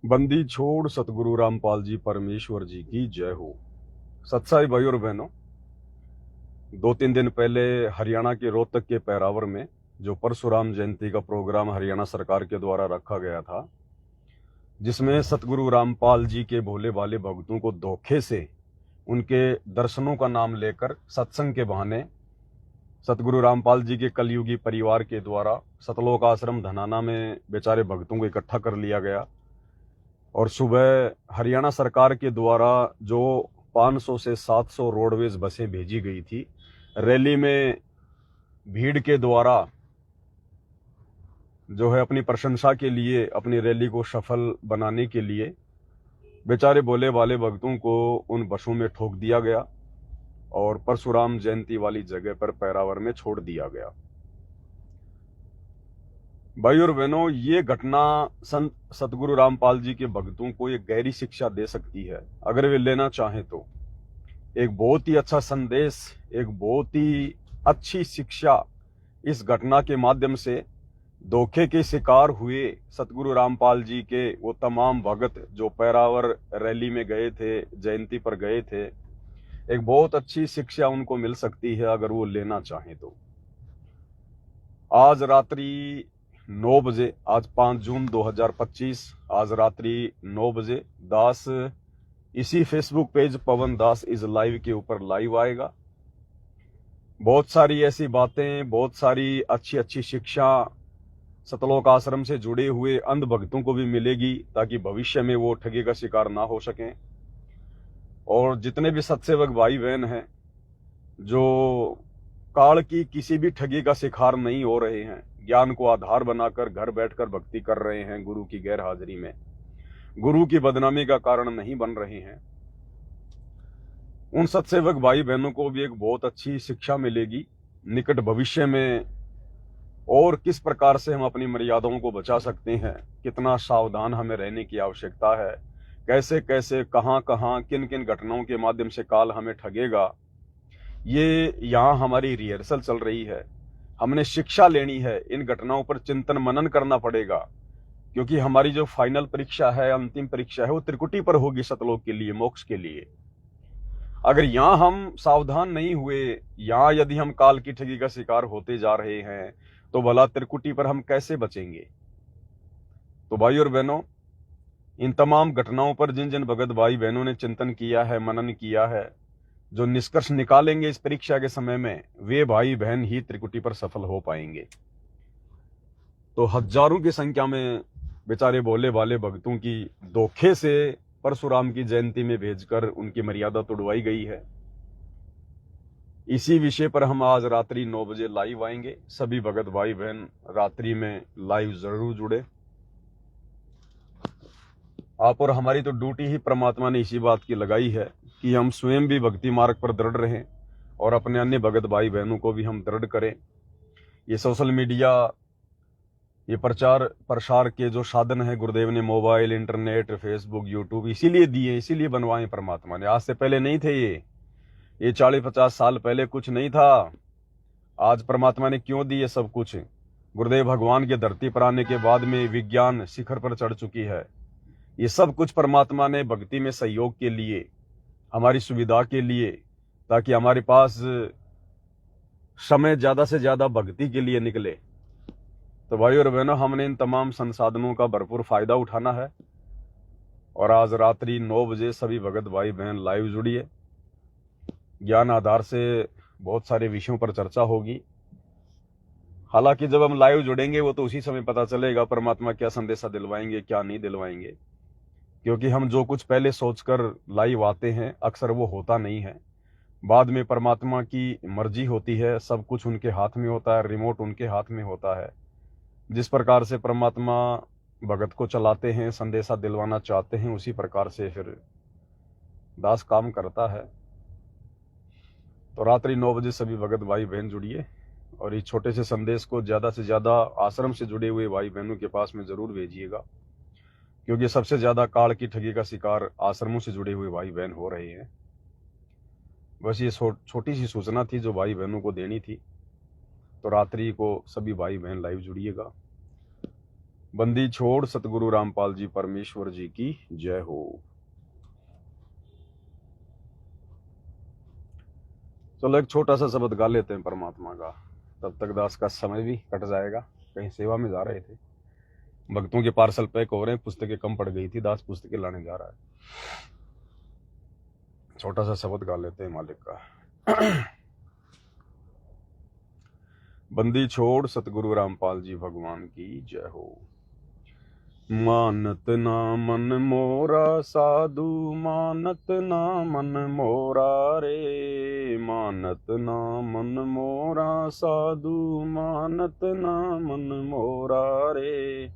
बंदी छोड़ सतगुरु रामपाल जी परमेश्वर जी की जय हो। सत्साई भाई और बहनों, 2-3 दिन पहले हरियाणा के रोहतक के पैरावर में जो परशुराम जयंती का प्रोग्राम हरियाणा सरकार के द्वारा रखा गया था, जिसमें सतगुरु रामपाल जी के भोले भाले भक्तों को धोखे से उनके दर्शनों का नाम लेकर सत्संग के बहाने सतगुरु रामपाल जी के कलयुगी परिवार के द्वारा सतलोक आश्रम धनाना में बेचारे भक्तों को इकट्ठा कर लिया गया। और सुबह हरियाणा सरकार के द्वारा जो 500 से 700 रोडवेज बसें भेजी गई थी, रैली में भीड़ के द्वारा जो है अपनी प्रशंसा के लिए, अपनी रैली को सफल बनाने के लिए बेचारे भोले भाले भक्तों को उन बसों में ठोक दिया गया और परशुराम जयंती वाली जगह पर पैरावर में छोड़ दिया गया। भाई और बहनों, ये घटना संत सतगुरु रामपाल जी के भक्तों को एक गहरी शिक्षा दे सकती है, अगर वे लेना चाहें तो। एक बहुत ही अच्छा संदेश, एक बहुत ही अच्छी शिक्षा इस घटना के माध्यम से धोखे के शिकार हुए सतगुरु रामपाल जी के वो तमाम भगत जो पैरावर रैली में गए थे, जयंती पर गए थे, एक बहुत अच्छी शिक्षा उनको मिल सकती है अगर वो लेना चाहें तो। आज रात्रि 9 बजे, आज 5 जून 2025, आज रात्रि 9 बजे दास इसी Facebook page Pawan Das is live के ऊपर लाइव आएगा। बहुत सारी ऐसी बातें, बहुत सारी अच्छी अच्छी शिक्षा सतलोक आश्रम से जुड़े हुए अंध भक्तों को भी मिलेगी, ताकि भविष्य में वो ठगी का शिकार ना हो सकें। और जितने भी सत्सेवक भाई बहन हैं जो काल की किसी भी ठगी का शिकार नहीं हो रहे हैं, ज्ञान को आधार बनाकर घर बैठकर भक्ति कर रहे हैं, गुरु की गैर हाजिरी में गुरु की बदनामी का कारण नहीं बन रहे हैं, उन सत्सेवक भाई बहनों को भी एक बहुत अच्छी शिक्षा मिलेगी निकट भविष्य में। और किस प्रकार से हम अपनी मर्यादाओं को बचा सकते हैं, कितना सावधान हमें रहने की आवश्यकता है, कैसे कैसे, कहां कहां, किन किन घटनाओं के माध्यम से काल हमें ठगेगा, ये यहाँ हमारी रिहर्सल चल रही है। हमने शिक्षा लेनी है, इन घटनाओं पर चिंतन मनन करना पड़ेगा, क्योंकि हमारी जो फाइनल परीक्षा है, अंतिम परीक्षा है, वो त्रिकुटी पर होगी सतलोक के लिए, मोक्ष के लिए। अगर यहाँ हम सावधान नहीं हुए, यहाँ यदि हम काल की ठगी का शिकार होते जा रहे हैं, तो भला त्रिकुटी पर हम कैसे बचेंगे। तो भाई और बहनों, इन तमाम घटनाओं पर जिन जिन भगत भाई बहनों ने चिंतन किया है, मनन किया है, जो निष्कर्ष निकालेंगे इस परीक्षा के समय में, वे भाई बहन ही त्रिकुटी पर सफल हो पाएंगे। तो हजारों की संख्या में बेचारे भोले भाले भक्तों की धोखे से परशुराम की जयंती में भेजकर उनकी मर्यादा तोड़वाई गई है। इसी विषय पर हम आज रात्रि 9 बजे लाइव आएंगे। सभी भगत भाई बहन रात्रि में लाइव जरूर जुड़े। आप और हमारी तो ड्यूटी ही परमात्मा ने इसी बात की लगाई है कि हम स्वयं भी भक्ति मार्ग पर दृढ़ रहें और अपने अन्य भगत भाई बहनों को भी हम दृढ़ करें। ये सोशल मीडिया, ये प्रचार प्रसार के जो साधन है गुरुदेव ने मोबाइल, इंटरनेट, फेसबुक, यूट्यूब इसीलिए दिए, इसीलिए बनवाए परमात्मा ने। आज से पहले नहीं थे ये 40-50 साल पहले कुछ नहीं था। आज परमात्मा ने क्यों दी ये सब कुछ? गुरुदेव भगवान के धरती पर आने के बाद में विज्ञान शिखर पर चढ़ चुकी है। ये सब कुछ परमात्मा ने भक्ति में सहयोग के लिए, हमारी सुविधा के लिए, ताकि हमारे पास समय ज्यादा से ज्यादा भक्ति के लिए निकले। तो भाई और बहनों, हमने इन तमाम संसाधनों का भरपूर फायदा उठाना है। और आज रात्रि 9 बजे सभी भगत भाई बहन लाइव जुड़िए। ज्ञान आधार से बहुत सारे विषयों पर चर्चा होगी। हालांकि जब हम लाइव जुड़ेंगे वो तो उसी समय पता चलेगा परमात्मा क्या संदेशा दिलवाएंगे, क्या नहीं दिलवाएंगे, क्योंकि हम जो कुछ पहले सोचकर लाइव आते हैं अक्सर वो होता नहीं है। बाद में परमात्मा की मर्जी होती है, सब कुछ उनके हाथ में होता है, रिमोट उनके हाथ में होता है। जिस प्रकार से परमात्मा भगत को चलाते हैं, संदेशा दिलवाना चाहते हैं, उसी प्रकार से फिर दास काम करता है। तो रात्रि 9 बजे सभी भगत भाई बहन जुड़िए और इस छोटे से संदेश को ज्यादा से ज्यादा आश्रम से जुड़े हुए भाई बहनों के पास में जरूर भेजिएगा, क्योंकि सबसे ज्यादा काल की ठगी का शिकार आश्रमों से जुड़े हुए भाई बहन हो रहे हैं। बस ये छोटी सी सूचना थी जो भाई बहनों को देनी थी। तो रात्रि को सभी भाई बहन लाइव जुड़िएगा। बंदी छोड़ सतगुरु रामपाल जी परमेश्वर जी की जय हो। चलो एक छोटा सा शब्द गा लेते हैं परमात्मा का, तब तक दास का समय भी कट जाएगा। कहीं सेवा में जा रहे थे, भक्तों के पार्सल पैक हो रहे हैं, पुस्तकें कम पड़ गई थी, दास पुस्तकें लाने जा रहा है। छोटा सा शब्द गा लेते हैं मालिक का। बंदी छोड़ सतगुरु रामपाल जी भगवान की जय हो। मानत ना मन मोरा साधु, मानत ना मन मोरा रे, मानत ना मन मोरा साधु, मानत ना मन मोरा रे।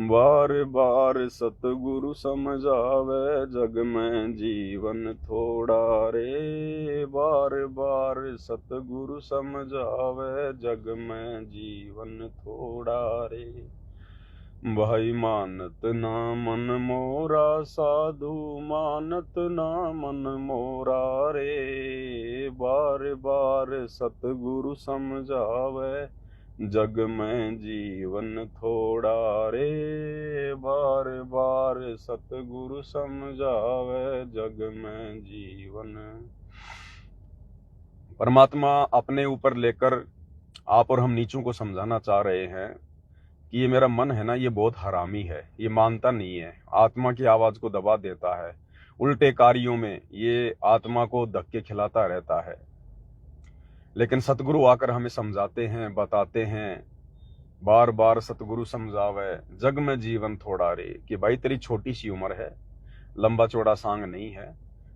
बार बार सतगुरु समझावे, जग में जीवन थोड़ा रे। बार बार सतगुरु समझावे, जग में जीवन थोड़ा रे। भाई मानत ना मन मोरा साधु, मानत ना मन मोरा रे। बार बार सतगुरु समझावे, जग में जीवन थोड़ा रे। बार बार सतगुरु समझावे, जग में जीवन। परमात्मा अपने ऊपर लेकर आप और हम नीचों को समझाना चाह रहे हैं कि ये मेरा मन है ना, ये बहुत हरामी है, ये मानता नहीं है, आत्मा की आवाज को दबा देता है, उल्टे कार्यों में ये आत्मा को धक्के खिलाता रहता है। लेकिन सतगुरु आकर हमें समझाते हैं, बताते हैं, बार बार सतगुरु समझावे, जग में जीवन थोड़ा रे, कि भाई तेरी छोटी सी उम्र है, लंबा चौड़ा सांग नहीं है,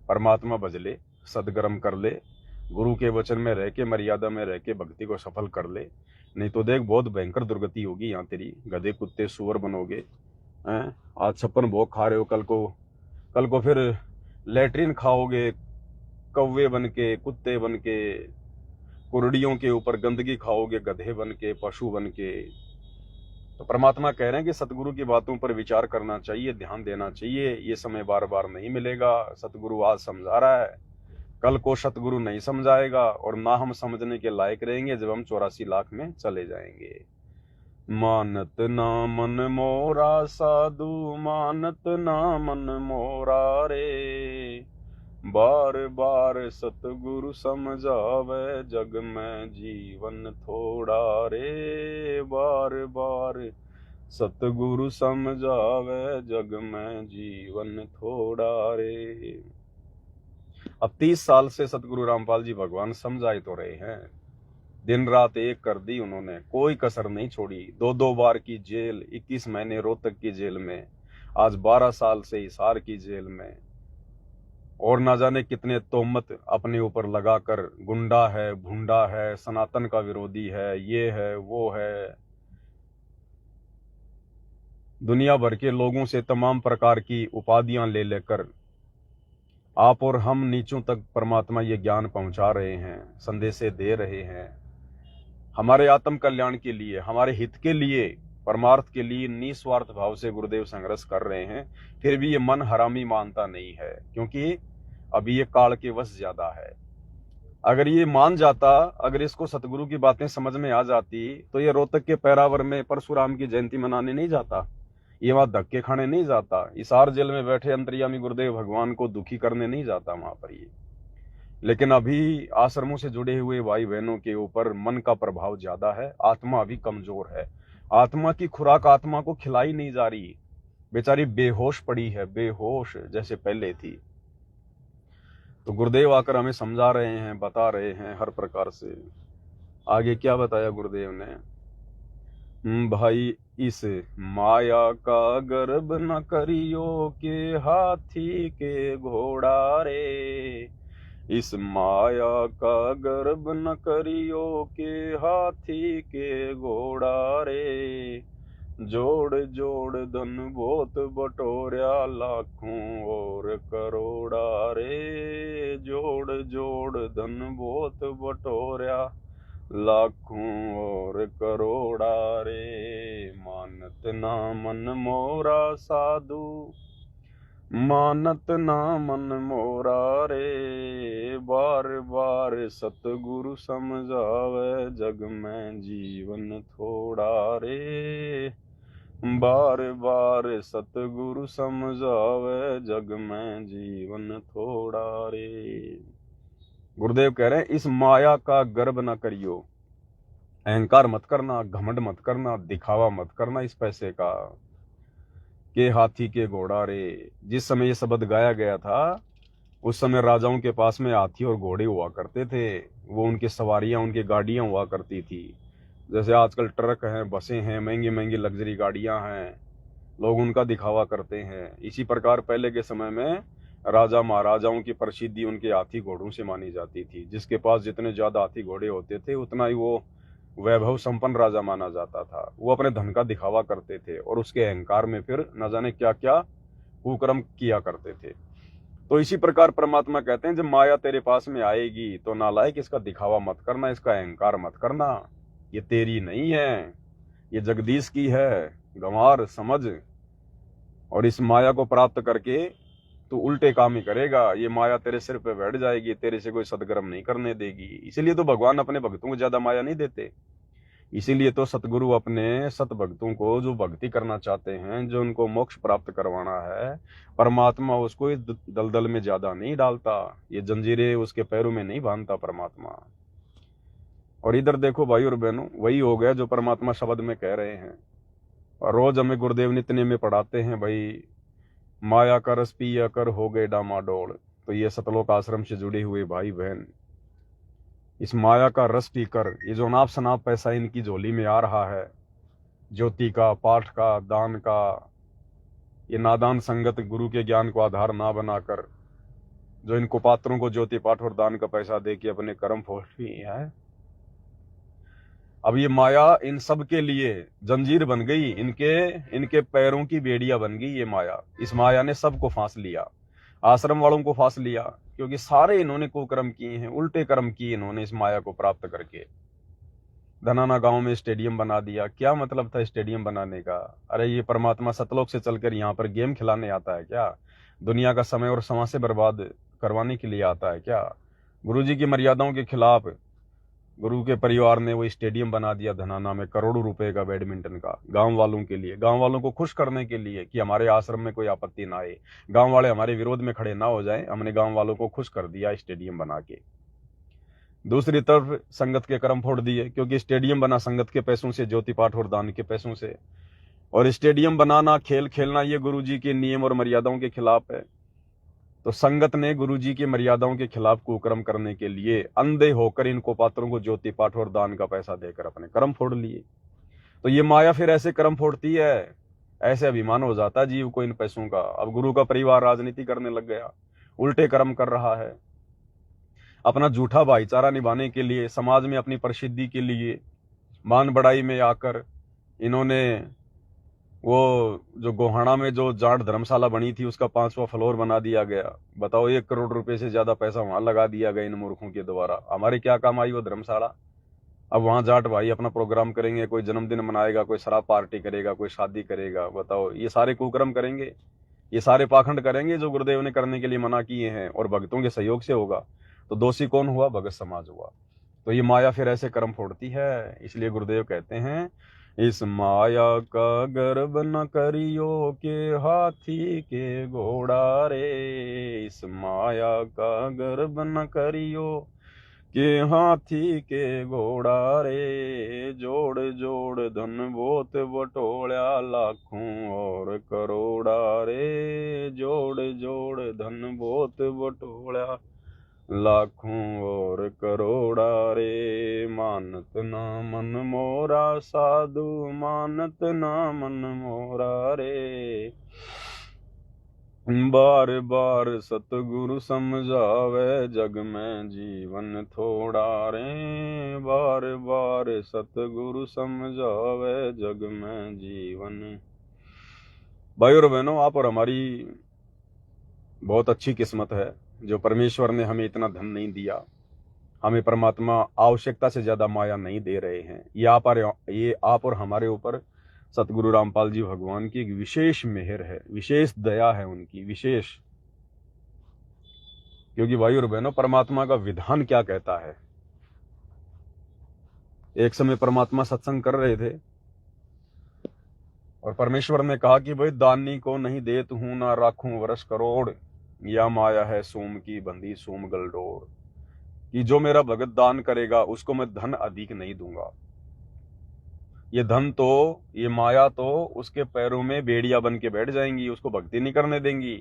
परमात्मा भजले, सदगर्म कर ले, गुरु के वचन में रह के, मर्यादा में रह के भक्ति को सफल कर ले, नहीं तो देख बहुत भयंकर दुर्गति होगी यहाँ तेरी, गधे कुत्ते सुअर बनोगे। आज 56 भोग खा रहे हो, कल को फिर लेटरिन खाओगे, कौवे बन के, कुत्ते बन के, कुर्डियों के ऊपर गंदगी खाओगे, गधे बन के, पशु बन के। तो परमात्मा कह रहे हैं कि सतगुरु की बातों पर विचार करना चाहिए, ध्यान देना चाहिए, ये समय बार बार नहीं मिलेगा। सतगुरु आज समझा रहा है, कल को सतगुरु नहीं समझाएगा, और ना हम समझने के लायक रहेंगे जब हम 84 लाख में चले जाएंगे। मानत ना मन मोरा साधु, मानत ना मन मोरा रे। बार बार सतगुरु समझावे, जग में जीवन थोड़ा रे। बार बार सतगुरु समझावे, जग में जीवन थोड़ा रे। अब 30 साल से सतगुरु रामपाल जी भगवान समझाए तो रहे हैं, दिन रात एक कर दी उन्होंने, कोई कसर नहीं छोड़ी। 2-2 बार की जेल, 21 महीने रोहतक की जेल में, आज 12 साल से हिसार की जेल में, और ना जाने कितने तोहमत अपने ऊपर लगाकर, गुंडा है, भुंडा है, सनातन का विरोधी है, ये है वो है, दुनिया भर के लोगों से तमाम प्रकार की उपाधियां ले लेकर आप और हम नीचों तक परमात्मा ये ज्ञान पहुंचा रहे हैं, संदेशे दे रहे हैं। हमारे आत्म कल्याण के लिए, हमारे हित के लिए, परमार्थ के लिए निस्वार्थ भाव से गुरुदेव संघर्ष कर रहे हैं। फिर भी ये मन हरामी मानता नहीं है, क्योंकि अभी ये काल के वश ज्यादा है। अगर ये मान जाता, अगर इसको सतगुरु की बातें समझ में आ जाती, तो ये रोहतक के पैरावर में परशुराम की जयंती मनाने नहीं जाता, ये वहां धक्के खाने नहीं जाता, हिसार जेल में बैठे अंतर्यामी गुरुदेव भगवान को दुखी करने नहीं जाता वहां पर ये। लेकिन अभी आश्रमों से जुड़े हुए भाई बहनों के ऊपर मन का प्रभाव ज्यादा है, आत्मा अभी कमजोर है, आत्मा की खुराक आत्मा को खिलाई नहीं जा रही, बेचारी बेहोश पड़ी है, बेहोश जैसे पहले थी। तो गुरुदेव आकर हमें समझा रहे हैं, बता रहे हैं हर प्रकार से। आगे क्या बताया गुरुदेव ने, भाई इस माया का गर्भ न करियो, के हाथी के घोड़ा रे। इस माया का गर्भ न करियो, के हाथी के घोड़ा रे। जोड़ जोड़ धन बहुत बटोरिया, लाखों और करोड़ा रे। जोड़ जोड़ धन बहुत बटोरिया, लाखों और करोड़ा रे। मानत ना मन मोरा साधु, मानत ना मन मोरा रे। बार बार सतगुरु समझावे, जग में जीवन थोड़ा रे। बार बार सतगुरु समझावे, जग में जीवन थोड़ा रे। गुरुदेव कह रहे हैं इस माया का गर्व न करियो, अहंकार मत करना, घमंड मत करना, दिखावा मत करना इस पैसे का, के हाथी के घोड़ा रे। जिस समय ये शब्द गाया गया था उस समय राजाओं के पास में हाथी और घोड़े हुआ करते थे, वो उनकी सवारियां, उनकी गाड़ियां हुआ करती थी। जैसे आजकल ट्रक हैं, बसें हैं, महंगी महंगी लग्जरी गाड़ियां हैं, लोग उनका दिखावा करते हैं। इसी प्रकार पहले के समय में राजा महाराजाओं की प्रसिद्धि उनके हाथी घोड़ों से मानी जाती थी। जिसके पास जितने ज्यादा हाथी घोड़े होते थे उतना ही वो वैभव संपन्न राजा माना जाता था। वो अपने धन का दिखावा करते थे और उसके अहंकार में फिर न जाने क्या क्या कुकर्म किया करते थे। तो इसी प्रकार परमात्मा कहते हैं जब माया तेरे पास में आएगी तो नालायक इसका दिखावा मत करना, इसका अहंकार मत करना, ये तेरी नहीं है, ये जगदीश की है, गंवार समझ। और इस माया को प्राप्त करके तू उल्टे काम ही करेगा, ये माया तेरे सिर पे बैठ जाएगी, तेरे से कोई सदकर्म नहीं करने देगी। इसीलिए तो भगवान अपने भक्तों को ज्यादा माया नहीं देते। इसीलिए तो सतगुरु अपने सत भक्तों को जो भक्ति करना चाहते हैं, जो उनको मोक्ष प्राप्त करवाना है, परमात्मा उसको इस दलदल में ज्यादा नहीं डालता, ये जंजीरें उसके पैरों में नहीं बांधता परमात्मा। और इधर देखो भाई और बहनों, वही हो गया जो परमात्मा शब्द में कह रहे हैं। और रोज हमें गुरुदेव नित्य में पढ़ाते हैं भाई, माया का रस पिया कर हो गए डामाडोल। तो ये सतलोक आश्रम से जुड़े हुए भाई बहन, इस माया का रस पीकर ये जो नाप शनाप पैसा इनकी झोली में आ रहा है, ज्योति का, पाठ का, दान का, ये नादान संगत गुरु के ज्ञान को आधार ना बनाकर जो इनको पात्रों को ज्योति पाठ और दान का पैसा दे के अपने कर्म फोड़ रही है, अब ये माया इन सब के लिए जंजीर बन गई, इनके पैरों की बेड़िया बन गई ये माया। इस माया ने सबको फांस लिया, आश्रम वालों को फांस लिया, क्योंकि सारे इन्होंने कुकर्म किए हैं, उल्टे कर्म किए इन्होंने इस माया को प्राप्त करके। धनाना गांव में स्टेडियम बना दिया, क्या मतलब था स्टेडियम बनाने का? अरे ये परमात्मा सतलोक से चलकर यहाँ पर गेम खिलाने आता है क्या? दुनिया का समय और समाज से बर्बाद करवाने के लिए आता है क्या? गुरुजी की मर्यादाओं के खिलाफ गुरु के परिवार ने वो स्टेडियम बना दिया धनाना में, करोड़ों रुपए का, बैडमिंटन का, गांव वालों के लिए, गांव वालों को खुश करने के लिए कि हमारे आश्रम में कोई आपत्ति ना आए, गांव वाले हमारे विरोध में खड़े ना हो जाएं। हमने गांव वालों को खुश कर दिया स्टेडियम बना के। दूसरी तरफ संगत के कर्म फोड़ दिए, क्योंकि स्टेडियम बना संगत के पैसों से, ज्योति पाठ और दान के पैसों से। और स्टेडियम बनाना, खेल खेलना, ये गुरुजी के नियम और मर्यादाओं के खिलाफ है। तो संगत ने गुरुजी की मर्यादाओं के खिलाफ कुकर्म करने के लिए अंधे होकर इनको पात्रों को ज्योति पाठ और दान का पैसा देकर अपने कर्म फोड़ लिए। तो ये माया फिर ऐसे कर्म फोड़ती है, ऐसे अभिमान हो जाता है जीव को इन पैसों का। अब गुरु का परिवार राजनीति करने लग गया, उल्टे कर्म कर रहा है, अपना झूठा भाईचारा निभाने के लिए, समाज में अपनी प्रसिद्धि के लिए, मान बढ़ाई में आकर इन्होंने वो जो गोहाना में जो जाट धर्मशाला बनी थी उसका 5वां फ्लोर बना दिया गया। बताओ, 1 करोड़ रुपए से ज्यादा पैसा वहां लगा दिया गया इन मूर्खों के द्वारा। हमारे क्या काम आई वो धर्मशाला? अब वहां जाट भाई अपना प्रोग्राम करेंगे, कोई जन्मदिन मनाएगा, कोई शराब पार्टी करेगा, कोई शादी करेगा। बताओ, ये सारे कुकर्म करेंगे, ये सारे पाखंड करेंगे जो गुरुदेव ने करने के लिए मना किए हैं, और भक्तों के सहयोग से होगा। तो दोषी कौन हुआ? भगत समाज हुआ। तो ये माया फिर ऐसे कर्म फोड़ती है। इसलिए गुरुदेव कहते हैं इस माया का गर्व न करियो के हाथी के घोड़ा रे। इस माया का गर्व न करियो के हाथी के घोड़ा रे। जोड़ जोड़ धन बहुत बटोल्या लाखों और करोड़ा रे। जोड़ जोड़ धन बहुत बटोल्या लाखों और करोड़ा रे। मानत ना मन मोरा साधु, मानत ना मन मोरा रे। बार बार सतगुरु समझावे, जग में जीवन थोड़ा रे। बार बार सतगुरु समझावे, जग में जीवन। भाई और बहनों, आप और हमारी बहुत अच्छी किस्मत है जो परमेश्वर ने हमें इतना धन नहीं दिया। हमें परमात्मा आवश्यकता से ज्यादा माया नहीं दे रहे हैं। ये आप और हमारे ऊपर सतगुरु रामपाल जी भगवान की एक विशेष मेहर है, विशेष दया है उनकी, विशेष। क्योंकि भाई और बहनों, परमात्मा का विधान क्या कहता है। एक समय परमात्मा सत्संग कर रहे थे और परमेश्वर ने कहा कि भाई दानी को नहीं देत हूं ना राखूं वर्ष करोड़, या माया है सोम की बंधी सोम गलडोर, कि जो मेरा भगत दान करेगा उसको मैं धन अधिक नहीं दूंगा। ये धन तो, ये माया तो उसके पैरों में बेड़िया बन के बैठ जाएंगी, उसको भक्ति नहीं करने देंगी।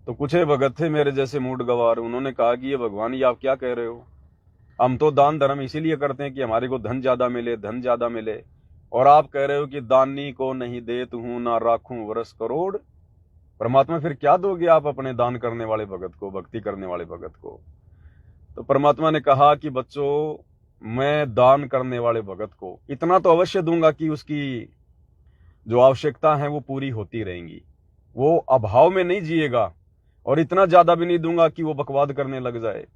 तो कुछ भगत थे मेरे जैसे मूड गवार, उन्होंने कहा कि ये भगवान ये आप क्या कह रहे हो, हम तो दान धर्म इसीलिए करते हैं कि हमारे को धन ज्यादा मिले, धन ज्यादा मिले, और आप कह रहे हो कि दानी को नहीं देत हूं ना राखूं वर्ष करोड़। परमात्मा फिर क्या दोगे आप अपने दान करने वाले भगत को, भक्ति करने वाले भगत को? तो परमात्मा ने कहा कि बच्चों, मैं दान करने वाले भगत को इतना तो अवश्य दूंगा कि उसकी जो आवश्यकता है वो पूरी होती रहेंगी, वो अभाव में नहीं जिएगा, और इतना ज्यादा भी नहीं दूंगा कि वो बकवाद करने लग जाए।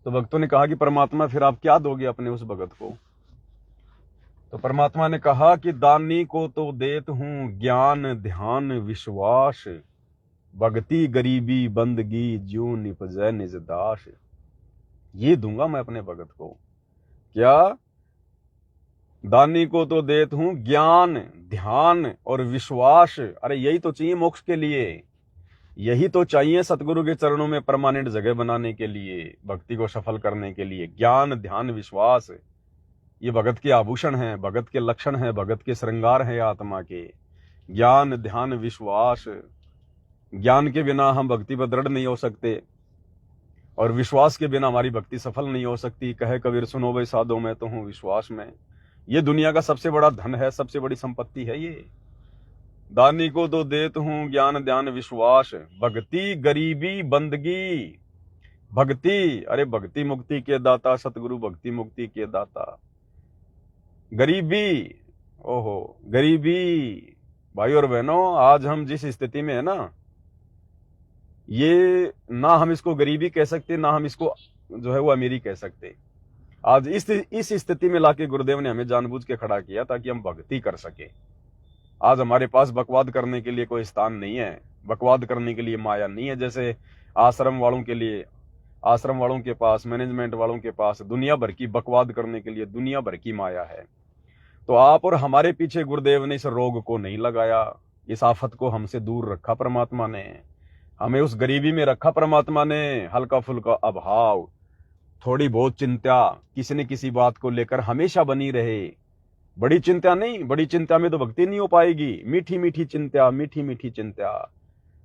तो भक्तों ने कहा कि परमात्मा फिर आप क्या दोगे अपने उस भगत को? तो परमात्मा ने कहा कि दानी को तो देत हूं ज्ञान ध्यान विश्वास, भक्ति गरीबी बंदगी ज्यों निपजै निज दास। ये दूंगा मैं अपने भगत को। क्या? दानी को तो देत हूं ज्ञान ध्यान और विश्वास। अरे यही तो चाहिए मोक्ष के लिए, यही तो चाहिए सतगुरु के चरणों में परमानेंट जगह बनाने के लिए, भक्ति को सफल करने के लिए। ज्ञान ध्यान विश्वास ये भगत के आभूषण हैं, भगत के लक्षण हैं, भगत के श्रृंगार हैं आत्मा के। ज्ञान ध्यान विश्वास, ज्ञान के बिना हम भक्ति पर दृढ़ नहीं हो सकते, और विश्वास के बिना हमारी भक्ति सफल नहीं हो सकती। कहे कबीर सुनो भाई साधो मैं तो हूं विश्वास में। ये दुनिया का सबसे बड़ा धन है, सबसे बड़ी संपत्ति है ये। दानी को तो देत हूं ज्ञान ध्यान विश्वास, भक्ति गरीबी बंदगी। भक्ति, अरे भक्ति मुक्ति के दाता सतगुरु भक्ति मुक्ति के दाता। गरीबी, ओहो गरीबी। भाई और बहनों, आज हम जिस स्थिति में है ना, ये ना हम इसको गरीबी कह सकते, ना हम इसको जो है वो अमीरी कह सकते। आज इस स्थिति में लाके गुरुदेव ने हमें जानबूझ के खड़ा किया ताकि हम भक्ति कर सके। आज हमारे पास बकवाद करने के लिए कोई स्थान नहीं है, बकवाद करने के लिए माया नहीं है। जैसे आश्रम वालों के लिए, आश्रम वालों के पास, मैनेजमेंट वालों के पास दुनिया भर की बकवाद करने के लिए दुनिया भर की माया है। तो आप और हमारे पीछे गुरुदेव ने इस रोग को नहीं लगाया, इस आफत को हमसे दूर रखा परमात्मा ने, हमें उस गरीबी में रखा परमात्मा ने। हल्का फुल्का अभाव, थोड़ी बहुत चिंता किसी न किसी बात को लेकर हमेशा बनी रहे। बड़ी चिंता नहीं, बड़ी चिंता में तो भक्ति नहीं हो पाएगी। मीठी मीठी चिंता, मीठी मीठी चिंता,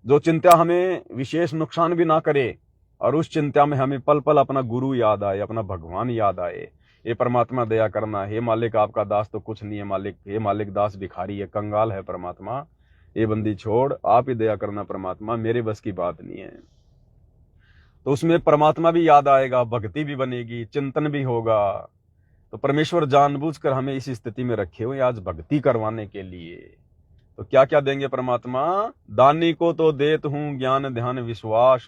जो चिंता हमें विशेष नुकसान भी ना करे, और उस चिंता में हमें पल पल अपना गुरु याद आए, अपना भगवान याद आए। ये परमात्मा दया करना, हे मालिक आपका दास तो कुछ नहीं है मालिक, हे मालिक दास भिखारी है, कंगाल है परमात्मा, ये बंदी छोड़, आप ही दया करना परमात्मा, मेरे बस की बात नहीं है। तो उसमें परमात्मा भी याद आएगा, भक्ति भी बनेगी, चिंतन भी होगा। तो परमेश्वर जानबूझकर हमें इस स्थिति में रखे हुए आज भक्ति करवाने के लिए। तो क्या क्या देंगे परमात्मा? दानी को तो देत हूं ज्ञान ध्यान विश्वास,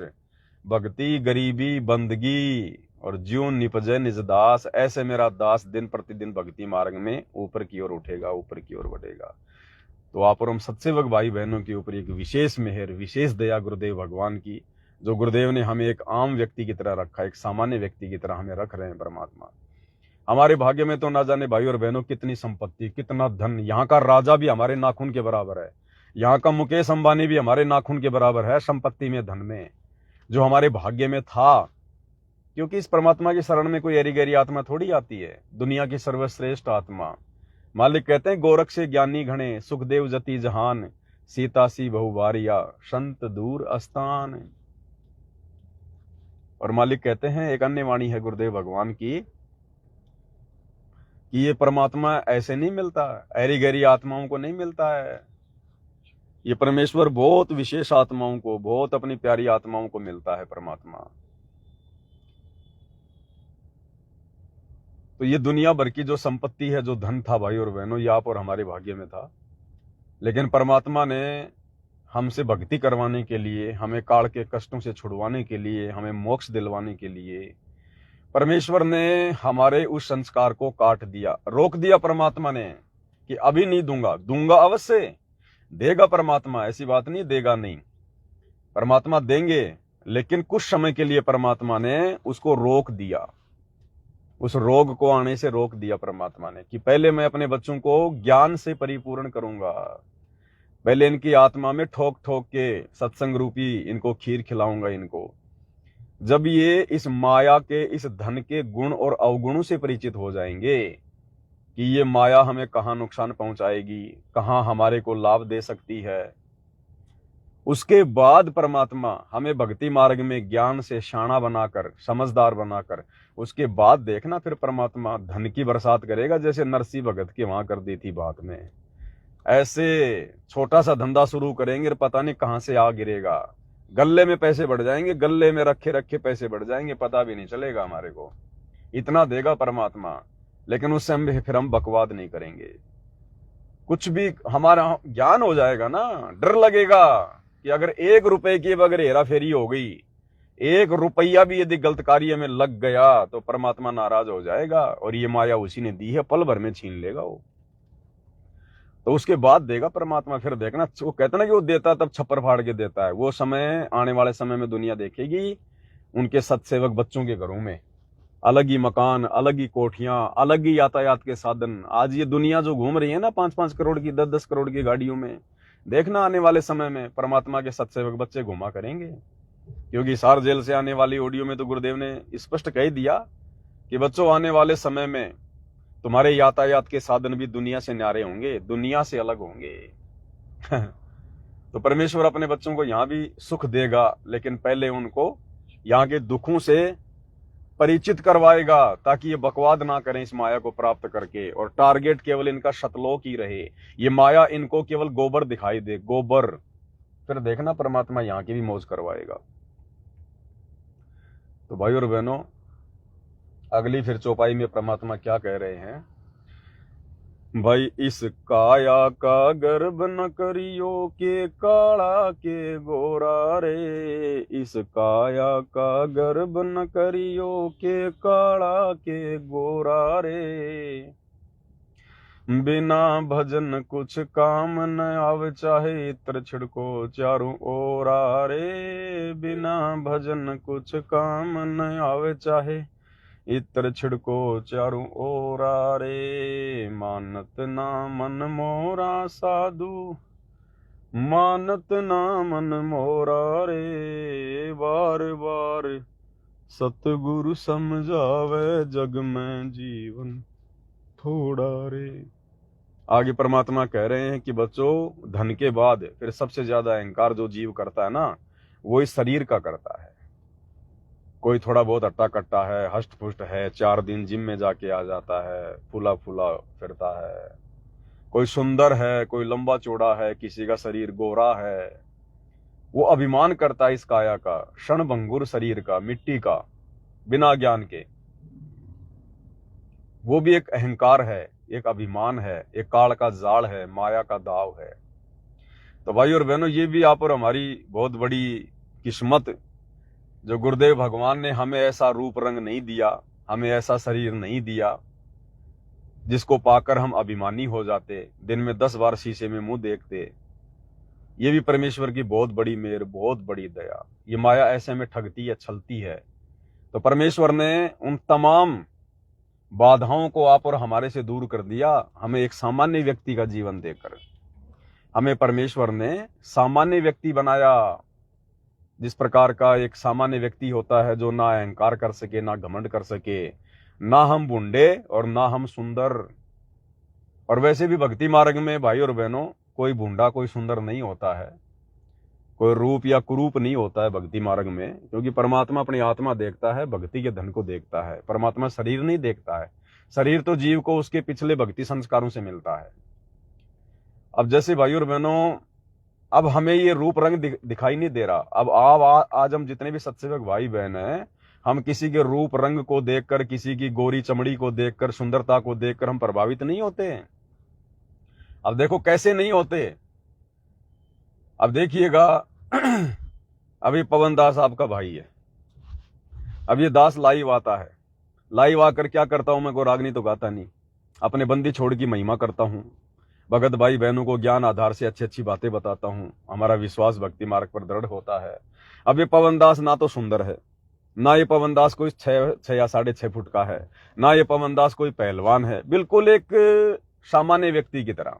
भक्ति गरीबी बंदगी और ज्यों निपजै निज दास। ऐसे मेरा दास दिन प्रतिदिन भक्ति मार्ग में ऊपर की ओर उठेगा, ऊपर की ओर बढ़ेगा। तो आप और हम सत्सेवक भाई बहनों के ऊपर एक विशेष मेहर, विशेष दया गुरुदेव भगवान की, जो गुरुदेव ने हमें एक आम व्यक्ति की तरह रखा, एक सामान्य व्यक्ति की तरह हमें रख रहे हैं परमात्मा। हमारे भाग्य में तो ना जाने भाई और बहनों कितनी संपत्ति, कितना धन। यहाँ का राजा भी हमारे नाखून के बराबर है, यहाँ का मुकेश अंबानी भी हमारे नाखून के बराबर है संपत्ति में, धन में, जो हमारे भाग्य में था। क्योंकि इस परमात्मा की शरण में कोई एरी गहरी आत्मा थोड़ी आती है, दुनिया की सर्वश्रेष्ठ आत्मा। मालिक कहते हैं गोरख से ज्ञानी घणे, सुखदेव जति जहान, सीता सी बहुबारिया, संत दूर अस्थान। और मालिक कहते हैं, एक अन्य वाणी है गुरुदेव भगवान की, कि ये परमात्मा ऐसे नहीं मिलता, एरी गहरी आत्माओं को नहीं मिलता है। ये परमेश्वर बहुत विशेष आत्माओं को, बहुत अपनी प्यारी आत्माओं को मिलता है परमात्मा। तो ये दुनिया भर की जो संपत्ति है, जो धन था भाई और बहनों, ये आप और हमारे भाग्य में था। लेकिन परमात्मा ने हमसे भक्ति करवाने के लिए, हमें काल के कष्टों से छुड़वाने के लिए, हमें मोक्ष दिलवाने के लिए, परमेश्वर ने हमारे उस संस्कार को काट दिया, रोक दिया परमात्मा ने, कि अभी नहीं दूंगा। दूंगा अवश्य, देगा परमात्मा, ऐसी बात नहीं देगा नहीं, परमात्मा देंगे, लेकिन कुछ समय के लिए परमात्मा ने उसको रोक दिया, उस रोग को आने से रोक दिया परमात्मा ने कि पहले मैं अपने बच्चों को ज्ञान से परिपूर्ण करूंगा, पहले इनकी आत्मा में ठोक ठोक के सत्संग रूपी इनको खीर खिलाऊंगा इनको। जब ये इस माया के, इस धन के गुण और अवगुणों से परिचित हो जाएंगे कि ये माया हमें कहाँ नुकसान पहुंचाएगी, कहाँ हमारे को लाभ दे सकती है, उसके बाद परमात्मा हमें भक्ति मार्ग में ज्ञान से शाना बनाकर, समझदार बनाकर, उसके बाद देखना फिर परमात्मा धन की बरसात करेगा, जैसे नरसिंह भगत के वहां कर दी थी बात में। ऐसे छोटा सा धंधा शुरू करेंगे और पता नहीं कहां से आ गिरेगा, गले में पैसे बढ़ जाएंगे, गले में रखे रखे पैसे बढ़ जाएंगे, पता भी नहीं चलेगा हमारे को। इतना देगा परमात्मा, लेकिन उससे फिर हम बकवाद नहीं करेंगे, कुछ भी हमारा ज्ञान हो जाएगा ना। डर लगेगा कि अगर 1 रुपए की अगर हेरा फेरी हो गई, 1 रुपया भी यदि गलत कार्य में लग गया तो परमात्मा नाराज हो जाएगा, और ये माया उसी ने दी है, पल भर में छीन लेगा वो। तो उसके बाद देगा परमात्मा। फिर देखना, वो कहता ना कि वो देता तब छप्पर फाड़ के देता है, वो समय आने वाले समय में दुनिया देखेगी उनके सत्सेवक बच्चों के घरों में अलग ही मकान, अलग ही कोठियां, अलग ही यातायात के साधन। आज ये दुनिया जो घूम रही है ना 5-5 करोड़ की, 10-10 करोड़ की गाड़ियों में, देखना आने वाले समय में परमात्मा के सत्सेवक बच्चे घुमा करेंगे। क्योंकि सार जेल से आने वाली ऑडियो में तो गुरुदेव ने स्पष्ट कह दिया कि बच्चों आने वाले समय में तुम्हारे यातायात के साधन भी दुनिया से न्यारे होंगे, दुनिया से अलग होंगे। तो परमेश्वर अपने बच्चों को यहां भी सुख देगा, लेकिन पहले उनको यहाँ के दुखों से परिचित करवाएगा, ताकि ये बकवाद ना करें इस माया को प्राप्त करके, और टारगेट केवल इनका सतलोक ही रहे, ये माया इनको केवल गोबर दिखाई दे, गोबर। फिर देखना परमात्मा यहाँ की भी मौज करवाएगा। तो भाई और बहनों, अगली फिर चौपाई में परमात्मा क्या कह रहे हैं भाई, इस काया का गर्भ न करियो के काला के गोरा रे, इस काया का गर्भ न करियो के काला के गोरा रे, बिना भजन कुछ काम न आवे, चाहे इत्र छिड़को चारों ओरा रे, बिना भजन कुछ काम न आवे, चाहे इत्र छिड़को चारों ओरा रे, मानत ना मन मोरा साधु, मानत ना मन मोरा रे, बार बार सतगुरु समझावे, जग में जीवन थोड़ा रे। आगे परमात्मा कह रहे हैं कि बच्चों, धन के बाद फिर सबसे ज्यादा अहंकार जो जीव करता है ना, वो इस शरीर का करता है। कोई थोड़ा बहुत हट्टा कट्टा है, हष्ट पुष्ट है, 4 दिन जिम में जाके आ जाता है, फूला फूला फिरता है, कोई सुंदर है, कोई लंबा चौड़ा है, किसी का शरीर गोरा है, वो अभिमान करता है इस काया का, क्षणभंगुर शरीर का, मिट्टी का, बिना ज्ञान के। वो भी एक अहंकार है, एक अभिमान है, एक काल का जाल है, माया का दाव है। तो भाई और बहनों, ये भी आप और हमारी बहुत बड़ी किस्मत, जो गुरुदेव भगवान ने हमें ऐसा रूप रंग नहीं दिया, हमें ऐसा शरीर नहीं दिया जिसको पाकर हम अभिमानी हो जाते, दिन में 10 बार शीशे में मुंह देखते। ये भी परमेश्वर की बहुत बड़ी मेहर, बहुत बड़ी दया। ये माया ऐसे में ठगती है, छलती है। तो परमेश्वर ने उन तमाम बाधाओं को आप और हमारे से दूर कर दिया, हमें एक सामान्य व्यक्ति का जीवन देकर। हमें परमेश्वर ने सामान्य व्यक्ति बनाया, जिस प्रकार का एक सामान्य व्यक्ति होता है, जो ना अहंकार कर सके, ना घमंड कर सके, ना हम बूढ़े और ना हम सुंदर। और वैसे भी भक्ति मार्ग में भाई और बहनों, कोई बूढ़ा कोई सुंदर नहीं होता है, कोई रूप या कुरूप नहीं होता है भक्ति मार्ग में, क्योंकि परमात्मा अपनी आत्मा देखता है, भक्ति के धन को देखता है। परमात्मा शरीर नहीं देखता है, शरीर तो जीव को उसके पिछले भक्ति संस्कारों से मिलता है। अब जैसे भाई और बहनों, अब हमें ये रूप रंग दिखाई नहीं दे रहा। अब आज हम जितने भी सत्सेवक भाई बहन हैं, हम किसी के रूप रंग को देखकर, किसी की गोरी चमड़ी को देखकर, सुंदरता को देखकर हम प्रभावित नहीं होते हैं। अब देखो कैसे नहीं होते। अब देखिएगा, अभी पवन दास आपका भाई है, अब ये दास लाइव आता है, लाइव आकर क्या करता हूं मैं, को रागनी तो गाता नहीं, अपने बंदी छोड़ की महिमा करता हूं, भगत भाई बहनों को ज्ञान आधार से अच्छी अच्छी बातें बताता हूं, हमारा विश्वास भक्ति मार्ग पर दृढ़ होता है। अब ये पवन दास ना तो सुंदर है, ना ये पवन दास कोई 6 या 6.5 फुट का है, ना ये पवन दास कोई पहलवान है, बिल्कुल एक सामान्य व्यक्ति की तरह।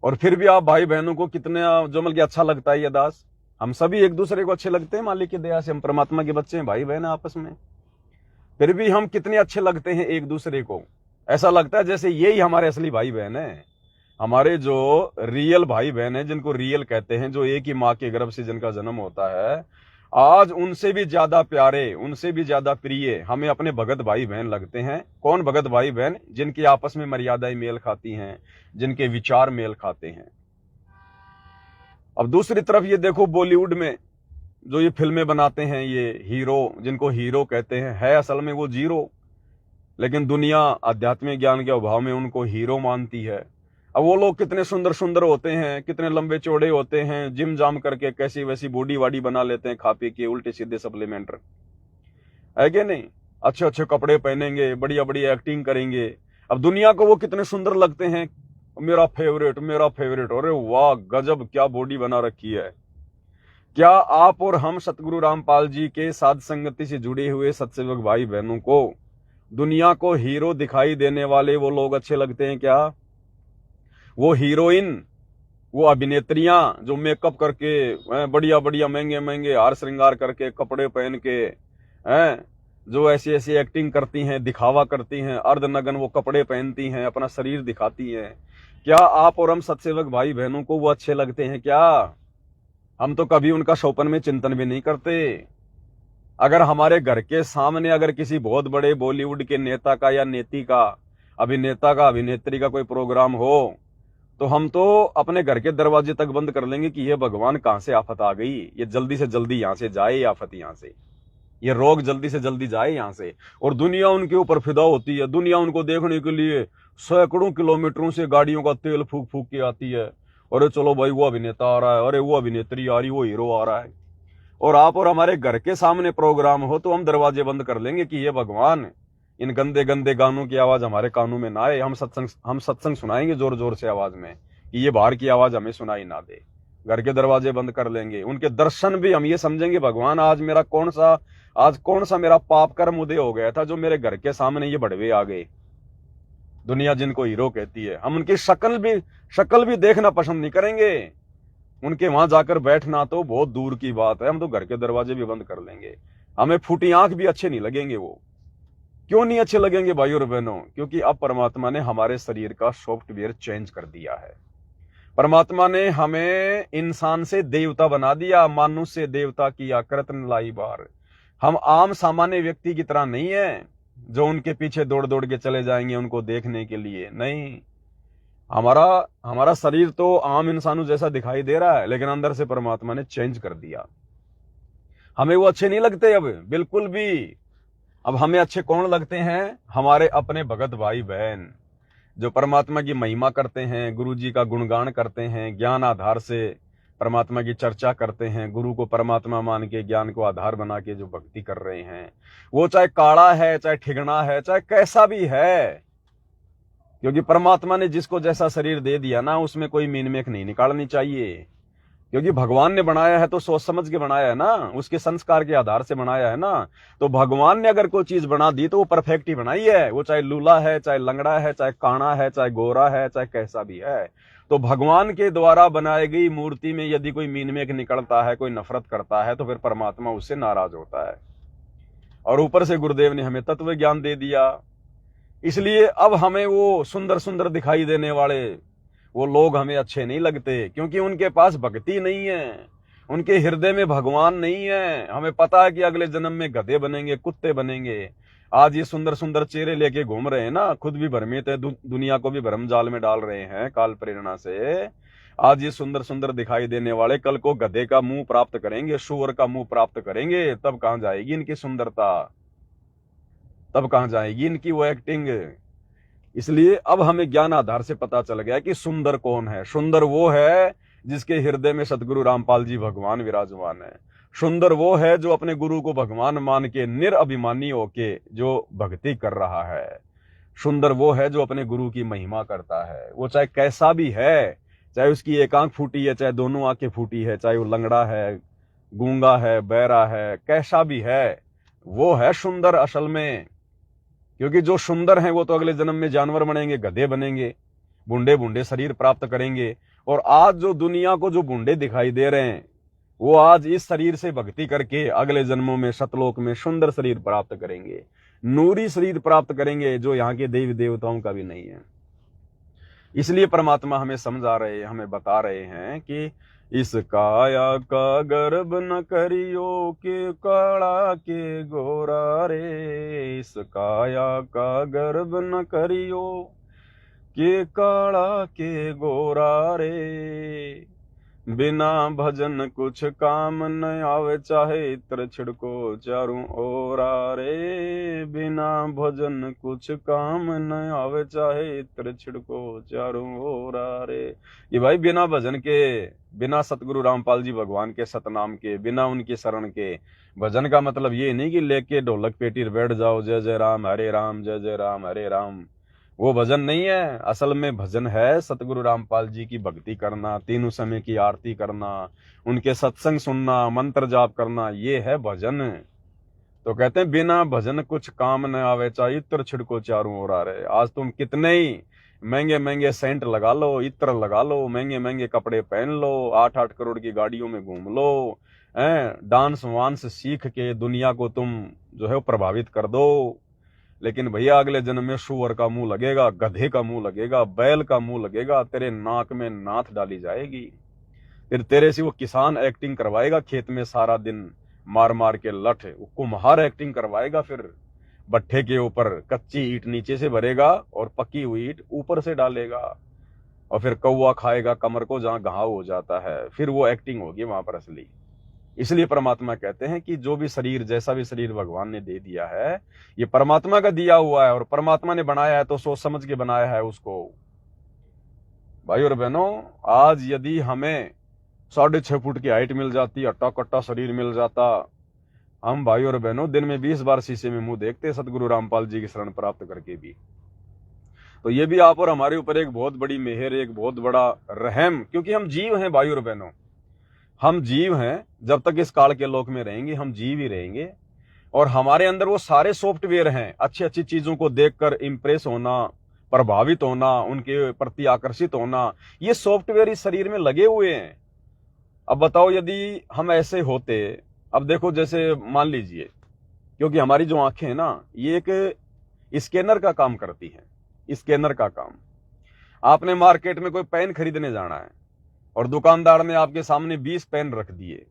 और फिर भी आप भाई बहनों को कितने जो मतलब अच्छा लगता है ये दास। हम सभी एक दूसरे को अच्छे लगते हैं, मालिक की दया से हम परमात्मा के बच्चे हैं, भाई बहन आपस में। फिर भी हम कितने अच्छे लगते हैं एक दूसरे को, ऐसा लगता है जैसे यही हमारे असली भाई बहन है। हमारे जो रियल भाई बहन है, जिनको रियल कहते हैं, जो एक ही माँ के गर्भ से जिनका जन्म होता है, आज उनसे भी ज्यादा प्यारे, उनसे भी ज्यादा प्रिय हमें अपने भगत भाई बहन लगते हैं। कौन भगत भाई बहन? जिनकी आपस में मर्यादाएं मेल खाती हैं, जिनके विचार मेल खाते हैं। अब दूसरी तरफ ये देखो, बॉलीवुड में जो ये फिल्में बनाते हैं, ये हीरो, जिनको हीरो कहते हैं, है असल में वो जीरो, लेकिन दुनिया आध्यात्मिक ज्ञान के अभाव में उनको हीरो मानती है। अब वो लोग कितने सुंदर सुंदर होते हैं, कितने लंबे चौड़े होते हैं, जिम जाम करके कैसी वैसी बॉडी वाडी बना लेते हैं, खा पी के उल्टे सीधे सप्लीमेंट, है कि नहीं? अच्छे अच्छे कपड़े पहनेंगे, बढ़िया बढ़िया एक्टिंग करेंगे। अब दुनिया को वो कितने सुंदर लगते हैं, मेरा फेवरेट, मेरा फेवरेट। अरे वाह, गजब, क्या बॉडी बना रखी है। क्या आप और हम सतगुरु रामपाल जी के साध संगति से जुड़े हुए सत्सेवक भाई बहनों को दुनिया को हीरो दिखाई देने वाले वो लोग अच्छे लगते हैं क्या? वो हीरोइन, वो अभिनेत्रियां जो मेकअप करके, बढ़िया बढ़िया महंगे महंगे हार श्रृंगार करके, कपड़े पहन के, हैं, जो ऐसी ऐसी एक्टिंग करती हैं, दिखावा करती हैं, अर्धनग्न वो कपड़े पहनती हैं, अपना शरीर दिखाती हैं, क्या आप और हम सत्सेवक भाई बहनों को वो अच्छे लगते हैं क्या? हम तो कभी उनका शोपन में चिंतन भी नहीं करते। अगर हमारे घर के सामने अगर किसी बहुत बड़े बॉलीवुड के नेता का या नेती का, अभिनेता का, अभिनेत्री का कोई प्रोग्राम हो, तो हम तो अपने घर के दरवाजे तक बंद कर लेंगे कि ये भगवान कहां से आफत आ गई, ये जल्दी से जल्दी यहां से जाए, ये आफत यहां से, ये रोग जल्दी से जल्दी जाए यहां से। और दुनिया उनके ऊपर फिदा होती है, दुनिया उनको देखने के लिए सैकड़ों किलोमीटरों से गाड़ियों का तेल फूक फूक के आती है। अरे चलो भाई, वो अभिनेता आ रहा है, अरे वो अभिनेत्री आ रही, वो हीरो आ रहा है। और आप और हमारे घर के सामने प्रोग्राम हो तो हम दरवाजे बंद कर लेंगे कि ये भगवान, इन गंदे गंदे गानों की आवाज हमारे कानों में ना आए। हम सत्संग सुनाएंगे जोर जोर से आवाज में कि ये बाहर की आवाज हमें सुनाई ना दे। घर के दरवाजे बंद कर लेंगे। उनके दर्शन भी हम ये समझेंगे, भगवान आज कौन सा मेरा पाप कर्म उदय हो गया था जो मेरे घर के सामने ये बड़वे आ गए। दुनिया जिनको हीरो कहती है, हम उनकी शक्ल भी देखना पसंद नहीं करेंगे। उनके वहां जाकर बैठना तो बहुत दूर की बात है, हम तो घर के दरवाजे भी बंद कर लेंगे। हमें फूटी आंख भी अच्छे नहीं लगेंगे। वो क्यों नहीं अच्छे लगेंगे भाइयों और बहनों? क्योंकि अब परमात्मा ने हमारे शरीर का सॉफ्टवेयर चेंज कर दिया है। परमात्मा ने हमें इंसान से देवता बना दिया, मानुष से देवता किया, कृतन लाई बार। हम आम सामान्य व्यक्ति की तरह नहीं है जो उनके पीछे दौड़ दौड़ के चले जाएंगे उनको देखने के लिए। नहीं, हमारा शरीर तो आम इंसानों जैसा दिखाई दे रहा है, लेकिन अंदर से परमात्मा ने चेंज कर दिया। हमें वो अच्छे नहीं लगते अब, बिल्कुल भी। अब हमें अच्छे कौन लगते हैं? हमारे अपने भगत भाई बहन जो परमात्मा की महिमा करते हैं, गुरु जी का गुणगान करते हैं, ज्ञान आधार से परमात्मा की चर्चा करते हैं, गुरु को परमात्मा मान के ज्ञान को आधार बना के जो भक्ति कर रहे हैं, वो चाहे काड़ा है, चाहे ठिगना है, चाहे कैसा भी है। क्योंकि परमात्मा ने जिसको जैसा शरीर दे दिया ना, उसमें कोई मीन मेख नहीं निकालनी चाहिए। क्योंकि भगवान ने बनाया है तो सोच समझ के बनाया है ना, उसके संस्कार के आधार से बनाया है ना। तो भगवान ने अगर कोई चीज बना दी तो वो परफेक्ट ही बनाई है। वो चाहे लूला है, चाहे लंगड़ा है, चाहे काना है, चाहे गोरा है, चाहे कैसा भी है। तो भगवान के द्वारा बनाई गई मूर्ति में यदि कोई मीन मेख निकलता है, कोई नफरत करता है, तो फिर परमात्मा उससे नाराज होता है। और ऊपर से गुरुदेव ने हमें तत्व ज्ञान दे दिया। इसलिए अब हमें वो सुंदर सुंदर दिखाई देने वाले वो लोग हमें अच्छे नहीं लगते, क्योंकि उनके पास भक्ति नहीं है, उनके हृदय में भगवान नहीं है। हमें पता है कि अगले जन्म में गधे बनेंगे, कुत्ते बनेंगे। आज ये सुंदर सुंदर चेहरे लेके घूम रहे हैं ना, खुद भी भ्रमित है, दुनिया को भी भ्रम जाल में डाल रहे हैं काल प्रेरणा से। आज ये सुंदर सुंदर दिखाई देने वाले कल को गधे का मुंह प्राप्त करेंगे, सूअर का मुंह प्राप्त करेंगे। तब कहां जाएगी इनकी सुंदरता, तब कहां जाएगी इनकी वो एक्टिंग। इसलिए अब हमें ज्ञान आधार से पता चल गया कि सुंदर कौन है। सुंदर वो है जिसके हृदय में सतगुरु रामपाल जी भगवान विराजमान है। सुंदर वो है जो अपने गुरु को भगवान मान के निरअभिमानी होके जो भक्ति कर रहा है। सुंदर वो है जो अपने गुरु की महिमा करता है। वो चाहे कैसा भी है, चाहे उसकी एक आंख फूटी है, चाहे दोनों आंखें फूटी है, चाहे वो लंगड़ा है, गूंगा है, बहरा है, कैसा भी है, वो है सुंदर असल में। क्योंकि जो सुंदर हैं वो तो अगले जन्म में जानवर बनेंगे, गधे बनेंगे, बूढ़े बूढ़े शरीर प्राप्त करेंगे। और आज जो दुनिया को जो बूढ़े दिखाई दे रहे हैं, वो आज इस शरीर से भक्ति करके अगले जन्मों में सतलोक में सुंदर शरीर प्राप्त करेंगे, नूरी शरीर प्राप्त करेंगे, जो यहाँ के देवी देवताओं का भी नहीं है। इसलिए परमात्मा हमें समझा रहे, हमें बता रहे हैं कि इस काया का गर्भ न करियो के काला के गोरा रे, इस काया का गर्भ न करियो के काला के गोरा रे, बिना भजन कुछ काम न आवे, चाहे इत्र छिड़को चारों ओरा रे, बिना भजन कुछ काम न आवे, चाहे इत्र छिड़को चारों ओरा रे। ये भाई बिना भजन के, बिना सतगुरु रामपाल जी भगवान के सतनाम के, बिना उनकी शरण के, भजन का मतलब ये नहीं कि लेके ढोलक पेटी बैठ जाओ जय जय राम हरे राम, जय जय राम हरे राम, वो भजन नहीं है। असल में भजन है सतगुरु रामपाल जी की भक्ति करना, तीनों समय की आरती करना, उनके सत्संग सुनना, मंत्र जाप करना, ये है भजन। तो कहते हैं बिना भजन कुछ काम न आवे, चाहे इत्र छिड़को चारों ओर आ रहे। आज तुम कितने ही महंगे महंगे सेंट लगा लो, इत्र लगा लो, महंगे महंगे कपड़े पहन लो, 8-8 करोड़ की गाड़ियों में घूम लो, डांस वांस सीख के दुनिया को तुम जो है वो प्रभावित कर दो। लेकिन भैया अगले जन्म में सुअर का मुंह लगेगा, गधे का मुंह लगेगा, बैल का मुंह लगेगा, तेरे नाक में नाथ डाली जाएगी। फिर तेरे से वो किसान एक्टिंग करवाएगा खेत में सारा दिन मार मार के लठ, कुम्हार एक्टिंग करवाएगा, फिर भट्ठे के ऊपर कच्ची ईंट नीचे से भरेगा और पकी हुई ईंट ऊपर से डालेगा, और फिर कौवा खाएगा कमर को जहां घाव हो जाता है, फिर वो एक्टिंग होगी वहां पर असली। इसलिए परमात्मा कहते हैं कि जो भी शरीर, जैसा भी शरीर भगवान ने दे दिया है, ये परमात्मा का दिया हुआ है, और परमात्मा ने बनाया है तो सोच समझ के बनाया है उसको। भाई और बहनों, आज यदि हमें 6.5 फुट की हाइट मिल जाती, अट्टा कट्टा शरीर मिल जाता, हम भाई और बहनों दिन में 20 बार शीशे में मुंह देखते सतगुरु रामपाल जी की शरण प्राप्त करके भी। तो ये भी आप और हमारे ऊपर एक बहुत बड़ी मेहर, एक बहुत बड़ा रहम, क्योंकि हम जीव हैं भाई और बहनों, हम जीव हैं। जब तक इस काल के लोक में रहेंगे हम जीव ही रहेंगे, और हमारे अंदर वो सारे सॉफ्टवेयर हैं, अच्छी अच्छी चीजों को देखकर इंप्रेस होना, प्रभावित होना, उनके प्रति आकर्षित होना, ये सॉफ्टवेयर इस शरीर में लगे हुए हैं। अब बताओ यदि हम ऐसे होते, अब देखो जैसे मान लीजिए, क्योंकि हमारी जो आंखें हैं ना, ये एक स्कैनर का काम करती हैं, स्कैनर का काम। आपने मार्केट में कोई पेन खरीदने जाना है और दुकानदार ने आपके सामने 20 पेन रख दिए,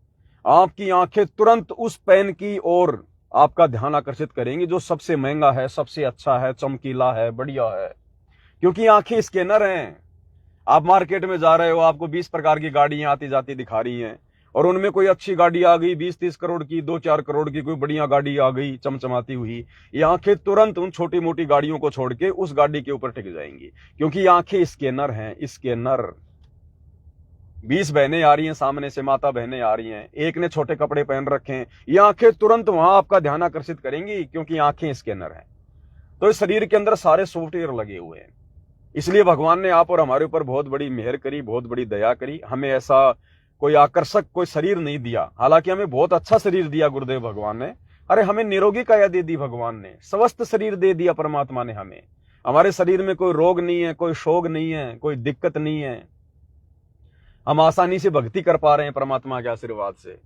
आपकी आंखें तुरंत उस पेन की ओर आपका ध्यान आकर्षित करेंगी जो सबसे महंगा है, सबसे अच्छा है, चमकीला है, बढ़िया है, क्योंकि आंखें स्कैनर हैं। आप मार्केट में जा रहे हो, आपको 20 प्रकार की गाड़ियां आती जाती दिखा रही हैं, और उनमें कोई अच्छी गाड़ी आ गई 20-30 करोड़ की, 2-4 करोड़ की कोई बढ़िया गाड़ी आ गई चमचमाती हुई, ये आंखें तुरंत उन छोटी मोटी गाड़ियों को छोड़ के उस गाड़ी के ऊपर टिक जाएंगी, क्योंकि ये आंखें स्कैनर हैं, स्कैनर। 20 बहनें आ रही हैं सामने से, माता बहनें आ रही हैं, एक ने छोटे कपड़े पहन रखे हैं, ये आंखें तुरंत वहां आपका ध्यान आकर्षित करेंगी, क्योंकि आंखें स्कैनर हैं। तो इस शरीर के अंदर सारे सॉफ्टवेयर लगे हुए हैं। इसलिए भगवान ने आप और हमारे ऊपर बहुत बड़ी मेहर करी, बहुत बड़ी दया करी। हमें ऐसा कोई आकर्षक कोई शरीर नहीं दिया, हालांकि हमें बहुत अच्छा शरीर दिया गुरुदेव भगवान ने। अरे हमें निरोगी काया दे दी भगवान ने, स्वस्थ शरीर दे दिया परमात्मा ने हमें। हमारे शरीर में कोई रोग नहीं है, कोई शोक नहीं है, कोई दिक्कत नहीं है। हम आसानी से भक्ति कर पा रहे हैं परमात्मा के आशीर्वाद से।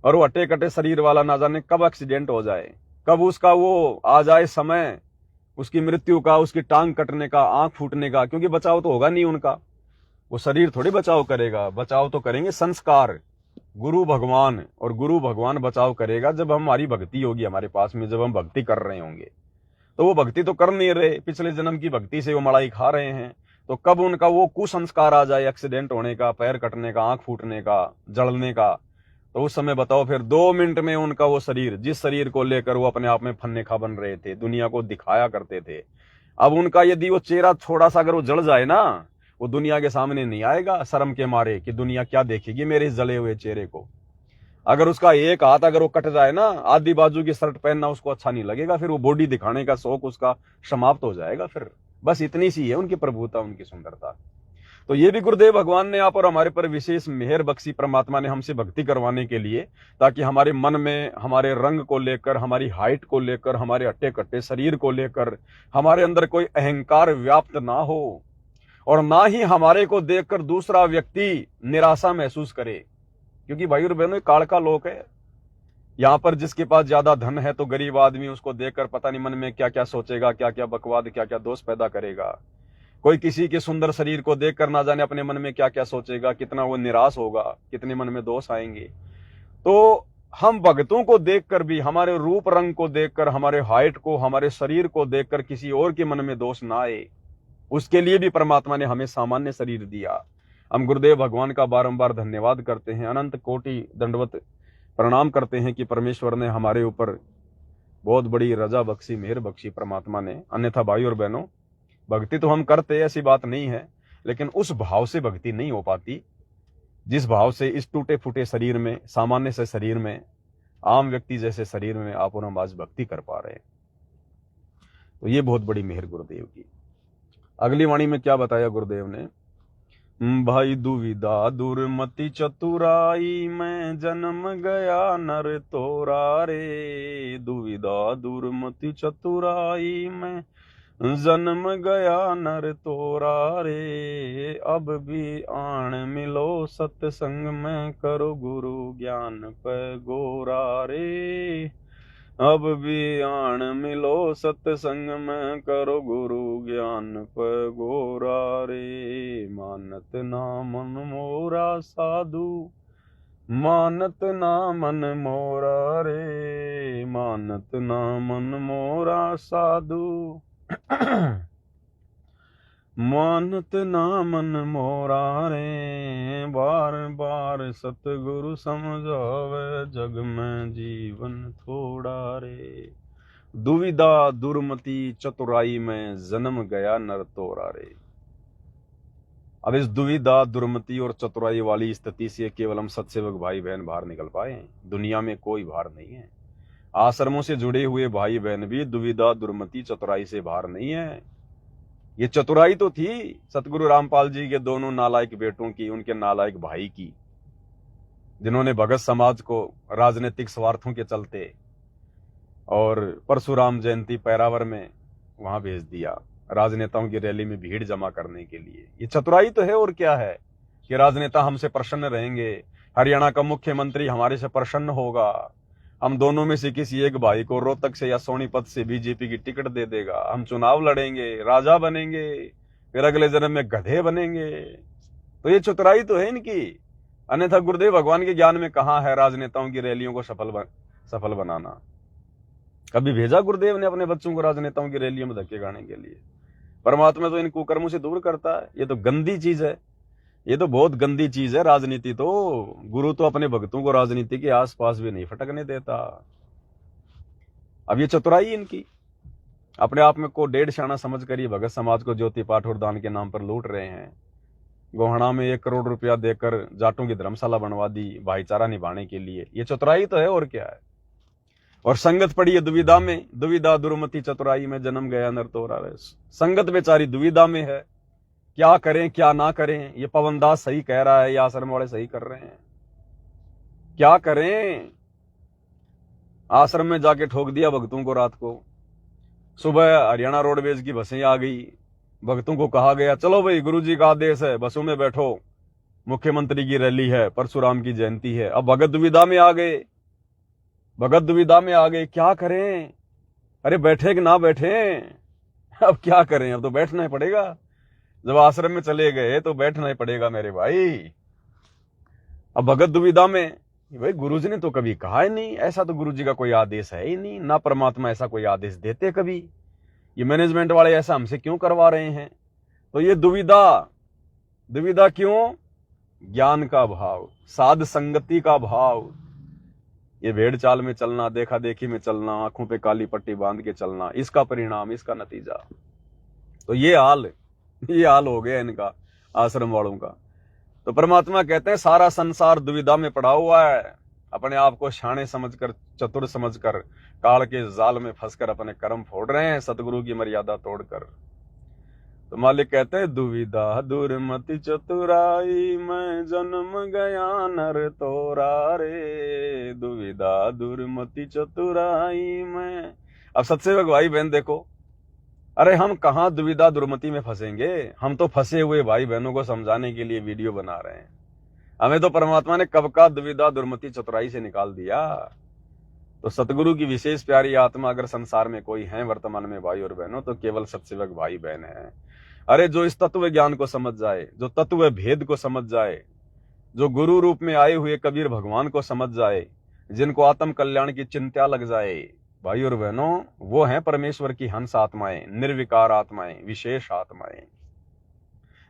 और वो अटे कटे शरीर वाला ना जाने कब एक्सीडेंट हो जाए, कब उसका वो आ जाए समय, उसकी मृत्यु का, उसकी टांग कटने का, आंख फूटने का, क्योंकि बचाव तो होगा नहीं उनका। वो शरीर थोड़ी बचाव करेगा, बचाव तो करेंगे संस्कार, गुरु भगवान। और गुरु भगवान बचाव करेगा जब हमारी भक्ति होगी हमारे पास में, जब हम भक्ति कर रहे होंगे। तो वो भक्ति तो कर नहीं रहे, पिछले जन्म की भक्ति से वो मलाई खा रहे हैं। तो कब उनका वो कुसंस्कार आ जाए, एक्सीडेंट होने का, पैर कटने का, आंख फूटने का, जलने का, तो उस समय बताओ फिर 2 मिनट में उनका वो शरीर, जिस शरीर को लेकर वो अपने आप में फन्ने खा बन रहे थे, दुनिया को दिखाया करते थे, अब उनका यदि वो चेहरा थोड़ा सा अगर वो जल जाए ना, वो दुनिया के सामने नहीं आएगा शर्म के मारे कि दुनिया क्या देखेगी मेरे इस जले हुए चेहरे को। अगर उसका एक हाथ अगर वो कट जाए ना, आधी बाजू की शर्ट पहनना उसको अच्छा नहीं लगेगा, फिर वो बॉडी दिखाने का शौक उसका समाप्त हो जाएगा। फिर बस इतनी सी है उनकी प्रभुता, उनकी सुंदरता। तो ये भी गुरुदेव भगवान ने आप और हमारे पर विशेष मेहर बख्शी परमात्मा ने हमसे भक्ति करवाने के लिए, ताकि हमारे मन में हमारे रंग को लेकर, हमारी हाइट को लेकर, हमारे हट्टे कट्टे शरीर को लेकर हमारे अंदर कोई अहंकार व्याप्त ना हो, और ना ही हमारे को देखकर दूसरा व्यक्ति निराशा महसूस करे। क्योंकि भाई और बहनों, काल का लोक है। यहाँ पर जिसके पास ज्यादा धन है तो गरीब आदमी उसको देखकर पता नहीं मन में क्या क्या सोचेगा, क्या क्या बकवाद, क्या क्या दोष पैदा करेगा। कोई किसी के सुंदर शरीर को देखकर ना जाने अपने मन में क्या क्या सोचेगा, कितना वो निराश होगा, कितने मन में दोष आएंगे। तो हम भक्तों को देखकर भी, हमारे रूप रंग को देखकर, हमारे हाइट को, हमारे शरीर को देखकर किसी और के मन में दोष ना आए, उसके लिए भी परमात्मा ने हमें सामान्य शरीर दिया। हम गुरुदेव भगवान का बारंबार धन्यवाद करते हैं, अनंत कोटि दंडवत प्रणाम करते हैं कि परमेश्वर ने हमारे ऊपर बहुत बड़ी रजा बख्शी, मेहर बख्शी परमात्मा ने। अन्यथा भाई और बहनों, भक्ति तो हम करते, ऐसी बात नहीं है, लेकिन उस भाव से भक्ति नहीं हो पाती जिस भाव से इस टूटे फूटे शरीर में, सामान्य से शरीर में, आम व्यक्ति जैसे शरीर में आप और हम आज भक्ति कर पा रहे हैं। तो ये बहुत बड़ी मेहर गुरुदेव की। अगली वाणी में क्या बताया गुरुदेव ने? भाई दुविधा दुर्मति चतुराई में जन्म गया नर तोरा रे, दुविधा दुर्मति चतुराई में जन्म गया नर तोरा रे, अब भी आण मिलो सत्संग में करो गुरु ज्ञान पे गोरा रे, अब भी आण मिलो सत्संग में करो गुरु ज्ञान पे गोरा रे, मानत ना मन मोरा साधु, मानत ना मन मोरा रे, मानत ना मन मोरा साधु, मानत ना मन मोरा रे, बार बार सतगुरु समझावे, जग में जीवन थोड़ा रे, दुविधा दुर्मति चतुराई में जन्म गया नर तोरा रे। अब इस दुविधा दुर्मति और चतुराई वाली स्थिति से केवल हम सत्सेवक भाई बहन बाहर निकल पाए। दुनिया में कोई बाहर नहीं है। आश्रमों से जुड़े हुए भाई बहन भी दुविधा दुर्मति चतुराई से बाहर नहीं है। ये चतुराई तो थी सतगुरु रामपाल जी के दोनों नालायक बेटों की, उनके नालायक भाई की, जिन्होंने भगत समाज को राजनीतिक स्वार्थों के चलते और परशुराम जयंती पैरावर में वहां भेज दिया, राजनेताओं की रैली में भीड़ जमा करने के लिए। ये चतुराई तो है, और क्या है कि राजनेता हमसे प्रसन्न रहेंगे, हरियाणा का मुख्यमंत्री हमारे से प्रसन्न होगा, हम दोनों में से किसी एक भाई को रोहतक से या सोनीपत से बीजेपी की टिकट दे देगा, हम चुनाव लड़ेंगे, राजा बनेंगे, फिर अगले जन्म में गधे बनेंगे। तो ये चतुराई तो है इनकी। अन्यथा गुरुदेव भगवान के ज्ञान में कहां है राजनेताओं की रैलियों को सफल बनाना? कभी भेजा गुरुदेव ने अपने बच्चों को राजनेताओं की रैलियों में धक्के खाने के लिए? परमात्मा तो इन कुकर्मों से दूर करता है। ये तो गंदी चीज है, ये तो बहुत गंदी चीज है राजनीति। तो गुरु तो अपने भक्तों को राजनीति के आसपास भी नहीं फटकने देता। अब ये चतुराई इनकी, अपने आप में को डेढ़ शाना समझ कर ये भगत समाज को ज्योति पाठ और दान के नाम पर लूट रहे हैं। गोहना में 1 करोड़ रुपया देकर जाटों की धर्मशाला बनवा दी भाईचारा निभाने के लिए। ये चतुराई तो है, और क्या है। और संगत पड़ी है दुविधा में, दुविधा दुर्मति चतुराई में जन्म गया नर तोरा रे। संगत बेचारी दुविधा में है, क्या करें क्या ना करें। ये पवनदास सही कह रहा है, ये आश्रम वाले सही कर रहे हैं, क्या करें। आश्रम में जाके ठोक दिया भक्तों को रात को। सुबह हरियाणा रोडवेज की बसें आ गई, भक्तों को कहा गया चलो भाई गुरुजी का आदेश है, बसों में बैठो, मुख्यमंत्री की रैली है, परशुराम की जयंती है। अब भगत दुविधा में आ गए, भगत दुविधा में आ गए, क्या करें। अरे बैठे कि ना बैठे, अब क्या करें, अब तो बैठना ही पड़ेगा। जब आश्रम में चले गए तो बैठना ही पड़ेगा मेरे भाई। अब भगत दुविधा में, भाई गुरुजी ने तो कभी कहा ही नहीं, ऐसा तो गुरुजी का कोई आदेश है ही नहीं, ना परमात्मा ऐसा कोई आदेश देते कभी, ये मैनेजमेंट वाले ऐसा हमसे क्यों करवा रहे हैं। तो ये दुविधा, दुविधा क्यों? ज्ञान का भाव, साध संगति का भाव, ये भेड़ चाल में चलना, देखा देखी में चलना, आंखों पे काली पट्टी बांध के चलना, इसका परिणाम, इसका नतीजा। तो ये हाल हो गया इनका, आश्रम वालों का। तो परमात्मा कहते हैं सारा संसार दुविधा में पड़ा हुआ है, अपने आप को शाणे समझकर, चतुर समझकर, काल के जाल में फंसकर अपने कर्म फोड़ रहे हैं, सतगुरु की मर्यादा तोड़कर। तो मालिक कहते हैं दुविधा दुर्मति चतुराई में जन्म गया नर तोरा रे, दुविधा दुर्मति चतुराई में। अब सत्सेवक भाई बहन देखो, अरे हम कहाँ दुविधा दुर्मति में फंसेंगे, हम तो फंसे हुए भाई बहनों को समझाने के लिए वीडियो बना रहे हैं। हमें तो परमात्मा ने कब का दुविधा दुर्मति चतुराई से निकाल दिया। तो सतगुरु की विशेष प्यारी आत्मा अगर संसार में कोई है वर्तमान में भाई और बहनों, तो केवल सत्सेवक भाई बहन है। अरे जो इस तत्व ज्ञान को समझ जाए, जो तत्व भेद को समझ जाए, जो गुरु रूप में आए हुए कबीर भगवान को समझ जाए, जिनको आत्म कल्याण की चिंता लग जाए, भाई और बहनों, वो हैं परमेश्वर की हंस आत्माएं, निर्विकार आत्माएं, विशेष आत्माएं।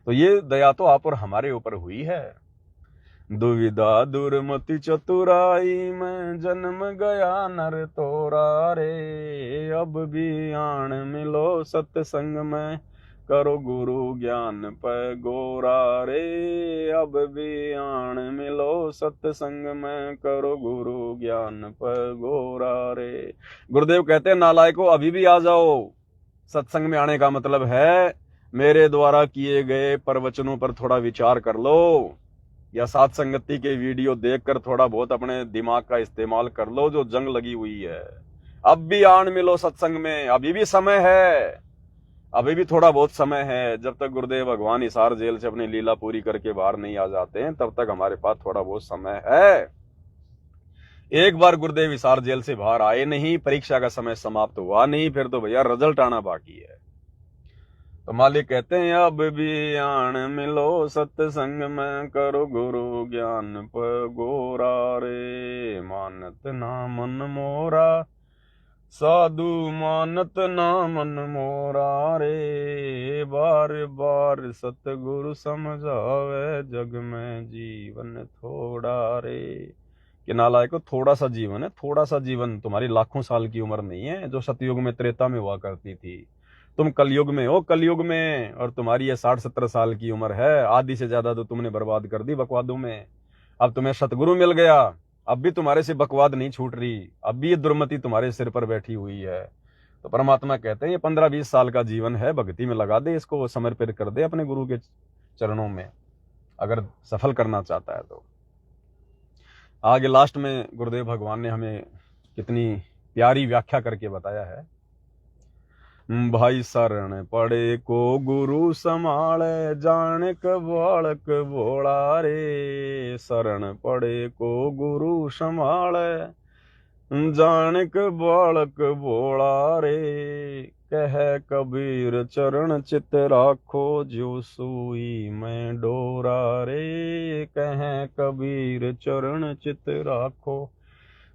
तो ये दया तो आप और हमारे ऊपर हुई है। दुविधा दुर्मति चतुराई में जन्म गया नर तोरा रे, अब भी आण मिलो सत्संग में करो गुरु ज्ञान पे गोरा रे, अब भी आण मिलो सत्संग में करो गुरु ज्ञान पे गोरा रे। गुरुदेव कहते हैं नालायकों अभी भी आ जाओ। सत्संग में आने का मतलब है मेरे द्वारा किए गए प्रवचनों पर थोड़ा विचार कर लो, या साथ संगति के वीडियो देखकर थोड़ा बहुत अपने दिमाग का इस्तेमाल कर लो, जो जंग लगी हुई है। अब भी आण मिलो सत्संग में, अभी भी समय है, अभी भी थोड़ा बहुत समय है। जब तक गुरुदेव भगवान हिसार जेल से अपनी लीला पूरी करके बाहर नहीं आ जाते हैं, तब तक हमारे पास थोड़ा बहुत समय है। एक बार गुरुदेव हिसार जेल से बाहर आए नहीं, परीक्षा का समय समाप्त हुआ नहीं, फिर तो भैया रिजल्ट आना बाकी है। तो मालिक कहते हैं अब भी आण मिलो सत्संग में करो गुरु ज्ञान पर गोरा रे, मानत ना मन मोरा साधु मानत ना मन मोरा रे, बार बार सतगुरु समझावे जग में जीवन थोड़ा रे। कि नालायकों थोड़ा सा जीवन है, थोड़ा सा जीवन, तुम्हारी लाखों साल की उम्र नहीं है जो सतयुग में त्रेता में हुआ करती थी। तुम कलयुग में हो, कलयुग में, और तुम्हारी ये 60-70 साल की उम्र है, आधी से ज्यादा तो तुमने बर्बाद कर दी बकवादों में। अब तुम्हें सतगुरु मिल गया, अब भी तुम्हारे से बकवाद नहीं छूट रही, अब भी ये दुर्मति तुम्हारे सिर पर बैठी हुई है। तो परमात्मा कहते हैं ये 15-20 साल का जीवन है, भक्ति में लगा दे, इसको समर्पित कर दे अपने गुरु के चरणों में, अगर सफल करना चाहता है तो। आगे लास्ट में गुरुदेव भगवान ने हमें कितनी प्यारी व्याख्या करके बताया है। भाई शरण पड़े को गुरु संभाले, जाने बालक भोला रे, शरण पड़े को गुरु संभाले, जानिक बालक भोला रे, कह कबीर चरण चित राखो, जो सुई में डोरा रे, कह कबीर चरण चित राखो,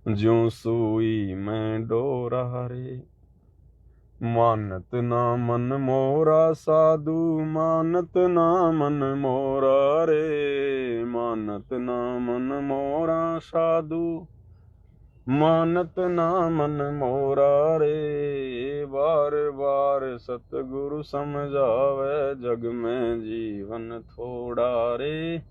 जो सुई में डोरा रे। मानत ना मन मोरा साधु मानत ना मन मोरा रे, मानत ना मन मोरा साधु मानत ना मन मोरा रे, बार बार सतगुरु समझावे जग में जीवन थोड़ा रे,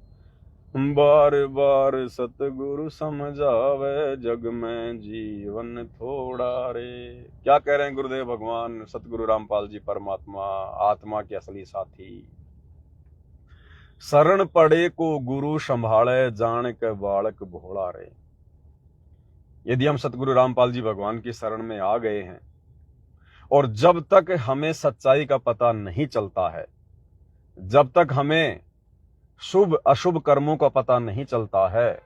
बार बार सतगुरु समझावे जग में जीवन थोड़ा रे। क्या कह रहे हैं गुरुदेव भगवान सतगुरु रामपाल जी परमात्मा, आत्मा के असली साथी। शरण पड़े को गुरु संभाले, जान के बालक भोला रे। यदि हम सतगुरु रामपाल जी भगवान की शरण में आ गए हैं, और जब तक हमें सच्चाई का पता नहीं चलता है, जब तक हमें शुभ अशुभ कर्मों का पता नहीं चलता है,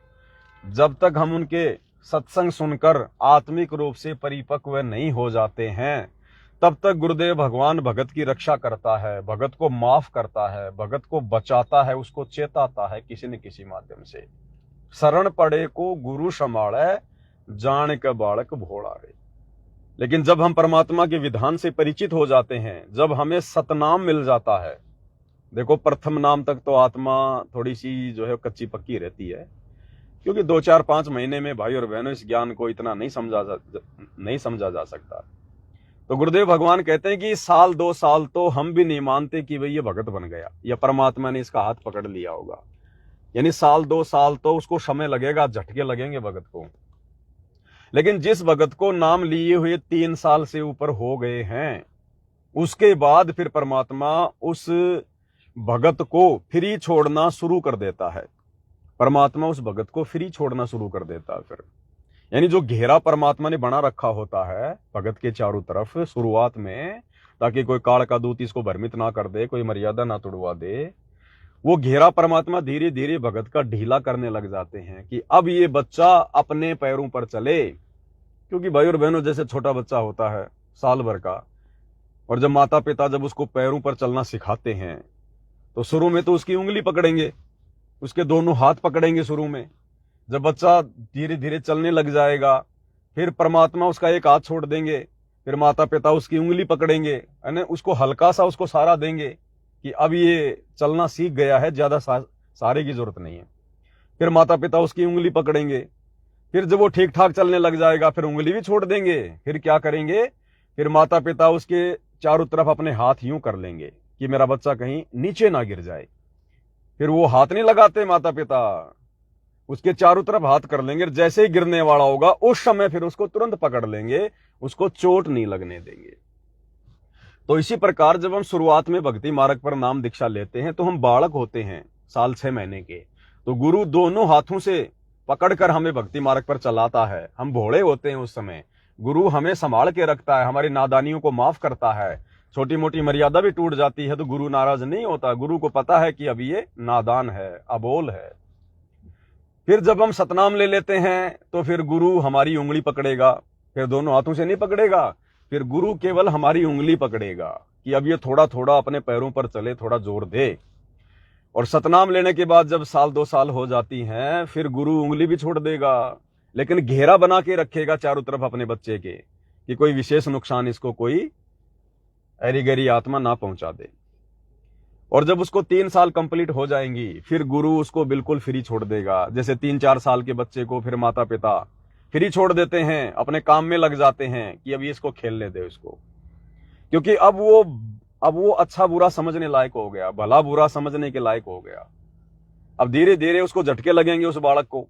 जब तक हम उनके सत्संग सुनकर आत्मिक रूप से परिपक्व नहीं हो जाते हैं, तब तक गुरुदेव भगवान भगत की रक्षा करता है, भगत को माफ करता है, भगत को बचाता है, उसको चेताता है किसी न किसी माध्यम से। शरण पड़े को गुरु संभाले, जान के बालक भोला रे। लेकिन जब हम परमात्मा के विधान से परिचित हो जाते हैं, जब हमें सतनाम मिल जाता है, देखो प्रथम नाम तक तो आत्मा थोड़ी सी जो है कच्ची पक्की रहती है, क्योंकि 2-4-5 महीने में भाई और बहनों इस ज्ञान को इतना नहीं समझा जा सकता। तो गुरुदेव भगवान कहते हैं कि 1-2 साल तो हम भी नहीं मानते कि भाई ये भगत बन गया, या परमात्मा ने इसका हाथ पकड़ लिया होगा। यानी 1-2 साल तो उसको समय लगेगा, झटके लगेंगे भगत को। लेकिन जिस भगत को नाम लिए हुए 3 साल से ऊपर हो गए हैं, उसके बाद फिर परमात्मा उस भगत को फ्री छोड़ना शुरू कर देता है। परमात्मा उस भगत को फ्री छोड़ना शुरू कर देता है फिर। यानी जो घेरा परमात्मा ने बना रखा होता है भगत के चारों तरफ शुरुआत में, ताकि कोई काल का दूत इसको भ्रमित ना कर दे, कोई मर्यादा ना तोड़वा दे, वो घेरा परमात्मा धीरे धीरे भगत का ढीला करने लग जाते हैं कि अब ये बच्चा अपने पैरों पर चले। क्योंकि भाई और बहनों, जैसे छोटा बच्चा होता है साल भर का, और जब माता पिता जब उसको पैरों पर चलना सिखाते हैं तो शुरू में तो उसकी उंगली पकड़ेंगे, उसके दोनों हाथ पकड़ेंगे शुरू में। जब बच्चा धीरे धीरे चलने लग जाएगा फिर परमात्मा उसका एक हाथ छोड़ देंगे, फिर माता पिता उसकी उंगली पकड़ेंगे, यानी उसको हल्का सा उसको सहारा देंगे कि अब ये चलना सीख गया है, ज्यादा सहारे की जरूरत नहीं है। फिर माता पिता उसकी उंगली पकड़ेंगे, फिर जब वो ठीक ठाक चलने लग जाएगा फिर उंगली भी छोड़ देंगे। फिर क्या करेंगे, फिर माता पिता उसके चारों तरफ अपने हाथ यूं कर लेंगे कि मेरा बच्चा कहीं नीचे ना गिर जाए। फिर वो हाथ नहीं लगाते माता पिता, उसके चारों तरफ हाथ कर लेंगे, जैसे ही गिरने वाला होगा उस समय फिर उसको तुरंत पकड़ लेंगे, उसको चोट नहीं लगने देंगे। तो इसी प्रकार जब हम शुरुआत में भक्ति मार्ग पर नाम दीक्षा लेते हैं तो हम बालक होते हैं साल 6 महीने के, तो गुरु दोनों हाथों से पकड़कर हमें भक्ति मार्ग पर चलाता है। हम भोले होते हैं उस समय, गुरु हमें संभाल के रखता है, हमारी नादानियों को माफ करता है। छोटी मोटी मर्यादा भी टूट जाती है तो गुरु नाराज नहीं होता, गुरु को पता है कि अभी ये नादान है, अबोल है। फिर जब हम सतनाम ले लेते हैं तो फिर गुरु हमारी उंगली पकड़ेगा, फिर दोनों हाथों से नहीं पकड़ेगा, फिर गुरु केवल हमारी उंगली पकड़ेगा कि अब ये थोड़ा थोड़ा अपने पैरों पर चले, थोड़ा जोर दे। और सतनाम लेने के बाद जब साल 2 साल हो जाती हैं फिर गुरु उंगली भी छोड़ देगा, लेकिन घेरा बना के रखेगा चारों तरफ अपने बच्चे के कि कोई विशेष नुकसान इसको कोई ऐरी गैरी आत्मा ना पहुंचा दे। और जब उसको 3 साल कंप्लीट हो जाएंगी फिर गुरु उसको बिल्कुल फ्री छोड़ देगा। जैसे 3-4 साल के बच्चे को फिर माता पिता फ्री छोड़ देते हैं, अपने काम में लग जाते हैं कि अभी इसको खेलने दे इसको, क्योंकि अब वो अच्छा बुरा समझने लायक हो गया, भला बुरा समझने के लायक हो गया। अब धीरे धीरे उसको झटके लगेंगे उस बालक को,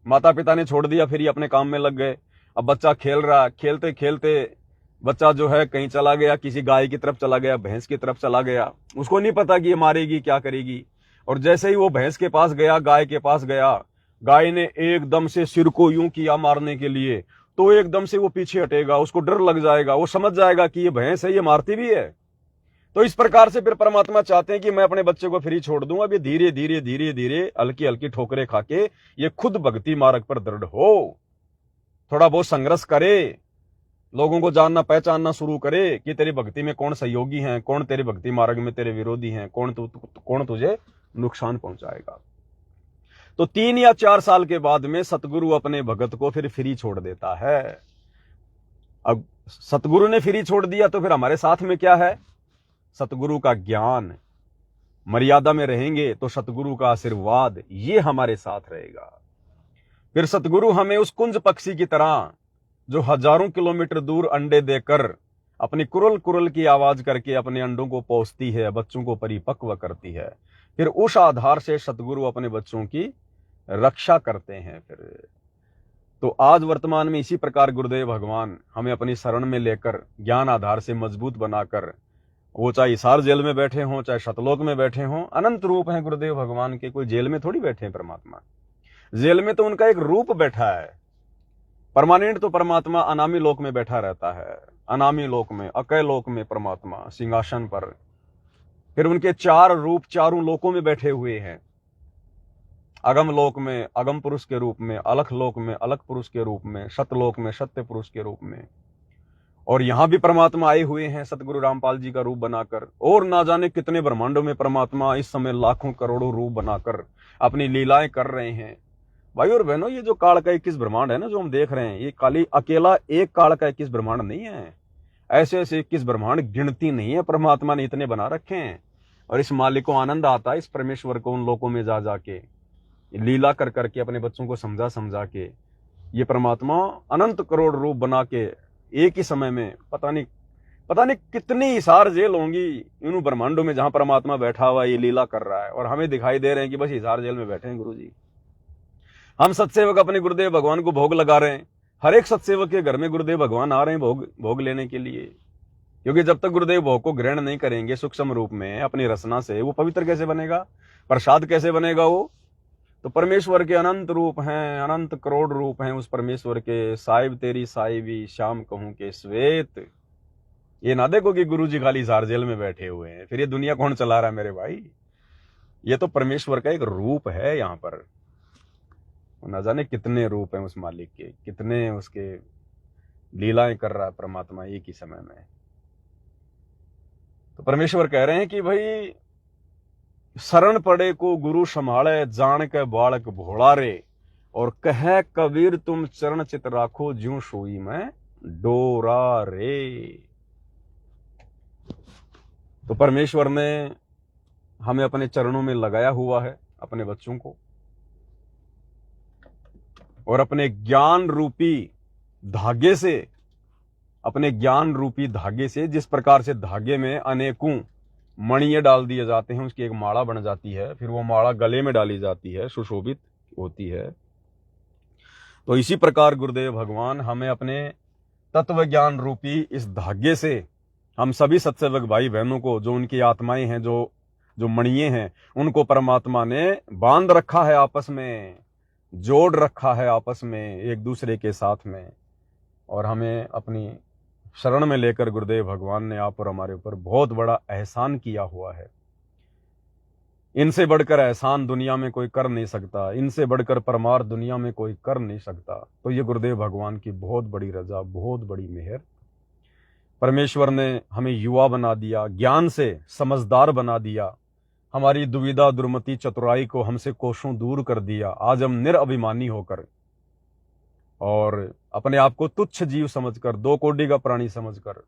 माता पिता ने छोड़ दिया फिर ये अपने काम में लग गए। अब बच्चा खेल रहा, खेलते खेलते बच्चा जो है कहीं चला गया, किसी गाय की तरफ चला गया, भैंस की तरफ चला गया, उसको नहीं पता कि ये मारेगी क्या करेगी। और जैसे ही वो भैंस के पास गया, गाय के पास गया, गाय ने एकदम से सिर को यूं किया मारने के लिए, तो एकदम से वो पीछे हटेगा, उसको डर लग जाएगा, वो समझ जाएगा कि ये भैंस है, ये मारती भी है। तो इस प्रकार से फिर परमात्मा चाहते हैं कि मैं अपने बच्चे को फ्री छोड़ दूं, अब ये धीरे धीरे धीरे धीरे हल्की हल्की ठोकरें खाके ये खुद भक्ति मार्ग पर दृढ़ हो, थोड़ा बहुत संघर्ष करे, लोगों को जानना पहचानना शुरू करे कि तेरी भक्ति में कौन सहयोगी हैं, कौन तेरे भक्ति मार्ग में तेरे विरोधी हैं, कौन तुझे नुकसान पहुंचाएगा। तो 3 या 4 साल के बाद में सतगुरु अपने भगत को फिर फ्री छोड़ देता है। अब सतगुरु ने फ्री छोड़ दिया तो फिर हमारे साथ में क्या है, सतगुरु का ज्ञान, मर्यादा में रहेंगे तो सतगुरु का आशीर्वाद ये हमारे साथ रहेगा। फिर सतगुरु हमें उस कुंज पक्षी की तरह जो हजारों किलोमीटर दूर अंडे देकर अपनी कुरल कुरल की आवाज करके अपने अंडों को पोसती है, बच्चों को परिपक्व करती है, फिर उस आधार से सतगुरु अपने बच्चों की रक्षा करते हैं। फिर तो आज वर्तमान में इसी प्रकार गुरुदेव भगवान हमें अपनी शरण में लेकर ज्ञान आधार से मजबूत बनाकर, वो चाहे हिसार जेल में बैठे हों चाहे सतलोक में बैठे हों, अनंत रूप हैं गुरुदेव भगवान के, कोई जेल में थोड़ी बैठे हैं परमात्मा। जेल में तो उनका एक रूप बैठा है, परमानेंट तो परमात्मा अनामी लोक में बैठा रहता है, अनामी लोक में, अकय लोक में परमात्मा सिंहासन पर। फिर उनके 4 रूप चारों लोकों में बैठे हुए हैं, अगम लोक में अगम पुरुष के रूप में, अलख लोक में अलख पुरुष के रूप में, सतलोक में सत्य पुरुष के रूप में। और यहां भी परमात्मा आए हुए हैं सतगुरु रामपाल जी का रूप बनाकर, और ना जाने कितने ब्रह्मांडों में परमात्मा इस समय लाखों करोड़ों रूप बनाकर अपनी लीलाएं कर रहे हैं। भाई और बहनों, ये जो काल का 21 ब्रह्मांड है ना जो हम देख रहे हैं, ये खाली अकेला एक काल का 21 ब्रह्मांड नहीं है, ऐसे ऐसे 21 ब्रह्मांड गिनती नहीं है, परमात्मा ने इतने बना रखे हैं। और इस मालिक को आनंद आता है इस परमेश्वर को उन लोगों में जा जाके लीला कर करके अपने बच्चों को समझा समझा के, ये परमात्मा अनंत करोड़ रूप बना के एक ही समय में पता नहीं कितनी हिसार जेल होंगी इन ब्रह्मांडों में जहां परमात्मा बैठा हुआ ये लीला कर रहा है, और हमें दिखाई दे रहे हैं कि बस हिसार जेल में बैठे हैं गुरु जी। हम सत्सेवक अपने गुरुदेव भगवान को भोग लगा रहे हैं, हर एक सत्सेवक के घर में गुरुदेव भगवान आ रहे हैं भोग लेने के लिए। क्योंकि जब तक गुरुदेव भोग को ग्रहण नहीं करेंगे सूक्ष्म रूप में अपनी रचना से, वो पवित्र कैसे बनेगा, प्रसाद कैसे बनेगा वो? तो परमेश्वर के अनंत रूप हैं, अनंत करोड़ रूप हैं उस परमेश्वर के। साहिब तेरी साहिबी श्याम कहूं के श्वेत। ये ना देखो कि गुरु जी खाली सार जेल में बैठे हुए हैं, फिर ये दुनिया कौन चला रहा है मेरे भाई? ये तो परमेश्वर का एक रूप है यहाँ पर। न जाने कितने रूप हैं उस मालिक के, कितने उसके लीलाएं कर रहा है परमात्मा एक ही समय में। तो परमेश्वर कह रहे हैं कि भाई शरण पड़े को गुरु संभाले, जान के बालक भोला रे, और कह कबीर तुम चरण चित राखो, ज्यों सोई में डोरा रे। तो परमेश्वर ने हमें अपने चरणों में लगाया हुआ है, अपने बच्चों को, और अपने ज्ञान रूपी धागे से, अपने ज्ञान रूपी धागे से, जिस प्रकार से धागे में अनेकों मणियां डाल दिए जाते हैं, उसकी एक माला बन जाती है, फिर वो माला गले में डाली जाती है, सुशोभित होती है। तो इसी प्रकार गुरुदेव भगवान हमें अपने तत्व ज्ञान रूपी इस धागे से, हम सभी सत्सेवक भाई बहनों को, जो उनकी आत्माएं हैं, जो मणिये हैं, उनको परमात्मा ने बांध रखा है आपस में, जोड़ रखा है आपस में एक दूसरे के साथ में। और हमें अपनी शरण में लेकर गुरुदेव भगवान ने आप और हमारे ऊपर बहुत बड़ा एहसान किया हुआ है। इनसे बढ़कर एहसान दुनिया में कोई कर नहीं सकता, इनसे बढ़कर परमार्थ दुनिया में कोई कर नहीं सकता। तो ये गुरुदेव भगवान की बहुत बड़ी रजा, बहुत बड़ी मेहर। परमेश्वर ने हमें युवा बना दिया, ज्ञान से समझदार बना दिया, हमारी दुविधा दुर्मति चतुराई को हमसे कोसों दूर कर दिया। आज हम निरअभिमानी होकर और अपने आप को तुच्छ जीव समझकर, दो कोटि का प्राणी समझकर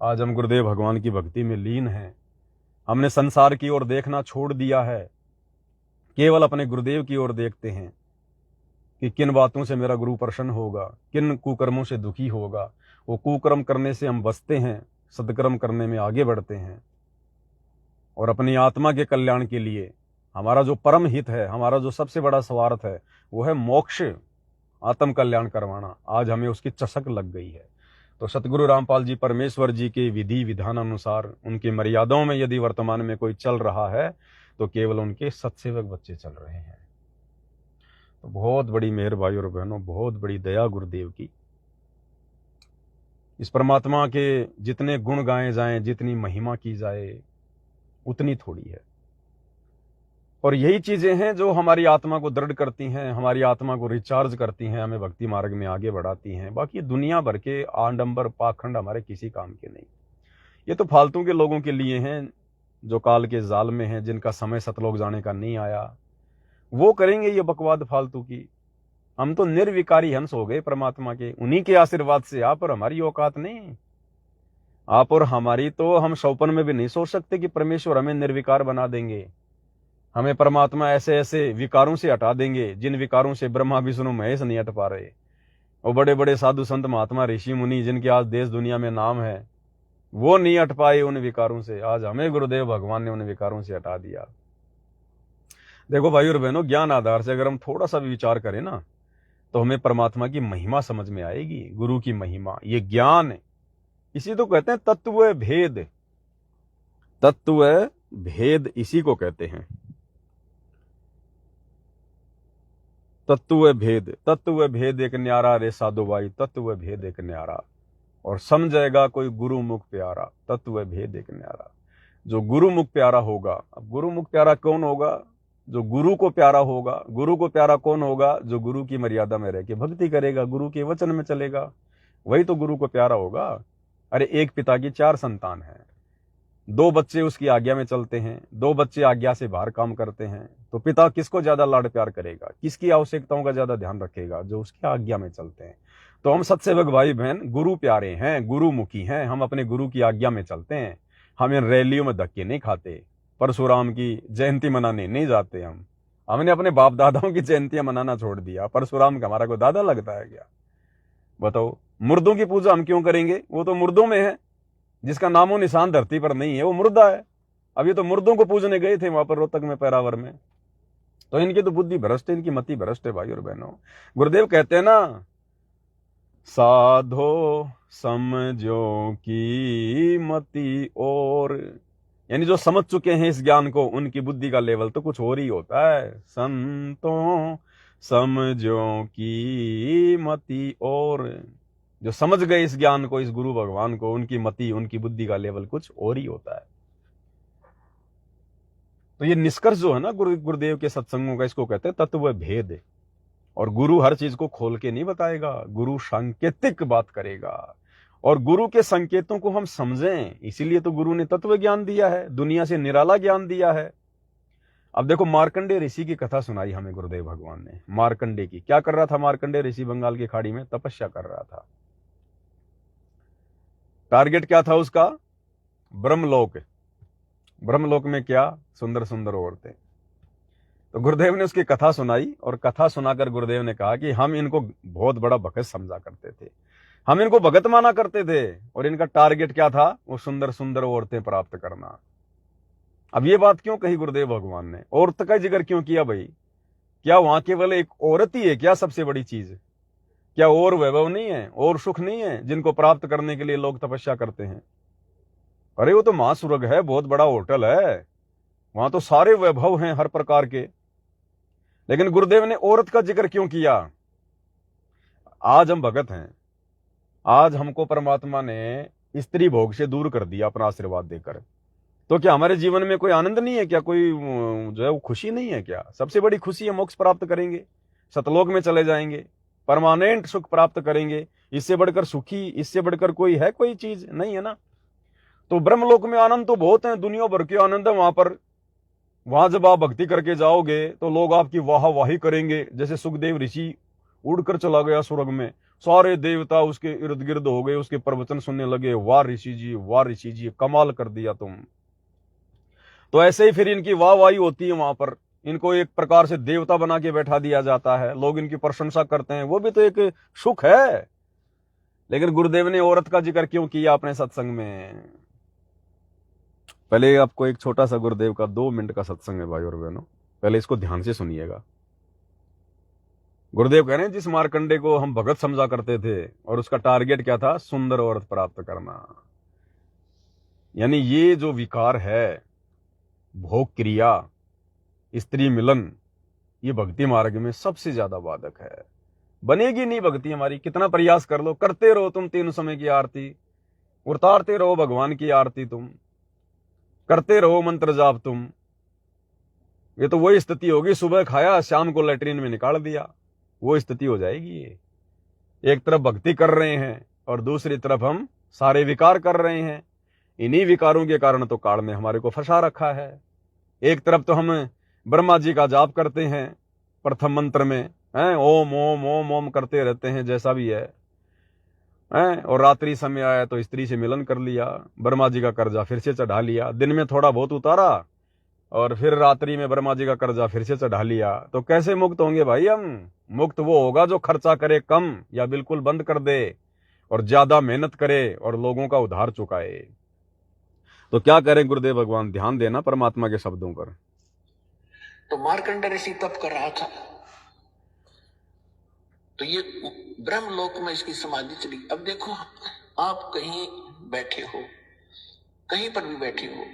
आज हम गुरुदेव भगवान की भक्ति में लीन हैं। हमने संसार की ओर देखना छोड़ दिया है, केवल अपने गुरुदेव की ओर देखते हैं कि किन बातों से मेरा गुरु प्रसन्न होगा, किन कुकर्मों से दुखी होगा। वो कुकर्म करने से हम बचते हैं, सदकर्म करने में आगे बढ़ते हैं। और अपनी आत्मा के कल्याण के लिए हमारा जो परम हित है, हमारा जो सबसे बड़ा स्वार्थ है, वो है मोक्ष, आत्म कल्याण करवाना। आज हमें उसकी चषक लग गई है। तो सतगुरु रामपाल जी परमेश्वर जी के विधि विधान अनुसार, उनकी मर्यादाओं में यदि वर्तमान में कोई चल रहा है, तो केवल उनके सत्सेवक बच्चे चल रहे हैं। तो बहुत बड़ी मेहर भाई और बहनों, बहुत बड़ी दया गुरुदेव की। इस परमात्मा के जितने गुण गाए जाएं, जितनी महिमा की जाए, उतनी थोड़ी है। और यही चीजें हैं जो हमारी आत्मा को दृढ़ करती हैं, हमारी आत्मा को रिचार्ज करती हैं, हमें भक्ति मार्ग में आगे बढ़ाती हैं। बाकी दुनिया भर के आडंबर पाखंड हमारे किसी काम के नहीं। ये तो फालतू के लोगों के लिए हैं, जो काल के जाल में हैं, जिनका समय सतलोक जाने का नहीं आया। वो करेंगे ये बकवाद फालतू की। हम तो निर्विकारी हंस हो गए परमात्मा के, उन्हीं के आशीर्वाद से। आप और हमारी औकात नहीं, आप और हमारी तो हम सौपन में भी नहीं सोच सकते कि परमेश्वर हमें निर्विकार बना देंगे। हमें परमात्मा ऐसे ऐसे विकारों से हटा देंगे जिन विकारों से ब्रह्मा विष्णु महेश नहीं हट पा रहे। और बड़े बड़े साधु संत महात्मा ऋषि मुनि जिनके आज देश दुनिया में नाम है, वो नहीं हट पाए उन विकारों से। आज हमें गुरुदेव भगवान ने उन विकारों से हटा दिया। देखो भाई और बहनों, ज्ञान आधार से अगर हम थोड़ा सा भी विचार करें ना, तो हमें परमात्मा की महिमा समझ में आएगी। गुरु की महिमा, ये ज्ञान, इसी तो कहते हैं तत्व भेद। तत्व भेद इसी को कहते हैं, तत्व भेद। तत्व भेद एक न्यारा रे साधु भाई, तत्व भेद एक न्यारा। और समझेगा कोई गुरुमुख प्यारा, तत्व भेद एक न्यारा। जो गुरुमुख प्यारा होगा, अब गुरुमुख प्यारा कौन होगा? जो गुरु को प्यारा होगा। गुरु को प्यारा कौन होगा? जो गुरु की मर्यादा में रह के भक्ति करेगा, गुरु के वचन में चलेगा, वही तो गुरु को प्यारा होगा। अरे एक पिता की 4 संतान है, 2 बच्चे उसकी आज्ञा में चलते हैं, 2 बच्चे आज्ञा से बाहर काम करते हैं। तो पिता किसको ज्यादा लाड प्यार करेगा, किसकी आवश्यकताओं का ज्यादा ध्यान रखेगा? जो उसकी आज्ञा में चलते हैं। तो हम सत्सेवक भाई बहन गुरु प्यारे हैं, गुरुमुखी हैं, हम अपने गुरु की आज्ञा में चलते हैं। हम इन रैलियों में धक्के नहीं खाते, परशुराम की जयंती मनाने नहीं जाते। हमने अपने बाप दादाओं की जयंतियां मनाना छोड़ दिया। परशुराम का हमारा कोई दादा लगता है क्या? बताओ। मुर्दों की पूजा हम क्यों करेंगे? वो तो मुर्दों में है, जिसका नामो निशान धरती पर नहीं है, वो मुर्दा है। अभी तो मुर्दों को पूजने गए थे वहां पर रोहतक में, पैरावर में। तो इनकी तो बुद्धि भ्रष्ट है, इनकी मति भ्रष्ट है भाई और बहनों। गुरुदेव कहते हैं ना, साधो समझो की मति और, यानी जो समझ चुके हैं इस ज्ञान को, उनकी बुद्धि का लेवल तो कुछ और ही होता है। संतों समझो की मति और, जो समझ गए इस ज्ञान को, इस गुरु भगवान को, उनकी मति, उनकी बुद्धि का लेवल कुछ और ही होता है। तो ये निष्कर्ष जो है ना गुरुदेव के सत्संगों का, इसको कहते हैं तत्व भेद। और गुरु हर चीज को खोल के नहीं बताएगा, गुरु सांकेतिक बात करेगा, और गुरु के संकेतों को हम समझें। इसीलिए तो गुरु ने तत्व ज्ञान दिया है, दुनिया से निराला ज्ञान दिया है। अब देखो, मार्कंडे ऋषि की कथा सुनाई हमें गुरुदेव भगवान ने। मार्कंडे की क्या कर रहा था? मार्कंडे ऋषि बंगाल की खाड़ी में तपस्या कर रहा था। टारगेट क्या था उसका? ब्रह्मलोक। ब्रह्मलोक में क्या? सुंदर सुंदर औरतें। तो गुरुदेव ने उसकी कथा सुनाई, और कथा सुनाकर गुरुदेव ने कहा कि हम इनको बहुत बड़ा भगत समझा करते थे, हम इनको भगत माना करते थे, और इनका टारगेट क्या था? वो सुंदर सुंदर औरतें प्राप्त करना। अब ये बात क्यों कही गुरुदेव भगवान ने? औरत का जिक्र क्यों किया भाई? क्या वहां केवल एक औरत ही है क्या सबसे बड़ी चीज? क्या और वैभव नहीं है, और सुख नहीं है जिनको प्राप्त करने के लिए लोग तपस्या करते हैं? अरे वो तो महास्वर्ग है, बहुत बड़ा होटल है, वहां तो सारे वैभव हैं हर प्रकार के। लेकिन गुरुदेव ने औरत का जिक्र क्यों किया? आज हम भगत हैं, आज हमको परमात्मा ने स्त्री भोग से दूर कर दिया अपना आशीर्वाद देकर। तो क्या हमारे जीवन में कोई आनंद नहीं है क्या? कोई जो है वो खुशी नहीं है क्या? सबसे बड़ी खुशी है मोक्ष प्राप्त करेंगे, सतलोक में चले जाएंगे, परमानेंट सुख प्राप्त करेंगे। इससे बढ़कर सुखी, इससे बढ़कर कोई है? कोई चीज नहीं है ना। तो ब्रह्मलोक में आनंद तो बहुत है, दुनिया भर के आनंद है वहां पर। वहां जब आप भक्ति करके जाओगे तो लोग आपकी वाहवाही करेंगे। जैसे सुखदेव ऋषि उड़कर चला गया स्वर्ग में, सारे देवता उसके इर्द गिर्द हो गए, उसके प्रवचन सुनने लगे, वाह ऋषि जी, वाह ऋषि जी, कमाल कर दिया तुम। तो ऐसे ही फिर इनकी वाहवाही होती है वहां पर, इनको एक प्रकार से देवता बना के बैठा दिया जाता है, लोग इनकी प्रशंसा करते हैं, वो भी तो एक सुख है। लेकिन गुरुदेव ने औरत का जिक्र क्यों किया अपने सत्संग में? पहले आपको एक छोटा सा गुरुदेव का 2 मिनट का सत्संग है भाई और बहनों, पहले इसको ध्यान से सुनिएगा। गुरुदेव कह रहे हैं जिस मार्कंडे को हम भगत समझा करते थे, और उसका टारगेट क्या था? सुंदर औरत प्राप्त करना। यानी ये जो विकार है, भोग क्रिया, स्त्री मिलन, ये भक्ति मार्ग में सबसे ज्यादा बाधक है। बनेगी नहीं भक्ति हमारी, कितना प्रयास कर लो, करते रहो तुम 3 समय की आरती, उतारते रहो भगवान की आरती, तुम करते रहो मंत्र जाप तुम, ये तो वही स्थिति होगी, सुबह खाया शाम को लैट्रिन में निकाल दिया, वो स्थिति हो जाएगी। ये एक तरफ भक्ति कर रहे हैं और दूसरी तरफ हम सारे विकार कर रहे हैं। इन्हीं विकारों के कारण तो काल ने हमारे को फंसा रखा है। एक तरफ तो हम ब्रह्मा जी का जाप करते हैं प्रथम मंत्र में, हैं, ओम ओम ओम ओम करते रहते हैं जैसा भी है, और रात्रि समय आया तो स्त्री से मिलन कर लिया, ब्रह्मा जी का कर्जा फिर से चढ़ा लिया, दिन में थोड़ा बहुत उतारा और फिर रात्रि में ब्रह्मा जी का कर्जा फिर से चढ़ा लिया। तो कैसे मुक्त होंगे भाई हम? मुक्त वो होगा जो खर्चा करे कम या बिल्कुल बंद कर दे, और ज्यादा मेहनत करे और लोगों का उधार चुकाए। तो क्या करें गुरुदेव भगवान? ध्यान देना परमात्मा के शब्दों पर। तो मार्कंड ऋषि तप कर रहा था, तो ये ब्रह्मलोक में इसकी समाधि चली। अब देखो, आप कहीं बैठे हो, कहीं पर भी बैठे हो,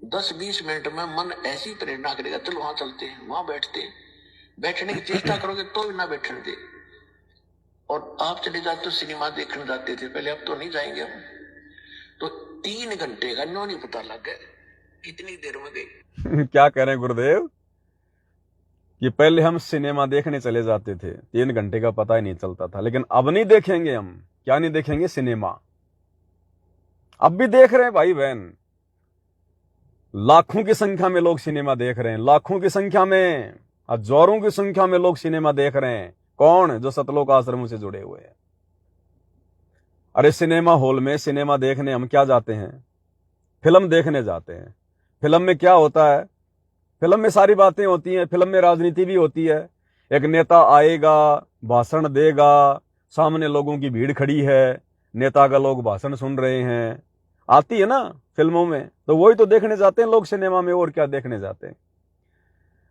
10-20 मिनट में मन ऐसी प्रेरणा करेगा, चलो वहां चलते हैं, वहां बैठते हैं। बैठने की चेष्टा करोगे तो भी ना बैठने दे, और आप चले जाते हो, सिनेमा देखने जाते थे पहले, अब तो नहीं जाएंगे हम। तो 3 घंटे का न्यों नहीं पता लग गया कितनी देर में गई। क्या कह रहे हैं गुरुदेव कि पहले हम सिनेमा देखने चले जाते थे, 3 घंटे का पता ही नहीं चलता था, लेकिन अब नहीं देखेंगे हम। क्या नहीं देखेंगे? सिनेमा। अब भी देख रहे हैं भाई बहन, लाखों की संख्या में लोग सिनेमा देख रहे हैं, लाखों की संख्या में, हजारों की संख्या में लोग सिनेमा देख रहे हैं। कौन? जो सतलोक आश्रमों से जुड़े हुए हैं। अरे सिनेमा हॉल में सिनेमा देखने हम क्या जाते हैं? फिल्म देखने जाते हैं। फिल्म में क्या होता है? फिल्म में सारी बातें होती हैं, फिल्म में राजनीति भी होती है। एक नेता आएगा, भाषण देगा, सामने लोगों की भीड़ खड़ी है, नेता का लोग भाषण सुन रहे हैं, आती है ना फिल्मों में। तो वही तो देखने जाते हैं लोग सिनेमा में, और क्या देखने जाते हैं?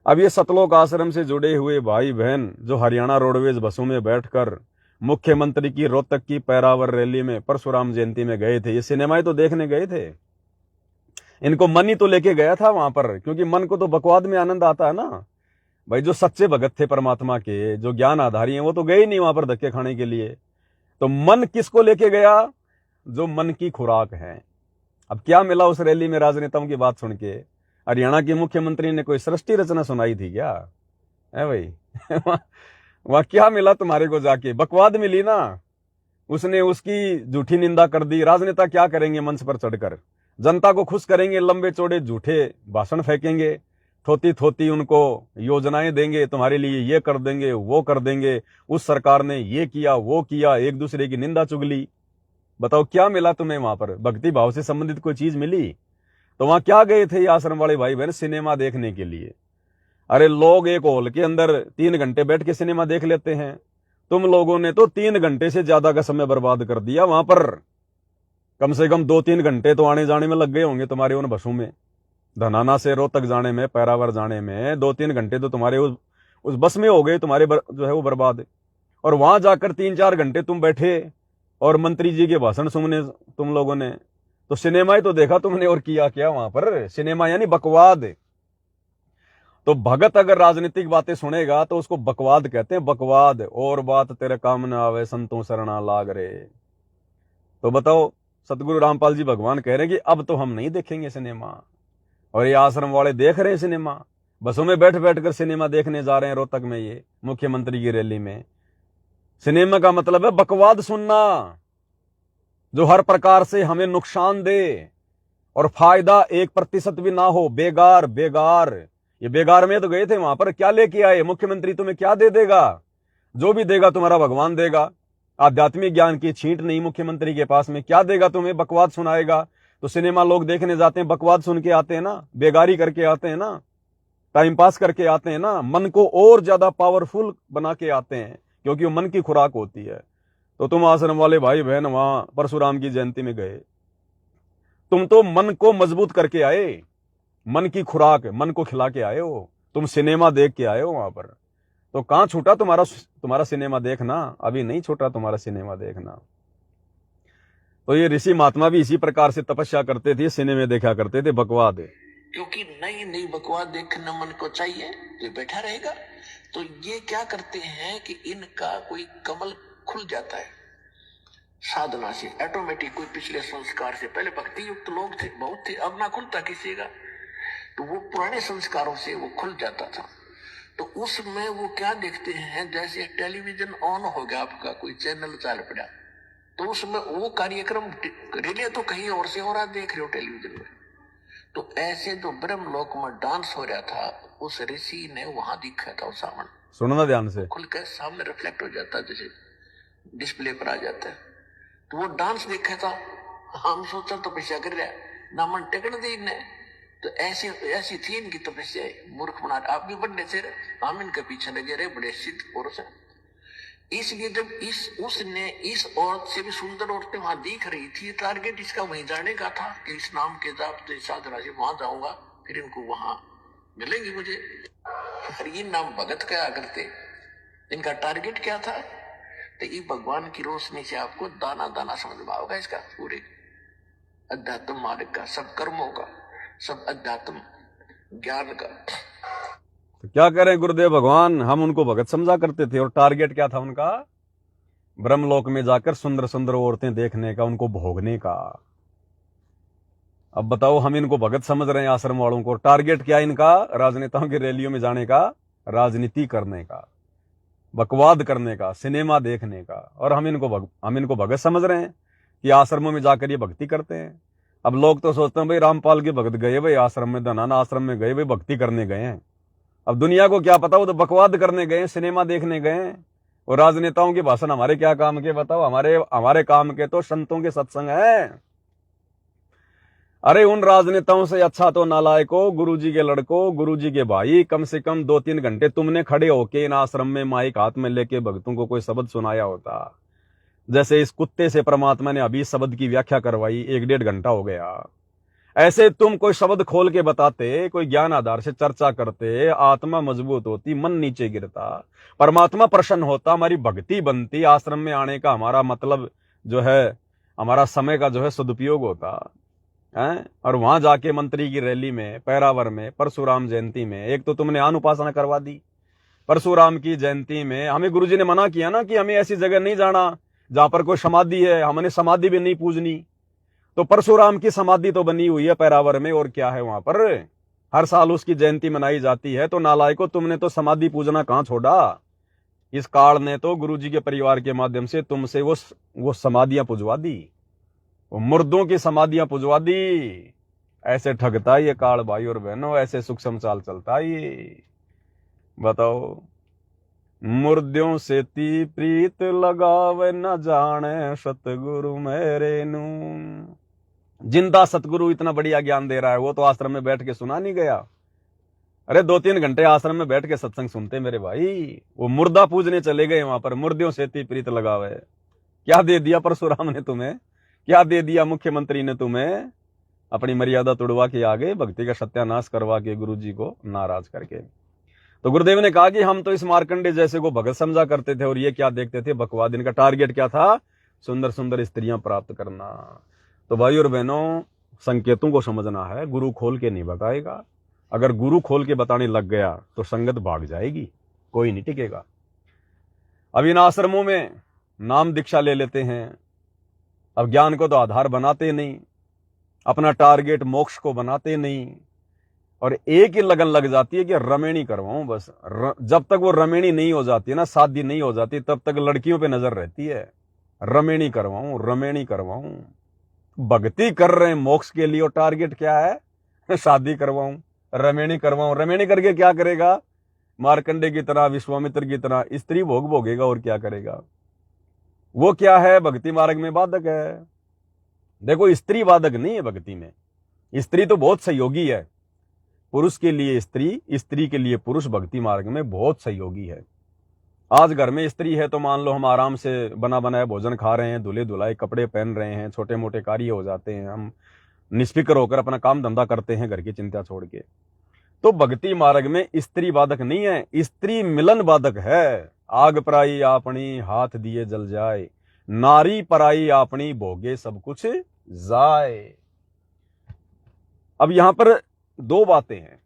अब ये सतलोक आश्रम से जुड़े हुए भाई बहन जो हरियाणा रोडवेज बसों में बैठकर मुख्यमंत्री की रोहतक की पैरावर रैली में परशुराम जयंती में गए थे, ये सिनेमाएं तो देखने गए थे। इनको मन ही तो लेके गया था वहां पर, क्योंकि मन को तो बकवाद में आनंद आता है ना भाई। जो सच्चे भगत थे परमात्मा के, जो ज्ञान आधारी हैं, वो तो गए नहीं वहां पर धक्के खाने के लिए। तो मन किसको लेके गया? जो मन की खुराक है। अब क्या मिला उस रैली में राजनेताओं की बात सुन के? हरियाणा की मुख्यमंत्री ने कोई सृष्टि रचना सुनाई थी क्या है भाई? वहां क्या मिला तुम्हारे को जाके? बकवाद मिली ना। उसने उसकी झूठी निंदा कर दी। राजनेता क्या करेंगे? मंच पर चढ़कर जनता को खुश करेंगे, लंबे चौड़े झूठे भाषण फेंकेंगे, थोती थोती उनको योजनाएं देंगे, तुम्हारे लिए ये कर देंगे, वो कर देंगे, उस सरकार ने ये किया वो किया, एक दूसरे की निंदा चुगली। बताओ क्या मिला तुम्हें वहां पर? भक्ति भाव से संबंधित कोई चीज मिली? तो वहां क्या गए थे ये आश्रम वाले भाई बहन? सिनेमा देखने के लिए। अरे लोग एक हॉल के अंदर 3 घंटे बैठ के सिनेमा देख लेते हैं, तुम लोगों ने तो 3 घंटे से ज्यादा का समय बर्बाद कर दिया वहां पर। कम से कम 2-3 घंटे तो आने जाने में लग गए होंगे तुम्हारे उन बसों में। धनाना से रोहतक जाने में, पैरावर जाने में 2-3 घंटे तो तुम्हारे उस बस में हो गए तुम्हारे जो है वो बर्बाद। और वहां जाकर 3-4 घंटे तुम बैठे और मंत्री जी के भाषण सुनने तुम लोगों ने। तो सिनेमा ही तो देखा तुमने, और किया क्या वहां पर? सिनेमा यानी बकवाद। तो भगत अगर राजनीतिक बातें सुनेगा तो उसको बकवाद कहते हैं, बकवाद। और बात तेरे काम न आवे संतों शरणा लाग रे। तो बताओ, सतगुरु रामपाल जी भगवान कह रहे हैं कि अब तो हम नहीं देखेंगे सिनेमा, और ये आश्रम वाले देख रहे हैं सिनेमा। बसों में बैठ बैठ कर सिनेमा देखने जा रहे हैं रोहतक में, ये मुख्यमंत्री की रैली में। सिनेमा का मतलब है बकवाद सुनना, जो हर प्रकार से हमें नुकसान दे और फायदा 1% भी ना हो। बेगार बेगार, ये बेगार में तो गए थे वहां पर, क्या लेके आए? मुख्यमंत्री तुम्हें क्या दे देगा? जो भी देगा तुम्हारा भगवान देगा। आध्यात्मिक ज्ञान की छींट नहीं मुख्यमंत्री के पास में। क्या देगा तुम्हें? बकवाद सुनाएगा। तो सिनेमा लोग देखने जाते हैं, बकवाद सुन के आते हैं ना, बेगारी करके आते हैं ना, टाइम पास करके आते हैं ना, मन को और ज्यादा पावरफुल बना के आते हैं, क्योंकि वो मन की खुराक होती है। तो तुम आश्रम वाले भाई बहन वहां परशुराम की जयंती में गए, तुम तो मन को मजबूत करके आए, मन की खुराक मन को खिला के आए हो, तुम सिनेमा देख के आए हो वहां पर। तो कहां छूटा तुम्हारा सिनेमा देखना? अभी नहीं छूटा तुम्हारा सिनेमा देखना। तो ये ऋषि महात्मा भी इसी प्रकार से तपस्या करते थे, सिनेमे देखा करते थे, बकवाद। क्योंकि नई नई बकवास देखना मन को चाहिए, जो बैठा रहेगा। तो ये क्या करते हैं कि इनका कोई कमल खुल जाता है साधना से ऑटोमेटिक। कोई पिछले संस्कार से, पहले भक्ति युक्त लोग थे, बहुत थे, अब ना खुलता किसी का। तो वो पुराने संस्कारों से वो खुल जाता था। तो उसमें वो क्या देखते हैं, जैसे टेलीविजन ऑन हो गया आपका, कोई चैनल चल पड़ा, तो उसमें वो कार्यक्रम रिले तो कहीं और से हो रहा, देख रहे हो टेलीविजन में। तो ऐसे जो ब्रह्मलोक में डांस हो रहा था, उस ऋषि ने वहां देखा था। वो सामने सुनना ध्यान से, खुल कर सामने रिफ्लेक्ट हो जाता है, जैसे डिस्प्ले पर आ जाता है। तो वो डांस देखा था। हम सोचा तपस्या कर रहा है ना, मन टेकन दी ने। तो ऐसी थी इनकी तपस्या। मूर्ख बना, आप भी बड़े थे, हम इनके पीछे लगे रहे, बड़े सिद्ध पुरुष है। इसलिए जब उसने इस औरत से भी सुंदर औरतें वहां दिख रही थी, टारगेट इसका वहीं जाने का था कि इस नाम के जाप तो साधना से वहां जाऊंगा, फिर इनको वहां मिलेंगी मुझे। फिर ये नाम भगत क्या करते, इनका टारगेट क्या था? तो ये भगवान की रोशनी से आपको दाना दाना समझ में होगा इसका, पूरे अध्यात्म मार्ग का, सब कर्मों का, सब अध्यात्म ज्ञान का। तो क्या करें गुरुदेव भगवान, हम उनको भगत समझा करते थे, और टारगेट क्या था उनका? ब्रह्मलोक में जाकर सुंदर सुंदर औरतें देखने का, उनको भोगने का। अब बताओ, हम इनको भगत समझ रहे हैं आश्रम वालों को, टारगेट क्या इनका? राजनेताओं की रैलियों में जाने का, राजनीति करने का, बकवाद करने का, सिनेमा देखने का। और हम इनको भगत समझ रहे हैं कि आश्रमों में जाकर ये भक्ति करते हैं। अब लोग तो सोचते हैं भाई रामपाल के भगत गए भाई आश्रम में, धनाना आश्रम में गए भाई, भक्ति करने गए हैं। अब दुनिया को क्या पता, वो तो बकवाद करने गए, सिनेमा देखने गए। और राजनेताओं के भाषण हमारे क्या काम के बताओ? हमारे काम के तो संतों के सत्संग है। अरे उन राजनेताओं से अच्छा तो नालायको, गुरुजी के लड़को, गुरुजी के भाई, कम से कम 2-3 घंटे तुमने खड़े होके इन आश्रम में माइक हाथ में लेके भक्तों को कोई शब्द सुनाया होता। जैसे इस कुत्ते से परमात्मा ने अभी शब्द की व्याख्या करवाई, 1-1.5 घंटा हो गया। ऐसे तुम कोई शब्द खोल के बताते, कोई ज्ञान आधार से चर्चा करते, आत्मा मजबूत होती, मन नीचे गिरता, परमात्मा प्रसन्न होता, हमारी भक्ति बनती, आश्रम में आने का हमारा मतलब जो है, हमारा समय का जो है सदुपयोग होता है। और वहां जाके मंत्री की रैली में, पैरावर में, परशुराम जयंती में, एक तो तुमने अनुपासना करवा दी। परशुराम की जयंती में हमें गुरुजी ने मना किया ना कि हमें ऐसी जगह नहीं जाना जहां पर कोई समाधि है, हमने समाधि भी नहीं पूजनी। तो परशुराम की समाधि तो बनी हुई है पैरावर में, और क्या है वहां पर, हर साल उसकी जयंती मनाई जाती है। तो नालायको, तुमने तो समाधि पूजना कहां छोड़ा। इस काल ने तो गुरुजी के परिवार के माध्यम से तुमसे वो समाधियां पुजवा दी, वो मुर्दों की समाधियां पुजवा दी। ऐसे ठगता ये काल भाई और बहनों, ऐसे सूक्ष्म चाल चलता ये। बताओ, मुर्दों से ती प्रीत लगावे, न जाने सतगुरु मेरे नू। जिंदा सतगुरु इतना बढ़िया ज्ञान दे रहा है, वो तो आश्रम में बैठ के सुना नहीं गया। अरे 2-3 घंटे आश्रम में बैठ के सत्संग सुनते मेरे भाई। वो मुर्दा पूजने चले गए वहां पर, मुर्दों से ती प्रीत लगावे। क्या दे दिया परशुराम ने तुम्हें, क्या दे दिया मुख्यमंत्री ने तुम्हें। अपनी मर्यादा तोड़वा के आगे भक्ति का सत्यानाश करवा के गुरुजी को नाराज करके। तो गुरुदेव ने कहा कि हम तो इस मार्कंडे जैसे को भगत समझा करते थे, और ये क्या देखते थे, बकवाद। इनका टारगेट क्या था, सुंदर सुंदर स्त्रियां प्राप्त करना। तो भाई और बहनों, संकेतों को समझना है, गुरु खोल के नहीं बताएगा। अगर गुरु खोल के बताने लग गया तो संगत भाग जाएगी, कोई नहीं टिकेगा। अब इन आश्रमों में नाम दीक्षा ले लेते हैं, अब ज्ञान को तो आधार बनाते नहीं, अपना टारगेट मोक्ष को बनाते नहीं, और एक ही लगन लग जाती है कि रमेणी करवाऊं बस। जब तक वो रमेणी नहीं हो जाती है ना, शादी नहीं हो जाती, तब तक लड़कियों पे नजर रहती है, रमेणी करवाऊं, रमेणी करवाऊं। भक्ति कर रहे हैं मोक्ष के लिए, और टारगेट क्या है, शादी करवाऊं, रमेणी करवाऊं। रमेणी करके क्या करेगा, मार्कंडे की तरह, विश्वामित्र की तरह स्त्री भोग भोगेगा, और क्या करेगा। वो क्या है, भक्ति मार्ग में बाधक है। देखो, स्त्री बाधक नहीं है भक्ति में, स्त्री तो बहुत सहयोगी है। पुरुष के लिए स्त्री, स्त्री के लिए पुरुष भक्ति मार्ग में बहुत सहयोगी है। आज घर में स्त्री है तो मान लो हम आराम से बना बनाया भोजन खा रहे हैं, धुले धुलाए कपड़े पहन रहे हैं, छोटे मोटे कार्य हो जाते हैं, हम निष्फिक्र होकर अपना काम धंधा करते हैं घर की चिंता छोड़ के। तो भक्ति मार्ग में स्त्री बाधक नहीं है, स्त्री मिलन बाधक है। आग पराई आपनी, हाथ दिए जल जाए, नारी पराई आपनी, भोगे सब कुछ जाए। अब यहां पर 2 बातें हैं।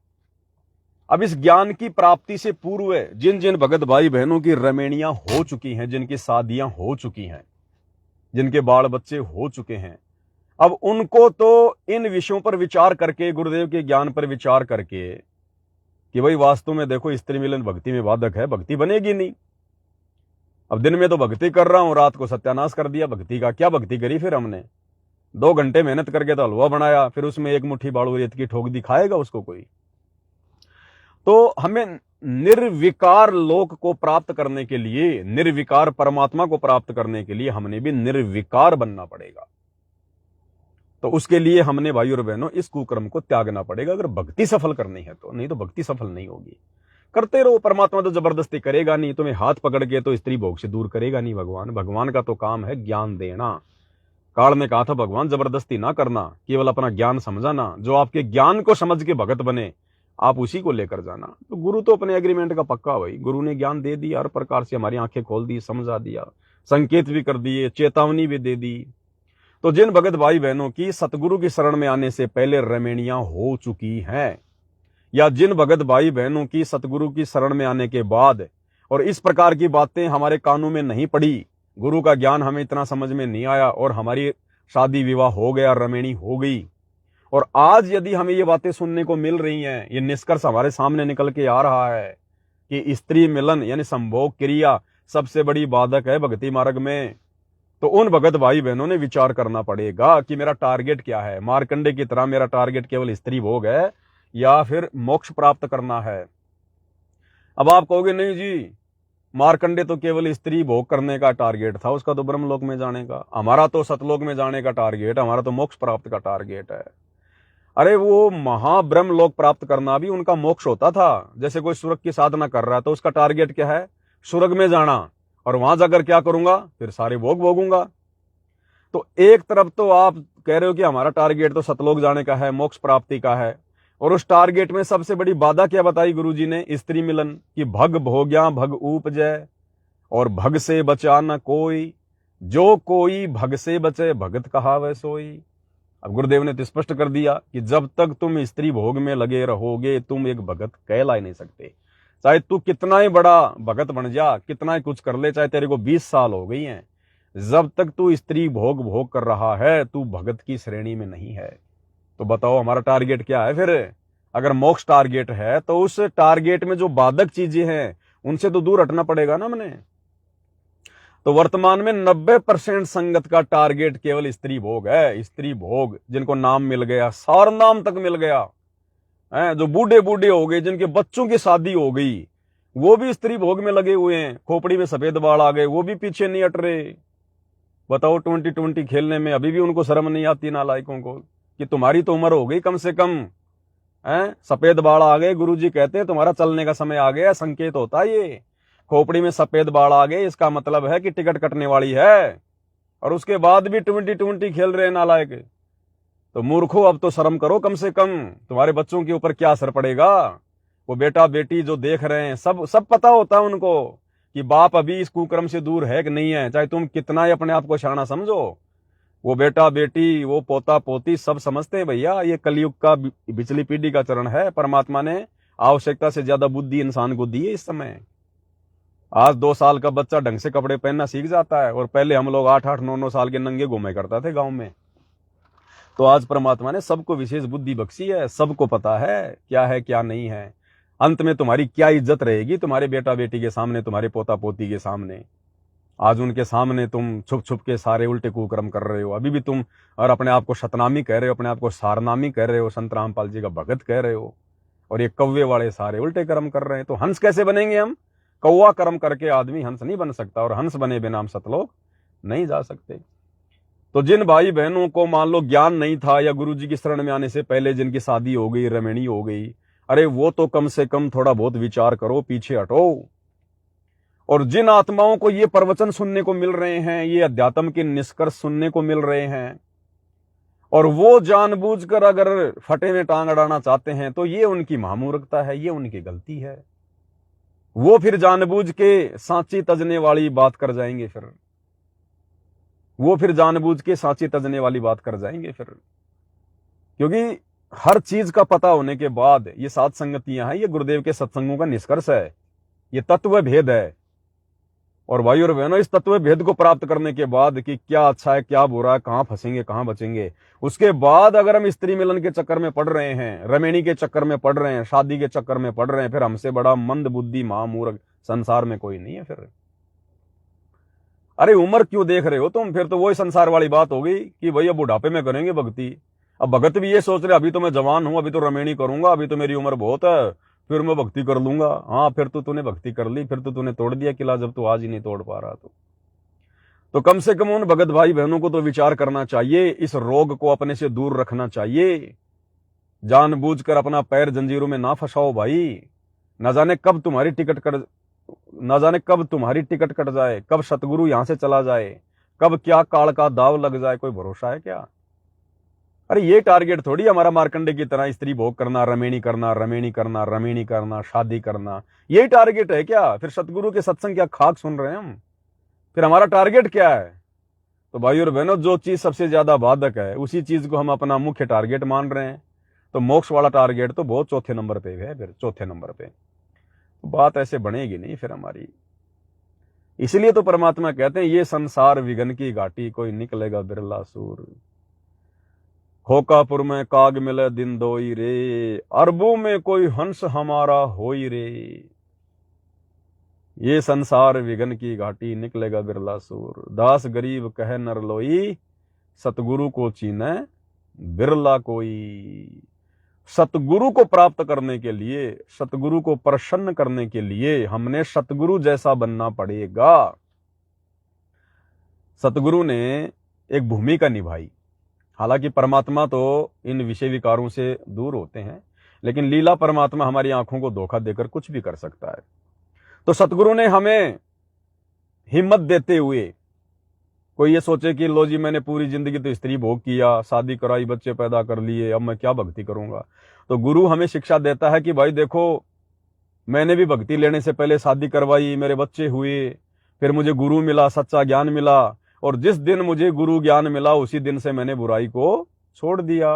अब इस ज्ञान की प्राप्ति से पूर्व जिन जिन भगत भाई बहनों की रमेणियां हो चुकी हैं, जिनकी शादियां हो चुकी हैं, जिनके बाल बच्चे हो चुके हैं, अब उनको तो इन विषयों पर विचार करके, गुरुदेव के ज्ञान पर विचार करके कि भाई वास्तव में देखो, स्त्री मिलन भक्ति में बाधक है, भक्ति बनेगी नहीं। अब दिन में तो भक्ति कर रहा हूं, रात को सत्यानाश कर दिया भक्ति का। क्या भक्ति करी फिर हमने, 2 घंटे मेहनत करके तो हलवा बनाया, फिर उसमें 1 मुट्ठी बालू रेत की ठोक दिखाएगा उसको कोई। तो हमें निर्विकार लोक को प्राप्त करने के लिए, निर्विकार परमात्मा को प्राप्त करने के लिए हमने भी निर्विकार बनना पड़ेगा। तो उसके लिए हमने भाई और बहनों इस कुकर्म को त्यागना पड़ेगा, अगर भक्ति सफल करनी है तो। नहीं तो भक्ति सफल नहीं होगी। करते रहो, परमात्मा तो जबरदस्ती करेगा नहीं, तुम्हें हाथ पकड़ के तो स्त्री भोग से दूर करेगा नहीं भगवान। भगवान का तो काम है ज्ञान देना। काल ने कहा था भगवान जबरदस्ती ना करना, केवल अपना ज्ञान समझाना। जो आपके ज्ञान को समझ के भगत बने, आप उसी को लेकर जाना। तो गुरु तो अपने एग्रीमेंट का पक्का भाई, गुरु ने ज्ञान दे दिया, हर प्रकार से हमारी आंखें खोल दी, समझा दिया, संकेत भी कर दिए, चेतावनी भी दे दी। तो जिन भगत भाई बहनों की सतगुरु की शरण में आने से पहले रमेणियां हो चुकी हैं, या जिन भगत भाई बहनों की सतगुरु की शरण में आने के बाद और इस प्रकार की बातें हमारे कानों में नहीं पड़ी, गुरु का ज्ञान हमें इतना समझ में नहीं आया, और हमारी शादी विवाह हो गया, रमेणी हो गई, और आज यदि हमें ये बातें सुनने को मिल रही हैं, ये निष्कर्ष हमारे सामने निकल के आ रहा है कि स्त्री मिलन यानी संभोग क्रिया सबसे बड़ी बाधक है भक्ति मार्ग में, तो उन भगत भाई बहनों ने विचार करना पड़ेगा कि मेरा टारगेट क्या है। मार्कंडे की तरह मेरा टारगेट केवल स्त्री भोग है या फिर मोक्ष प्राप्त करना है। अब आप कहोगे नहीं जी, मार्कंडे तो केवल स्त्री भोग करने का टारगेट था, उसका तो ब्रह्मलोक में जाने का। हमारा तो सतलोक में जाने का टारगेट, हमारा तो मोक्ष प्राप्त का टारगेट है। अरे वो महाब्रह्मलोक प्राप्त करना भी उनका मोक्ष होता था। जैसे कोई स्वर्ग की साधना कर रहा है तो उसका टारगेट क्या है, स्वर्ग में जाना, और वहां जाकर क्या करूंगा, फिर सारे भोग भोगूंगा। तो एक तरफ तो आप कह रहे हो कि हमारा टारगेट तो सतलोक जाने का है, मोक्ष प्राप्ति का है, और उस टारगेट में सबसे बड़ी बाधा क्या बताई गुरुजी ने? स्त्री मिलन की। भग भोग्या भग उपजय, और भग से बचा न कोई, जो कोई भग से बचे भगत कहावै सोई। अब गुरुदेव ने तो स्पष्ट कर दिया कि जब तक तुम स्त्री भोग में लगे रहोगे तुम एक भगत कहला ही नहीं सकते। चाहे तू कितना ही बड़ा भगत बन जा, कितना ही कुछ कर ले, चाहे तेरे को 20 साल हो गई हैं, जब तक तू स्त्री भोग कर रहा है तू भगत की श्रेणी में नहीं है। तो बताओ हमारा टारगेट क्या है फिर? अगर मोक्ष टारगेट है तो उस टारगेट में जो बाधक चीजें हैं उनसे तो दूर हटना पड़ेगा ना हमने। तो वर्तमान में 90% संगत का टारगेट केवल स्त्री भोग है। स्त्री भोग, जिनको नाम मिल गया, सार नाम तक मिल गया है, जो बूढ़े बूढ़े हो गए, जिनके बच्चों की शादी हो गई, वो भी स्त्री भोग में लगे हुए हैं। खोपड़ी में सफेद बाल आ गए, वो भी पीछे नहीं हट रहे। बताओ 2020 खेलने में अभी भी उनको शर्म नहीं आती नालायकों को कि तुम्हारी तो उम्र हो गई कम से कम है, सफेद बाल आ गए, गुरुजी कहते हैं तुम्हारा चलने का समय आ गया। संकेत होता है ये, खोपड़ी में सफेद बाल आ गए, इसका मतलब है कि टिकट कटने वाली है, और उसके बाद भी 2020 खेल रहे हैं नालायक। तो मूर्खो, अब तो शर्म करो कम से कम। तुम्हारे बच्चों के ऊपर क्या असर पड़ेगा? वो बेटा बेटी जो देख रहे हैं, सब पता होता है उनको कि बाप अभी इस कुकर्म से दूर है कि नहीं है, चाहे तुम कितना ही अपने आप को शाना समझो। वो बेटा बेटी, वो पोता पोती सब समझते हैं भैया, ये कलयुग का पिछली पीढ़ी का चरण है। परमात्मा ने आवश्यकता से ज्यादा बुद्धि इंसान को दी है इस समय। आज 2 साल का बच्चा ढंग से कपड़े पहनना सीख जाता है, और पहले हम लोग 8-8, 9-9 साल के नंगे घूमे करता थे गांव में। तो आज परमात्मा ने सबको विशेष बुद्धि बख्शी है, सबको पता है क्या नहीं है। अंत में तुम्हारी क्या इज्जत रहेगी तुम्हारे बेटा बेटी के सामने, तुम्हारे पोता पोती के सामने? आज उनके सामने तुम छुप छुप के सारे उल्टे कुकर्म कर रहे हो अभी भी तुम, और अपने आप को शतनामी कह रहे हो, अपने आप को सारनामी कह रहे हो, संत रामपाल जी का भगत कह रहे हो, और ये कौवे वाले सारे उल्टे कर्म कर रहे हैं। तो हंस कैसे बनेंगे हम? कौवा कर्म करके आदमी हंस नहीं बन सकता, और हंस बने बिना हम सतलोक नहीं जा सकते। तो जिन भाई बहनों को मान लो ज्ञान नहीं था, या गुरुजी की शरण में आने से पहले जिनकी शादी हो गई, रमणी हो गई, अरे वो तो कम से कम थोड़ा बहुत विचार करो, पीछे हटो। और जिन आत्माओं को ये प्रवचन सुनने को मिल रहे हैं, ये अध्यात्म के निष्कर्ष सुनने को मिल रहे हैं, और वो जानबूझकर अगर फटे में टांग अड़ाना चाहते हैं, तो ये उनकी महामूर्खता है, ये उनकी गलती है। वो फिर जानबूझ के सांची तजने वाली बात कर जाएंगे, फिर वो फिर जानबूझ के सांची तजने वाली बात कर जाएंगे फिर। क्योंकि हर चीज का पता होने के बाद ये 7 संगतियां हैं, ये गुरुदेव के सत्संगों का निष्कर्ष है, ये तत्व भेद है। और भाई और बहनों, इस तत्व भेद को प्राप्त करने के बाद कि क्या अच्छा है क्या बुरा है, कहां फंसेंगे कहां बचेंगे, उसके बाद अगर हम स्त्री मिलन के चक्कर में पड़ रहे हैं, रमणी के चक्कर में पड़ रहे हैं, शादी के चक्कर में पड़ रहे हैं, फिर हमसे बड़ा मंद बुद्धि महामूर्ख संसार में कोई नहीं है फिर। अरे उम्र क्यों देख रहे हो तुम? फिर तो वही संसार वाली बात हो गई कि भैया बुढ़ापे में करेंगे भक्ति। अब भगत भी ये सोच रहे अभी तो मैं जवान हूं, अभी तो रमणी करूंगा, अभी तो मेरी उम्र बहुत है, फिर मैं भक्ति कर लूंगा। हाँ, फिर तो तूने भक्ति कर ली, फिर तो तूने तोड़ दिया किला जब तू आज ही नहीं तोड़ पा रहा। तो कम से कम उन भगत भाई बहनों को तो विचार करना चाहिए, इस रोग को अपने से दूर रखना चाहिए। जानबूझकर अपना पैर जंजीरों में ना फंसाओ भाई। न जाने कब तुम्हारी टिकट कट जाए, कब सतगुरु यहां से चला जाए, कब क्या काल का दाव लग जाए, कोई भरोसा है क्या? अरे ये टारगेट थोड़ी हमारा मार्कंडे की तरह स्त्री भोग करना, रमणी करना, शादी करना, यही टारगेट है क्या? फिर सतगुरु के सत्संग क्या खाक सुन रहे हैं हम? फिर हमारा टारगेट क्या है? तो भाई और बहनों, जो चीज सबसे ज्यादा बाधक है उसी चीज को हम अपना मुख्य टारगेट मान रहे हैं। तो मोक्ष वाला टारगेट तो बहुत चौथे नंबर पे है, फिर चौथे नंबर पे। तो बात ऐसे बनेगी नहीं फिर हमारी। इसलिए तो परमात्मा कहते हैं, ये संसार विघन की घाटी, कोई निकलेगा बिरला सूर। होकापुर में काग मिले दिन दोई रे, अरबों में कोई हंस हमारा होई रे। ये संसार विघन की घाटी, निकलेगा बिरला सूर। दास गरीब कहे नर लोई, सतगुरु को चीने बिरला कोई। सतगुरु को प्राप्त करने के लिए, सतगुरु को प्रसन्न करने के लिए हमने सतगुरु जैसा बनना पड़ेगा। सतगुरु ने एक भूमिका निभाई। हालांकि परमात्मा तो इन विषय विकारों से दूर होते हैं, लेकिन लीला परमात्मा हमारी आंखों को धोखा देकर कुछ भी कर सकता है। तो सतगुरु ने हमें हिम्मत देते हुए कोई ये सोचे कि लो जी मैंने पूरी जिंदगी तो स्त्री भोग किया, शादी कराई, बच्चे पैदा कर लिए, अब मैं क्या भक्ति करूंगा। तो गुरु हमें शिक्षा देता है कि भाई देखो, मैंने भी भक्ति लेने से पहले शादी करवाई, मेरे बच्चे हुए, फिर मुझे गुरु मिला, सच्चा ज्ञान मिला, और जिस दिन मुझे गुरु ज्ञान मिला उसी दिन से मैंने बुराई को छोड़ दिया।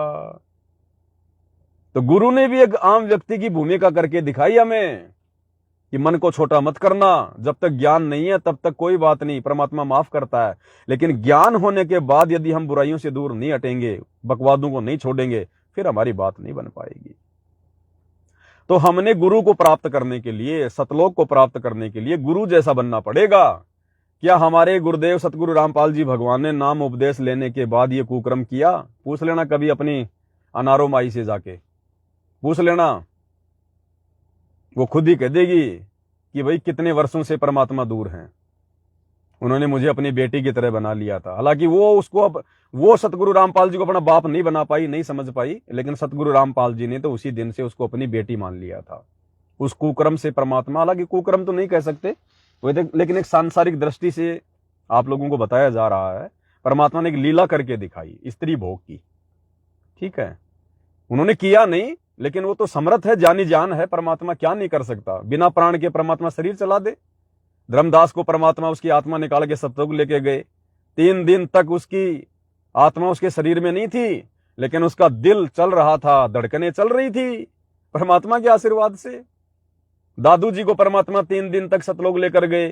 तो गुरु ने भी एक आम व्यक्ति की भूमिका करके दिखाई हमें कि मन को छोटा मत करना, जब तक ज्ञान नहीं है तब तक कोई बात नहीं, परमात्मा माफ करता है, लेकिन ज्ञान होने के बाद यदि हम बुराइयों से दूर नहीं हटेंगे, बकवादों को नहीं छोड़ेंगे, फिर हमारी बात नहीं बन पाएगी। तो हमने गुरु को प्राप्त करने के लिए, सतलोक को प्राप्त करने के लिए गुरु जैसा बनना पड़ेगा। क्या हमारे गुरुदेव सतगुरु रामपाल जी भगवान ने नाम उपदेश लेने के बाद ये कुकर्म किया? पूछ लेना कभी अपनी अनारो माई से जाके, पूछ लेना, वो खुद ही कह देगी कि भाई कितने वर्षों से परमात्मा दूर हैं, उन्होंने मुझे अपनी बेटी की तरह बना लिया था। हालांकि वो सतगुरु रामपाल जी को अपना बाप नहीं बना पाई, नहीं समझ पाई, लेकिन सतगुरु रामपाल जी ने तो उसी दिन से उसको अपनी बेटी मान लिया था। उस कुकर्म से परमात्मा, हालांकि कुकर्म तो नहीं कह सकते, लेकिन एक सांसारिक दृष्टि से आप लोगों को बताया जा रहा है, परमात्मा ने एक लीला करके दिखाई, स्त्री भोग की। ठीक है, उन्होंने किया नहीं, लेकिन वो तो समर्थ है, जानी जान है, परमात्मा क्या नहीं कर सकता। बिना प्राण के परमात्मा शरीर चला दे। धर्मदास को परमात्मा उसकी आत्मा निकाल के सतयुग लेके गए, 3 दिन तक उसकी आत्मा उसके शरीर में नहीं थी, लेकिन उसका दिल चल रहा था, धड़कनें चल रही थी परमात्मा के आशीर्वाद से। दादू जी को परमात्मा 3 दिन तक सतलोक लेकर गए,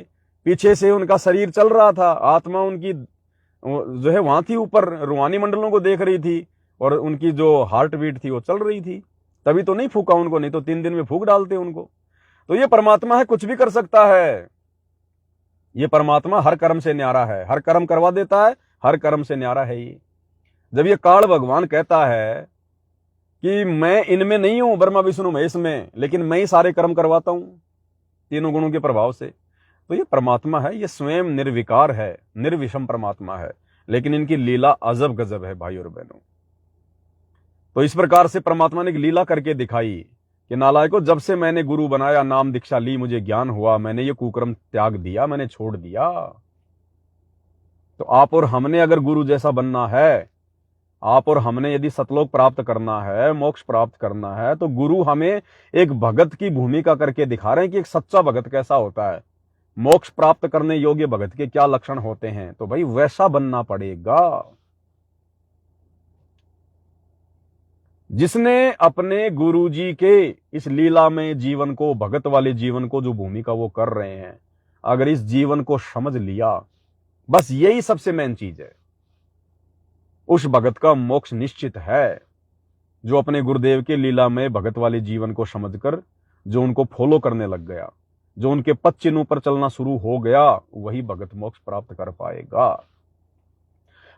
पीछे से उनका शरीर चल रहा था, आत्मा उनकी जो है वहां थी, ऊपर रूहानी मंडलों को देख रही थी, और उनकी जो हार्ट बीट थी वो चल रही थी। तभी तो नहीं फूका उनको, नहीं तो 3 दिन में फूक डालते उनको। तो ये परमात्मा है, कुछ भी कर सकता है। ये परमात्मा हर कर्म से न्यारा है, हर कर्म करवा देता है, हर कर्म से न्यारा है ये। जब ये काल भगवान कहता है कि मैं इनमें नहीं हूं, ब्रह्मा विष्णु महेश में, लेकिन मैं ही सारे कर्म करवाता हूं तीनों गुणों के प्रभाव से, तो ये परमात्मा है, ये स्वयं निर्विकार है, निर्विषम परमात्मा है, लेकिन इनकी लीला अजब गजब है भाई और बहनों। तो इस प्रकार से परमात्मा ने एक लीला करके दिखाई कि नालायकों, जब से मैंने गुरु बनाया, नाम दीक्षा ली, मुझे ज्ञान हुआ, मैंने ये कुकर्म त्याग दिया, मैंने छोड़ दिया। तो आप और हमने अगर गुरु जैसा बनना है, आप और हमने यदि सतलोक प्राप्त करना है, मोक्ष प्राप्त करना है, तो गुरु हमें एक भगत की भूमिका करके दिखा रहे हैं कि एक सच्चा भगत कैसा होता है, मोक्ष प्राप्त करने योग्य भगत के क्या लक्षण होते हैं। तो भाई वैसा बनना पड़ेगा। जिसने अपने गुरुजी के इस लीला में जीवन को, भगत वाले जीवन को, जो भूमिका वो कर रहे हैं, अगर इस जीवन को समझ लिया, बस यही सबसे मेन चीज है, उस भगत का मोक्ष निश्चित है। जो अपने गुरुदेव के लीला में भगत वाले जीवन को समझकर जो उनको फॉलो करने लग गया, जो उनके पद चिन्हों पर चलना शुरू हो गया, वही भगत मोक्ष प्राप्त कर पाएगा।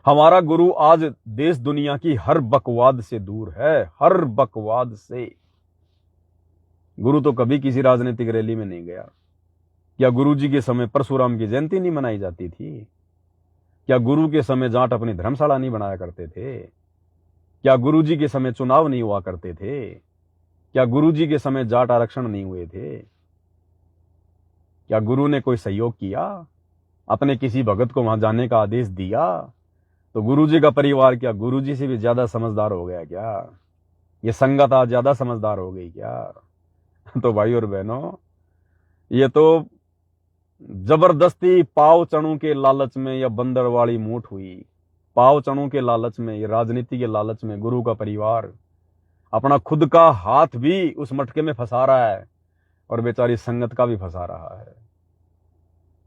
हमारा गुरु आज देश दुनिया की हर बकवाद से दूर है, हर बकवाद से। गुरु तो कभी किसी राजनीतिक रैली में नहीं गया। क्या गुरु जी के समय परशुराम की जयंती नहीं मनाई जाती थी? क्या गुरु के समय जाट अपनी धर्मशाला नहीं बनाया करते थे? क्या गुरु जी के समय चुनाव नहीं हुआ करते थे? क्या गुरु जी के समय जाट आरक्षण नहीं हुए थे? क्या गुरु ने कोई सहयोग किया? अपने किसी भगत को वहां जाने का आदेश दिया? तो गुरुजी का परिवार क्या गुरुजी से भी ज्यादा समझदार हो गया क्या? ये संगत आज ज्यादा समझदार हो गई क्या? तो भाई और बहनों, ये तो जबरदस्ती पाव चणों के लालच में या बंदरवाड़ी मूठ हुई, पाव चणों के लालच में, ये राजनीति के लालच में गुरु का परिवार अपना खुद का हाथ भी उस मटके में फंसा रहा है, और बेचारी संगत का भी फंसा रहा है।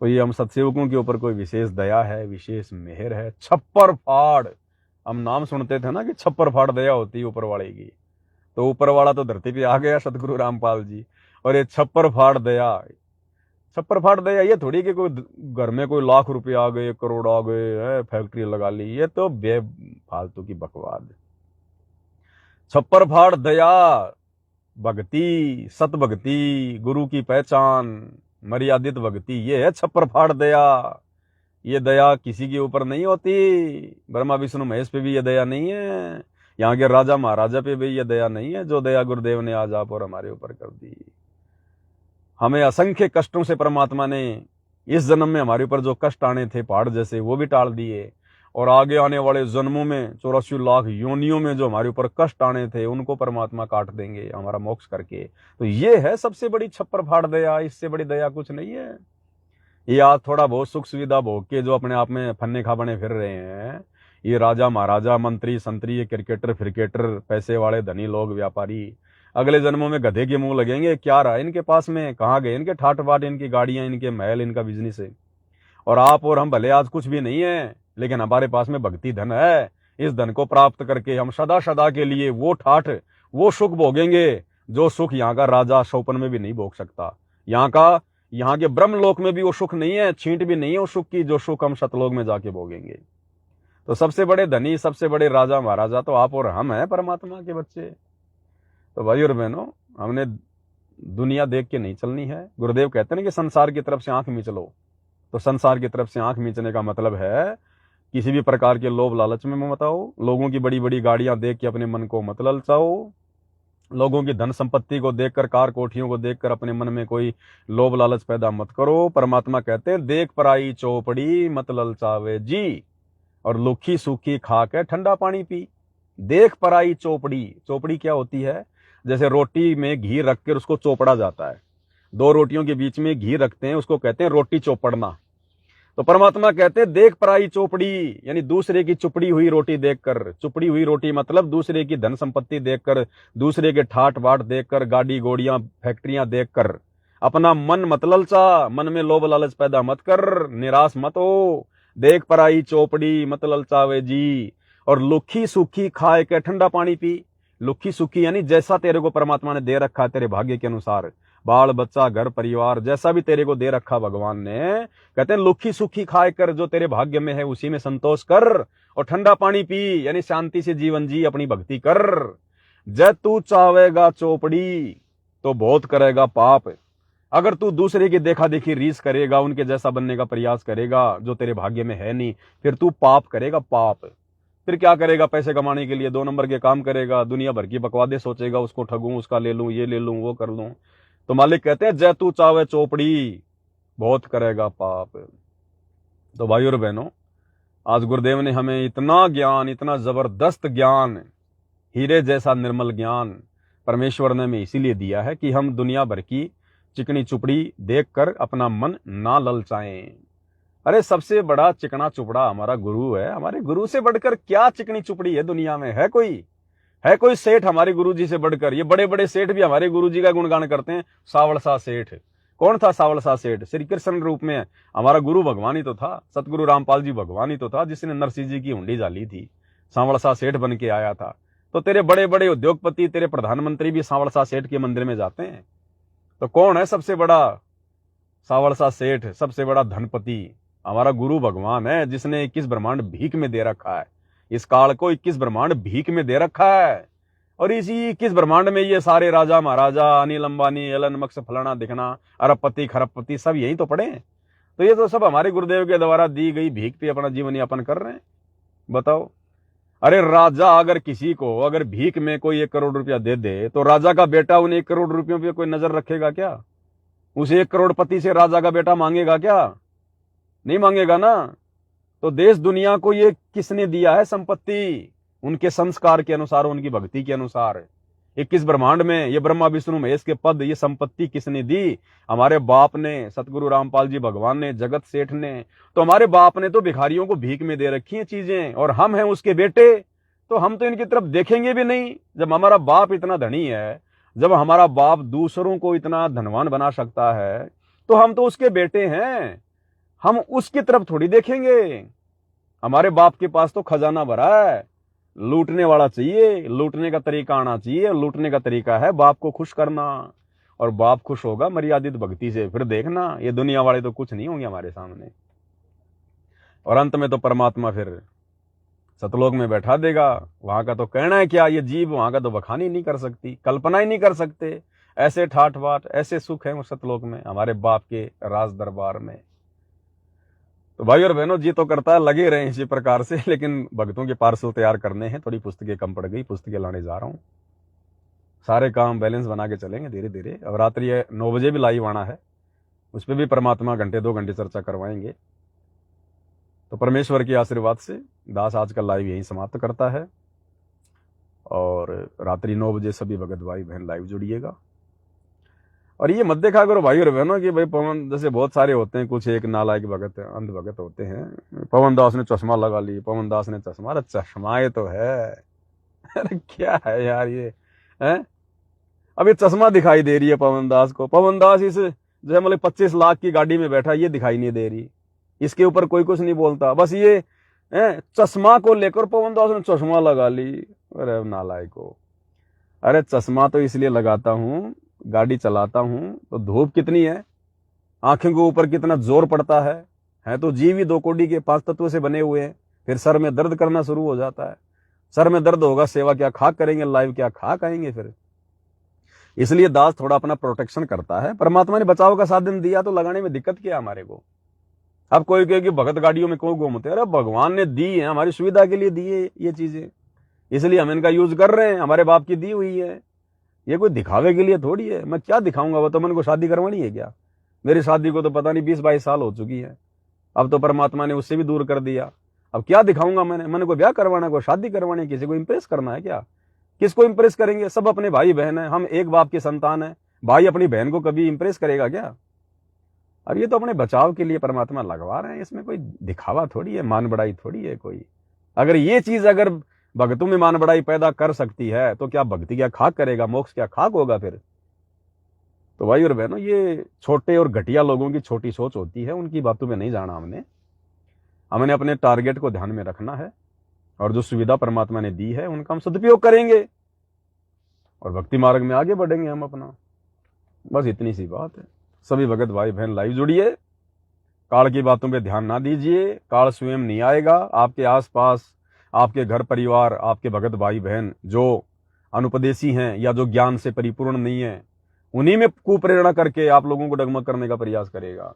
तो ये हम सत्सेवकों के ऊपर कोई विशेष दया है, विशेष मेहर है। छप्पर फाड़, हम नाम सुनते थे ना कि छप्पर फाड़ दया होती है ऊपर वाले की, तो ऊपर वाला तो धरती पे आ गया सतगुरु रामपाल जी, और ये छप्पर फाड़ दया, छप्पर फाड़ दया ये थोड़ी कि कोई घर में कोई लाख रुपए आ गए, करोड़ आ गए, फैक्ट्री लगा ली, ये तो बेफालतू की बकवाद। छप्पर फाड़ दया भक्ति, सत भक्ति, गुरु की पहचान, मर्यादित भक्ति, ये है छप्पर फाड़ दया। ये दया किसी के ऊपर नहीं होती, ब्रह्मा विष्णु महेश पे भी ये दया नहीं है, यहाँ के राजा महाराजा पे भी ये दया नहीं है, जो दया गुरुदेव ने आज आप और हमारे ऊपर कर दी। हमें असंख्य कष्टों से परमात्मा ने इस जन्म में हमारे ऊपर जो कष्ट आने थे पहाड़ जैसे, वो भी टाल दिए, और आगे आने वाले जन्मों में 84 लाख योनियों में जो हमारे ऊपर कष्ट आने थे उनको परमात्मा काट देंगे हमारा मोक्ष करके। तो ये है सबसे बड़ी छप्पर फाड़ दया, इससे बड़ी दया कुछ नहीं है। ये आज थोड़ा बहुत सुख सुविधा भोग के जो अपने आप में फन्ने खा बने फिर रहे हैं, ये राजा महाराजा मंत्री संतरी, ये क्रिकेटर फिरकेटर, पैसे वाले धनी लोग व्यापारी, अगले जन्मों में गधे के मुंह लगेंगे। क्या रहा इनके पास में, कहाँ गए इनके ठाट बाट, इनकी गाड़ियां, इनके महल, इनका बिजनेस है। और आप और हम भले आज कुछ भी नहीं है, लेकिन हमारे पास में भक्ति धन है। इस धन को प्राप्त करके हम सदा सदा के लिए वो ठाठ, वो सुख भोगेंगे जो सुख यहाँ का राजा शौपन में भी नहीं भोग सकता। यहाँ के ब्रह्मलोक में भी वो सुख नहीं है, छींट भी नहीं है उस सुख की जो सुख हम सतलोक में जाके भोगेंगे। तो सबसे बड़े धनी, सबसे बड़े राजा महाराजा तो आप और हम हैं, परमात्मा के बच्चे। तो भाई और बहनों, हमने दुनिया देख के नहीं चलनी है। गुरुदेव कहते हैं कि संसार की तरफ से आंख मीच लो। तो संसार की तरफ से आंख मीचने का मतलब है किसी भी प्रकार के लोभ लालच में मत आओ, लोगों की बड़ी बड़ी गाड़ियां देख के अपने मन को मत ललचाओ, लोगों की धन संपत्ति को देखकर, कार कोठियों को देखकर अपने मन में कोई लोभ लालच पैदा मत करो। परमात्मा कहते हैं देख पराई चौपड़ी मत ललचावे जी, और लुखी सूखी खा के ठंडा पानी पी। देख पराई चौपड़ी, चौपड़ी क्या होती है? जैसे रोटी में घी रख कर उसको चौपड़ा जाता है, दो रोटियों के बीच में घी रखते हैं, उसको कहते हैं रोटी चौपड़ना। तो परमात्मा कहते हैं देख पराई चौपड़ी, यानी दूसरे की चुपड़ी हुई रोटी देखकर, चुपड़ी हुई रोटी मतलब दूसरे की धन संपत्ति देखकर, दूसरे के ठाट बाट देखकर, गाड़ी घोड़ियां फैक्ट्रियां देखकर अपना मन मत ललचा, मन में लोभ लालच पैदा मत कर, निराश मत हो। देख पराई चौपड़ी मत ललचावे जी, और लुखी सूखी खाए के ठंडा पानी पी। लुखी सूखी यानी जैसा तेरे को परमात्मा ने दे रखा है तेरे भाग्य के अनुसार, बाल बच्चा घर परिवार जैसा भी तेरे को दे रखा भगवान ने, कहते हैं लुखी सूखी खाए कर, जो तेरे भाग्य में है उसी में संतोष कर, और ठंडा पानी पी यानी शांति से जीवन जी, अपनी भक्ति कर। जब तू चाहेगा चौपड़ी तो बहुत करेगा पाप। अगर तू दूसरे की देखा देखी रीस करेगा, उनके जैसा बनने का प्रयास करेगा जो तेरे भाग्य में है नहीं, फिर तू पाप करेगा, पाप। फिर क्या करेगा? पैसे कमाने के लिए 2 नंबर के काम करेगा, दुनिया भर की बकवादे सोचेगा, उसको ठगूं, उसका ले लूं, ये ले लूं, वो कर लूं। तो मालिक कहते हैं जय तू चावे चौपड़ी बहुत करेगा पाप। तो भाई और बहनों, आज गुरुदेव ने हमें इतना ज्ञान, इतना जबरदस्त ज्ञान, हीरे जैसा निर्मल ज्ञान परमेश्वर ने हमें इसीलिए दिया है कि हम दुनिया भर की चिकनी चुपड़ी देखकर अपना मन ना ललचाएं। अरे सबसे बड़ा चिकना चुपड़ा हमारा गुरु है। हमारे गुरु से बढ़कर क्या चिकनी चुपड़ी है दुनिया में? है कोई सेठ हमारे गुरु जी से बढ़कर? ये बड़े बड़े सेठ भी हमारे गुरु जी का गुणगान करते हैं। सावलसा सेठ, कौन था सावलसा सेठ? श्री कृष्ण रूप में हमारा गुरु भगवान ही तो था, सतगुरु रामपाल जी भगवान ही तो था, जिसने नरसिंह जी की हुंडी डाली थी, सावलसा सेठ बन के आया था। तो तेरे बड़े बड़े उद्योगपति, तेरे प्रधानमंत्री भी सावलसा सेठ के मंदिर में जाते हैं। तो कौन है सबसे बड़ा सावलसा सेठ? सबसे बड़ा धनपति हमारा गुरु भगवान है, जिसने 21 ब्रह्मांड भीख में दे रखा है। इस काल को 21 ब्रह्मांड भीख में दे रखा है, और इसी 21 ब्रह्मांड में ये सारे राजा महाराजा, अनिल अंबानी, एलन मस्क, फलाना दिखना, अरबपति खरबपति सब यही तो पड़े। तो ये तो सब हमारे गुरुदेव के द्वारा दी गई भीख पे अपना जीवन यापन कर रहे हैं। बताओ, अरे राजा अगर किसी को अगर भीख में कोई 1 करोड़ रुपया दे दे, तो राजा का बेटा उन 1 करोड़ रुपयों पे कोई नजर रखेगा क्या? उस 1 करोड़पति से राजा का बेटा मांगेगा क्या? नहीं मांगेगा ना। तो देश दुनिया को ये किसने दिया है? संपत्ति, उनके संस्कार के अनुसार, उनकी भक्ति के अनुसार। 21 ब्रह्मांड में ये ब्रह्मा विष्णु महेश के पद, ये संपत्ति किसने दी? हमारे बाप ने, सतगुरु रामपाल जी भगवान ने, जगत सेठ ने। तो हमारे बाप ने तो भिखारियों को भीख में दे रखी है चीजें, और हम हैं उसके बेटे, तो हम तो इनकी तरफ देखेंगे भी नहीं। जब हमारा बाप इतना धनी है, जब हमारा बाप दूसरों को इतना धनवान बना सकता है, तो हम तो उसके बेटे हैं, हम उसकी तरफ थोड़ी देखेंगे। हमारे बाप के पास तो खजाना भरा है। लूटने वाला चाहिए, लूटने का तरीका आना चाहिए। लूटने का तरीका है बाप को खुश करना, और बाप खुश होगा मर्यादित भक्ति से। फिर देखना ये दुनिया वाले तो कुछ नहीं होंगे हमारे सामने, और अंत में तो परमात्मा फिर सतलोक में बैठा देगा। वहां का तो कहना है क्या, ये जीव वहां का तो बखान ही नहीं कर सकती, कल्पना ही नहीं कर सकते। ऐसे ठाठ बाट, ऐसे सुख है उस सतलोक में, हमारे बाप के राज दरबार में। तो भाई और बहनों, जी तो करता है लगे रहे इसी प्रकार से, लेकिन भक्तों के पार्सल तैयार करने हैं। थोड़ी पुस्तकें कम पड़ गई, पुस्तकें लाने जा रहा हूँ। सारे काम बैलेंस बना के चलेंगे धीरे धीरे। अब रात्रि 9 बजे भी लाइव आना है, उस पर भी परमात्मा घंटे 2 घंटे चर्चा करवाएंगे। तो परमेश्वर के आशीर्वाद से दास आज का लाइव यहीं समाप्त करता है, और रात्रि 9 बजे सभी भगत भाई बहन लाइव जुड़िएगा। और ये मत देखा करो भाई और बहनों कि भाई पवन, जैसे बहुत सारे होते हैं, कुछ एक नालायक भगत अंध भगत होते हैं, पवन दास ने चश्मा लगा ली, पवन दास ने चश्मा, अरे चश्मा ये तो है अरे क्या है यार ये है। अब ये चश्मा दिखाई दे रही है पवन दास को, पवन दास इस जो है मतलब 25 लाख की गाड़ी में बैठा, ये दिखाई नहीं दे रही, इसके ऊपर कोई कुछ नहीं बोलता, बस ये चश्मा को लेकर पवन दास ने चश्मा लगा ली। अरे नालायको, अरे चश्मा तो इसलिए लगाता हूं, गाड़ी चलाता हूं तो धूप कितनी है, आंखों के ऊपर कितना जोर पड़ता है तो जीव ही 2 कोड़ी के 5 तत्वों से बने हुए हैं, फिर सर में दर्द करना शुरू हो जाता है, सर में दर्द होगा, सेवा क्या खाक करेंगे, लाइव क्या खाक आएंगे फिर। इसलिए दास थोड़ा अपना प्रोटेक्शन करता है। परमात्मा ने बचाव का साधन दिया तो लगाने में दिक्कत क्या है हमारे को। अब कोई कहे कि भगत गाड़ियों में क्यों घूमते, अरे भगवान ने दी है, हमारी सुविधा के लिए दी है ये चीजें, इसलिए हम इनका यूज कर रहे हैं, हमारे बाप की दी हुई है, ये कोई दिखावे के लिए थोड़ी है। मैं क्या दिखाऊंगा, वो तो मन को शादी करवानी है क्या, मेरी शादी को तो पता नहीं 20-22 साल हो चुकी है, अब तो परमात्मा ने उससे भी दूर कर दिया, अब क्या दिखाऊंगा मैंने, मैंने को ब्याह करवाना है, कोई शादी करवानी है, किसी को इंप्रेस करना है क्या, किसको इंप्रेस करेंगे, सब अपने भाई बहन है, हम एक बाप की संतान है, भाई अपनी बहन को कभी इंप्रेस करेगा क्या। और ये तो अपने बचाव के लिए परमात्मा लगवा रहे हैं, इसमें कोई दिखावा थोड़ी है, मान बढ़ाई थोड़ी है कोई। अगर ये चीज अगर भक्तों में मान बढ़ाई पैदा कर सकती है तो क्या भक्ति क्या खाक करेगा, मोक्ष क्या खाक होगा फिर। तो भाई और बहनों, ये छोटे और घटिया लोगों की छोटी सोच होती है, उनकी बातों में नहीं जाना हमने अपने टारगेट को ध्यान में रखना है, और जो सुविधा परमात्मा ने दी है उनका हम सदुपयोग करेंगे और भक्ति मार्ग में आगे बढ़ेंगे हम अपना। बस इतनी सी बात है। सभी भगत भाई बहन लाइव जुड़िए, काल की बातों पे ध्यान ना दीजिए, काल स्वयं नहीं आएगा, आपके आसपास आपके घर परिवार, आपके भगत भाई बहन जो अनुपदेशी हैं या जो ज्ञान से परिपूर्ण नहीं है, उन्हीं में कुप्रेरणा करके आप लोगों को डगमग करने का प्रयास करेगा।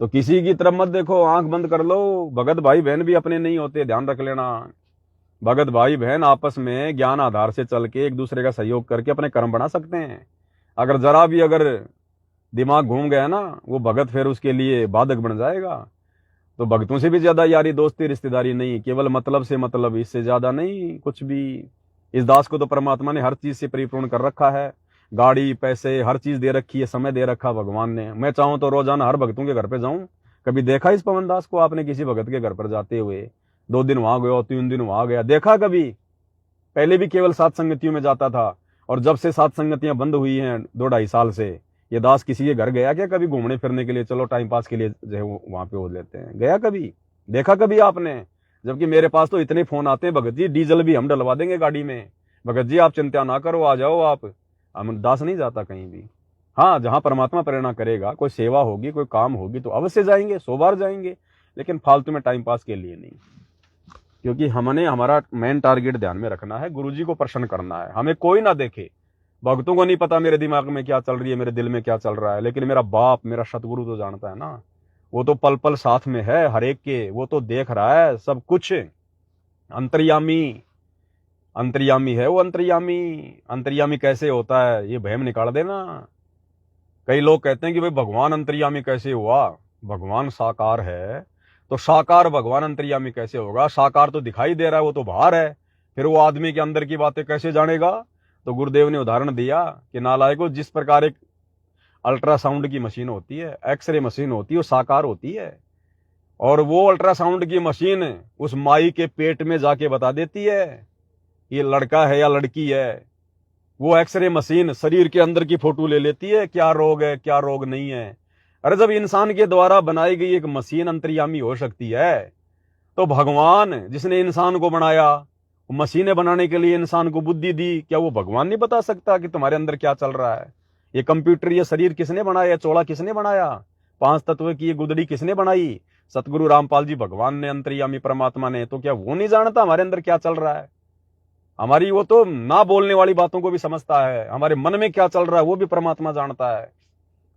तो किसी की तरफ मत देखो, आंख बंद कर लो। भगत भाई बहन भी अपने नहीं होते, ध्यान रख लेना। भगत भाई बहन आपस में ज्ञान आधार से चल के एक दूसरे का सहयोग करके अपने कर्म बना सकते हैं। अगर जरा भी अगर दिमाग घूम गया ना, वो भगत फिर उसके लिए बाधक बन जाएगा। तो भक्तों से भी ज्यादा यारी दोस्ती रिश्तेदारी नहीं, केवल मतलब से मतलब, इससे ज्यादा नहीं कुछ भी। इस दास को तो परमात्मा ने हर चीज से परिपूर्ण कर रखा है, गाड़ी पैसे हर चीज दे रखी है, समय दे रखा भगवान ने। मैं चाहूं तो रोजाना हर भक्तों के घर पे जाऊं। कभी देखा इस पवन दास को आपने किसी भगत के घर पर जाते हुए? 2 दिन वहां गया, 3 दिन वहां गया, देखा कभी? पहले भी केवल सात संगतियों में जाता था, और जब से सात संगतियां बंद हुई हैं 2-2.5 साल से, ये दास किसी के घर गया क्या कभी घूमने फिरने के लिए? चलो टाइम पास के लिए जो है वहां पे हो लेते हैं, गया कभी? देखा कभी आपने? जबकि मेरे पास तो इतने फोन आते हैं, भगत जी डीजल भी हम डलवा देंगे गाड़ी में, भगत जी आप चिंता ना करो, आ जाओ आप। हम दास नहीं जाता कहीं भी। हाँ, जहां परमात्मा प्रेरणा करेगा, कोई सेवा होगी, कोई काम होगी तो अवश्य जाएंगे, 100 बार जाएंगे, लेकिन फालतू में टाइम पास के लिए नहीं। क्योंकि हमने हमारा मेन टारगेट ध्यान में रखना है, गुरुजी को प्रसन्न करना है। हमें कोई ना देखे, भक्तों को नहीं पता मेरे दिमाग में क्या चल रही है, मेरे दिल में क्या चल रहा है, लेकिन मेरा बाप, मेरा सतगुरु तो जानता है ना। वो तो पल पल साथ में है हर एक के, वो तो देख रहा है सब कुछ। अंतर्यामी अंतर्यामी है वो, अंतर्यामी। अंतर्यामी कैसे होता है ये भयम निकाल देना। कई लोग कहते हैं कि भाई भगवान अंतर्यामी कैसे हुआ? भगवान साकार है तो साकार भगवान अंतर्यामी कैसे होगा? साकार तो दिखाई दे रहा है, वो तो बाहर है, फिर वो आदमी के अंदर की बातें कैसे जानेगा? तो गुरुदेव ने उदाहरण दिया कि नालायकों, जिस प्रकार एक अल्ट्रासाउंड की मशीन होती है, एक्सरे मशीन होती है, वो साकार होती है, और वो अल्ट्रासाउंड की मशीन उस माई के पेट में जाके बता देती है ये लड़का है या लड़की है। वो एक्सरे मशीन शरीर के अंदर की फोटो ले लेती है, क्या रोग है क्या रोग नहीं है। अरे जब इंसान के द्वारा बनाई गई एक मशीन अंतर्यामी हो सकती है, तो भगवान जिसने इंसान को बनाया, मशीनें बनाने के लिए इंसान को बुद्धि दी, क्या वो भगवान नहीं बता सकता कि तुम्हारे अंदर क्या चल रहा है? ये कंप्यूटर, ये शरीर किसने बनाया? चौड़ा किसने बनाया? 5 तत्व की ये गुदड़ी किसने बनाई? सतगुरु रामपाल जी भगवान ने, अंतर्यामी परमात्मा ने। तो क्या वो नहीं जानता हमारे अंदर क्या चल रहा है? हमारी वो तो ना बोलने वाली बातों को भी समझता है, हमारे मन में क्या चल रहा है वो भी परमात्मा जानता है।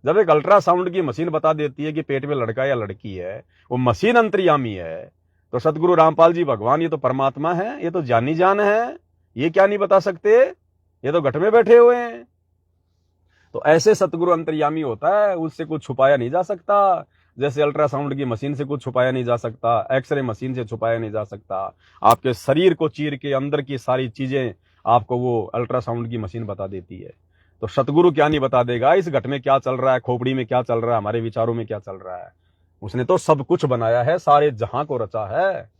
जब एक अल्ट्रासाउंड की मशीन बता देती है कि पेट में लड़का या लड़की है, वो मशीन अंतर्यामी है, तो सतगुरु रामपाल जी भगवान ये तो परमात्मा है, ये तो जानी जान है, ये क्या नहीं बता सकते? ये तो घट में बैठे हुए हैं। तो ऐसे सतगुरु अंतर्यामी होता है, उससे कुछ छुपाया नहीं जा सकता। जैसे अल्ट्रासाउंड की मशीन से कुछ छुपाया नहीं जा सकता, एक्सरे मशीन से छुपाया नहीं जा सकता। आपके शरीर को चीर के अंदर की सारी चीजें आपको वो अल्ट्रासाउंड की मशीन बता देती है। तो सतगुरु क्या नहीं बता देगा, इस घट में क्या चल रहा है, खोपड़ी में क्या चल रहा है, हमारे विचारों में क्या चल रहा है। उसने तो सब कुछ बनाया है, सारे जहां को रचा है।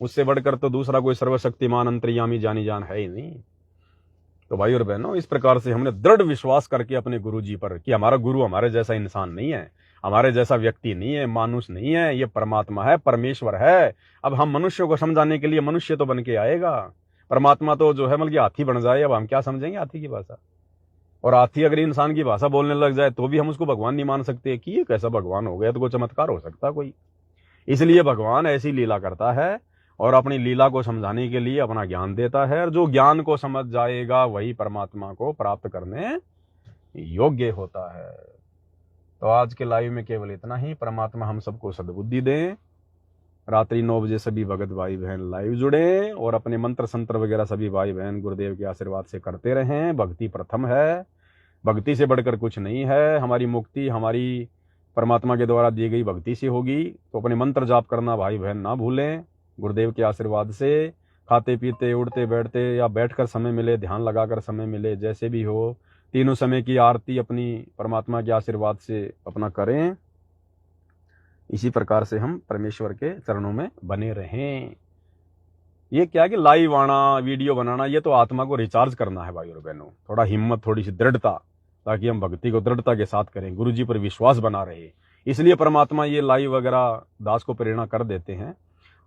उससे बढ़कर तो दूसरा कोई सर्वशक्तिमान अंतर्यामी जानी जान है ही नहीं। तो भाई और बहनों, इस प्रकार से हमने दृढ़ विश्वास करके अपने गुरु जी पर कि हमारा गुरु हमारे जैसा इंसान नहीं है, हमारे जैसा व्यक्ति नहीं है, मानुष नहीं है, ये परमात्मा है, परमेश्वर है। अब हम मनुष्यों को समझाने के लिए मनुष्य तो बन के आएगा, परमात्मा तो जो है मतलब हाथी बन जाए। अब हम क्या समझेंगे हाथी की भाषा? और हाथी अगर इंसान की भाषा बोलने लग जाए तो भी हम उसको भगवान नहीं मान सकते कि ये कैसा भगवान हो गया, तो कोई चमत्कार हो सकता कोई। इसलिए भगवान ऐसी लीला करता है और अपनी लीला को समझाने के लिए अपना ज्ञान देता है, और जो ज्ञान को समझ जाएगा वही परमात्मा को प्राप्त करने योग्य होता है। तो आज के लाइव में केवल इतना ही। परमात्मा हम सबको सद्बुद्धि दें। रात्रि 9 बजे सभी भगत भाई बहन लाइव जुड़े और अपने मंत्र संत्र वगैरह सभी भाई बहन गुरुदेव के आशीर्वाद से करते रहें। भक्ति प्रथम है, भक्ति से बढ़कर कुछ नहीं है। हमारी मुक्ति हमारी परमात्मा के द्वारा दी गई भक्ति से होगी। तो अपने मंत्र जाप करना भाई बहन ना भूलें। गुरुदेव के आशीर्वाद से खाते पीते उठते बैठते या बैठकर समय मिले, ध्यान लगाकर समय मिले, जैसे भी हो, तीनों समय की आरती अपनी परमात्मा के आशीर्वाद से अपना करें। इसी प्रकार से हम परमेश्वर के चरणों में बने रहें। ये क्या कि लाइव आना, वीडियो बनाना, ये तो आत्मा को रिचार्ज करना है भाई और बहनों। थोड़ा हिम्मत, थोड़ी सी दृढ़ता, ताकि हम भक्ति को दृढ़ता के साथ करें, गुरु जी पर विश्वास बना रहे। इसलिए परमात्मा ये लाइव वगैरह दास को प्रेरणा कर देते हैं।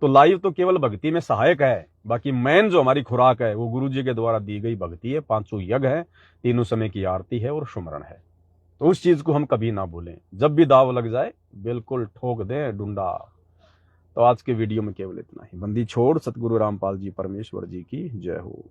तो लाइव तो केवल भक्ति में सहायक है, बाकी मेन जो हमारी खुराक है वो गुरु जी के द्वारा दी गई भक्ति है, 500 यज्ञ है, तीनों समय की आरती है और सुमरण है। तो उस चीज को हम कभी ना भूलें। जब भी दाव लग जाए बिल्कुल ठोक दें डुंडा। तो आज के वीडियो में केवल इतना ही। बंदी छोड़। सतगुरु रामपाल जी परमेश्वर जी की जय हो।